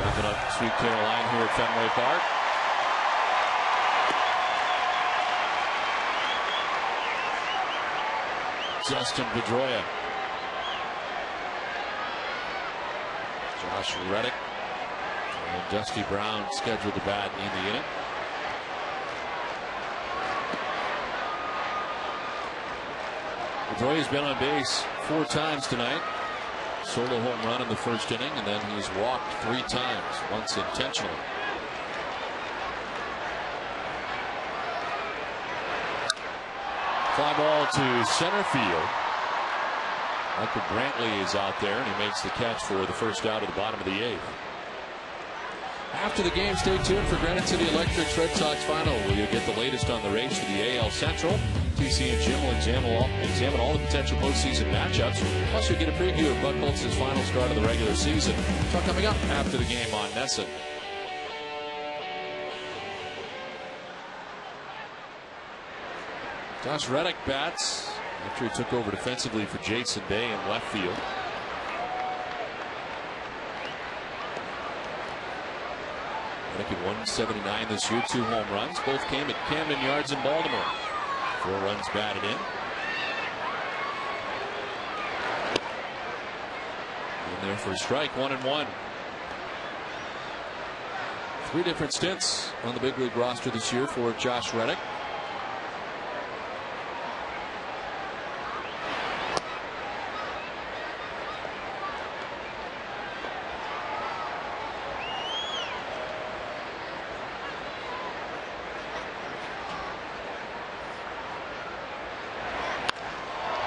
Wrapping up Sweet Caroline here at Fenway Park. Justin Pedroia Josh Reddick and Dusty Brown scheduled to bat in the inning. Pedroia's been on base 4 times tonight. Solo home run in the first inning, and then he's walked 3 times, once intentionally. Fly ball to center field. Michael Brantley is out there, and he makes the catch for the first out at the bottom of the 8th. After the game, stay tuned for Granite City Electric's Red Sox final, where you'll get the latest on the race for the AL Central. TC and Jim will examine all the potential postseason matchups. Plus, you'll get a preview of Buck Holtz's final start of the regular season. It's all coming up after the game on NESN. Josh Reddick bats after he took over defensively for Jason Day in left field. Reddick at 179 this year, 2 home runs. Both came at Camden Yards in Baltimore. 4 runs batted in. In there for a strike, 1-1. 3 different stints on the big league roster this year for Josh Reddick.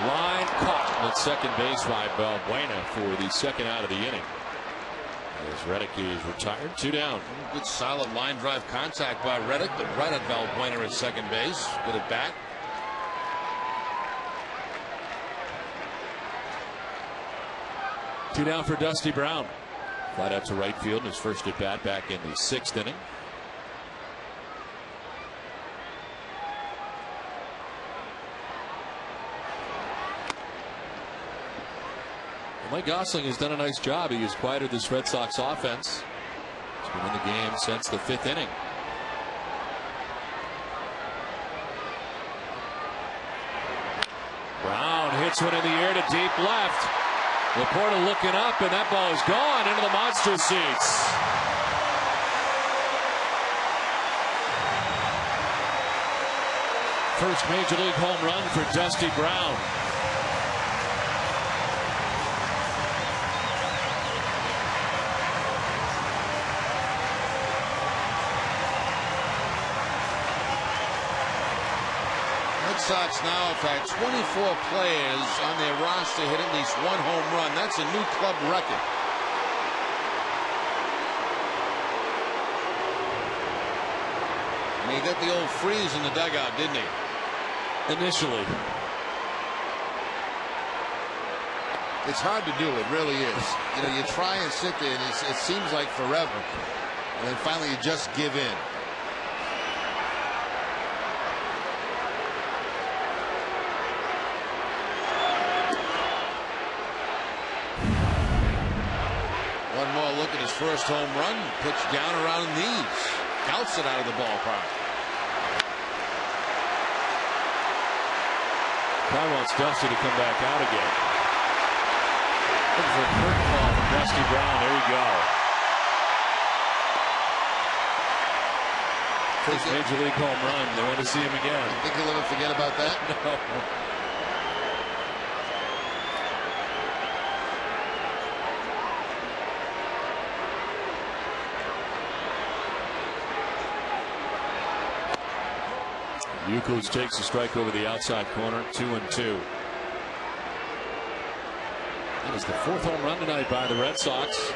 Line caught at second base by Balbuena for the second out of the inning. As Reddick is retired, 2 down. Good solid line drive contact by Reddick, but right at Balbuena at second base. Good at bat. Two down for Dusty Brown. Flat out to right field in his first at bat back in the 6th inning. Mike Gosling has done a nice job. He has quieted this Red Sox offense. He's been in the game since the 5th inning. Brown hits one in the air to deep left. Laporta looking up, and that ball is gone into the monster seats. First major league home run for Dusty Brown. Red Sox now have had 24 players on their roster hit at least 1 home run. That's a new club record. And he got the old freeze in the dugout, didn't he? Initially. It's hard to do. It really is. You know, you try and sit there, and it seems like forever. And then finally you just give in. One more look at his first home run. Pitched down around the knees. Counts it out of the ballpark. Probably wants Dusty to come back out again. Looking for a curveball from Dusty Brown. There you go. First major league home run. They want to see him again. Think he'll ever forget about that? No. Youkilis takes a strike over the outside corner, 2-2. That is the 4th home run tonight by the Red Sox.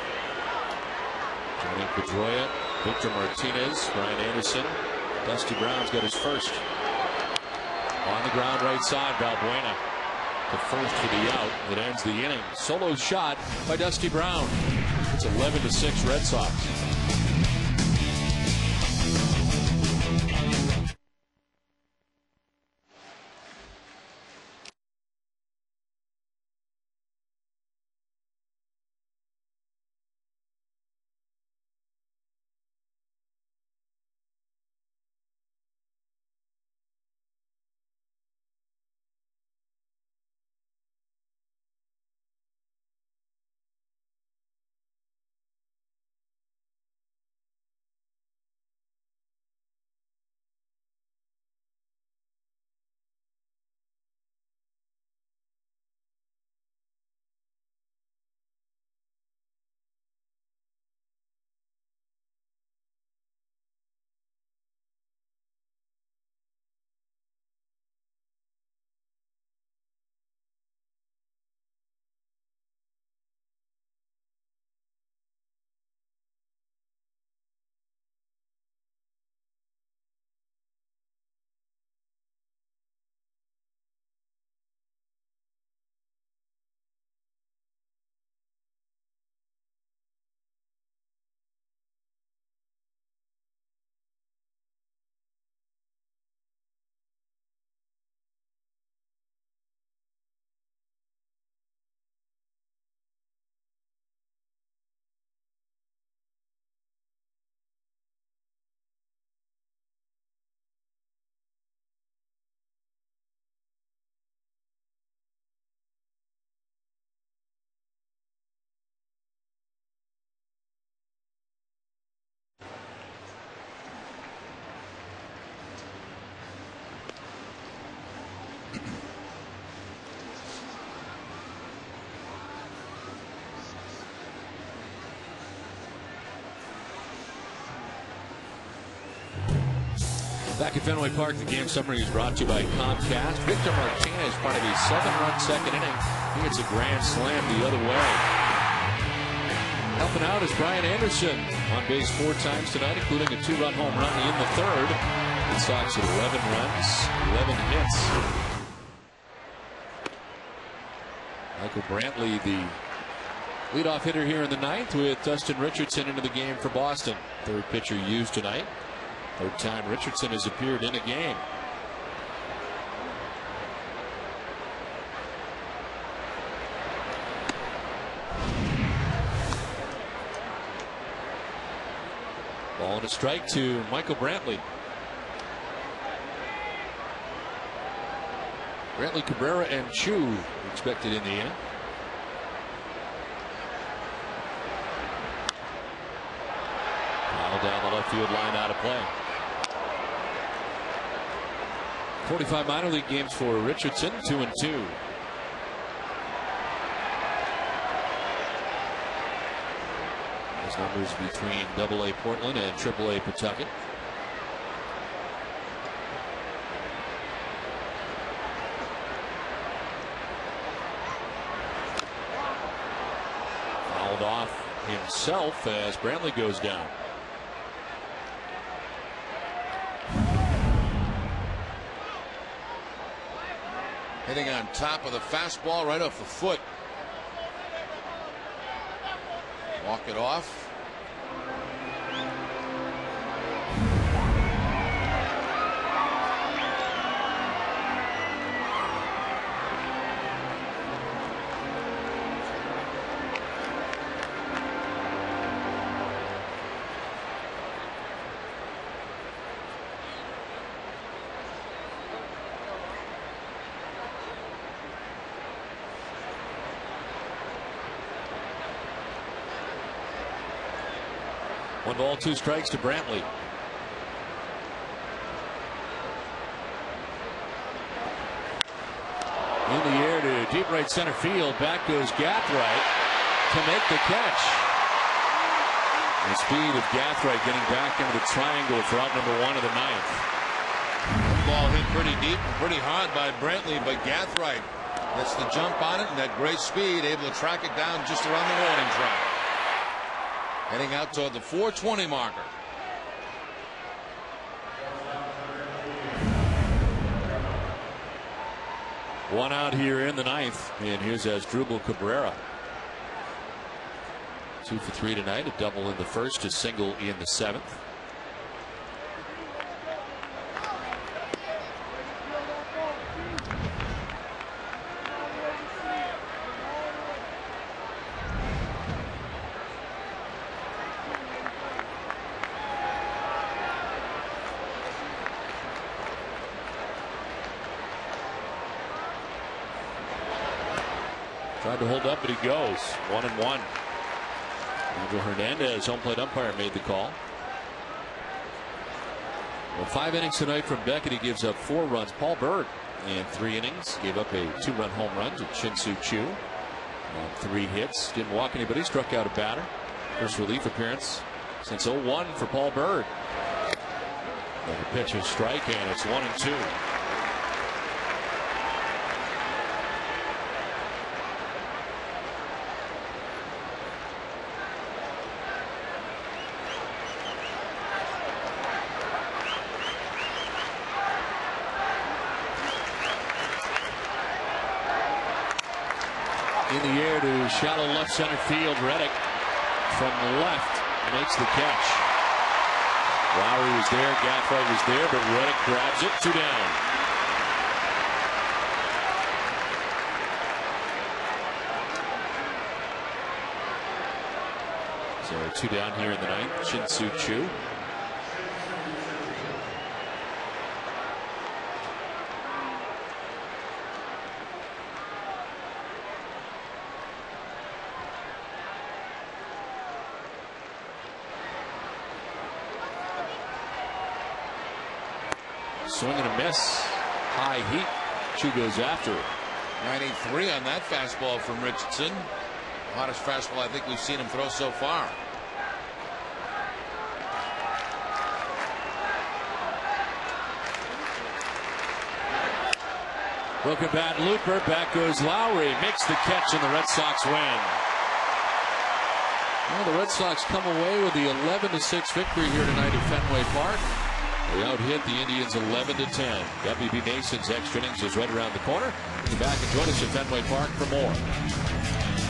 Johnny Pedroia, Victor Martinez, Brian Anderson. Dusty Brown's got his first. On the ground right side, Balbuena. The first for the out that ends the inning. Solo shot by Dusty Brown. It's 11-6 Red Sox. Back at Fenway Park, the game summary is brought to you by Comcast. Victor Martinez, part of a 7-run second inning. He hits a grand slam the other way. Helping out is Brian Anderson, on base 4 times tonight, including a 2-run home run in the third. Red Sox at 11 runs, 11 hits. Michael Brantley, the leadoff hitter here in the ninth, with Dustin Richardson into the game for Boston. Third pitcher used tonight. Third time Richardson has appeared in a game. Ball and a strike to Michael Brantley. Brantley, Cabrera, and Chu expected in the end. Foul down the left field line, out of play. 45 minor league games for Richardson, 2-2. Those numbers between AA Portland and AAA Pawtucket. Fouled off himself as Brantley goes down. Hitting on top of the fastball right off the foot. Walk it off. One ball, 2 strikes to Brantley. In the air to deep right center field. Back goes Gathright to make the catch. The speed of Gathright getting back into the triangle for out number 1 of the ninth. Ball hit pretty deep and pretty hard by Brantley, but Gathright gets the jump on it and that great speed, able to track it down just around the warning track. Heading out toward the 420 marker. One out here in the ninth, and here's Asdrubal Cabrera. 2 for 3 tonight, a double in the first, a single in the seventh. Tried to hold up, but he goes 1-1. Andrew Hernandez, home plate umpire, made the call. Well, 5 innings tonight from Beckett. He gives up 4 runs. Paul Berg in 3 innings gave up a 2-run home run to Shin-Soo Choo on 3 hits. Didn't walk anybody. Struck out a batter. First relief appearance since 0-1 for Paul Berg. And the pitch is strike, and it's 1-2. In the air to shallow left center field. Reddick from the left makes the catch. Lowry was there, Gathright was there, but Reddick grabs it. 2 down. So 2 down here in the ninth. Shin-Soo Choo. Swing and a miss. High heat. Chu goes after it. 93 on that fastball from Richardson. Hottest fastball I think we've seen him throw so far. Broken bat looper. Back goes Lowry. Makes the catch, and the Red Sox win. Well, the Red Sox come away with the 11-6 victory here tonight at Fenway Park. They out-hit the Indians 11-10. W.B. Mason's extra innings is right around the corner. Come back and join us at Fenway Park for more.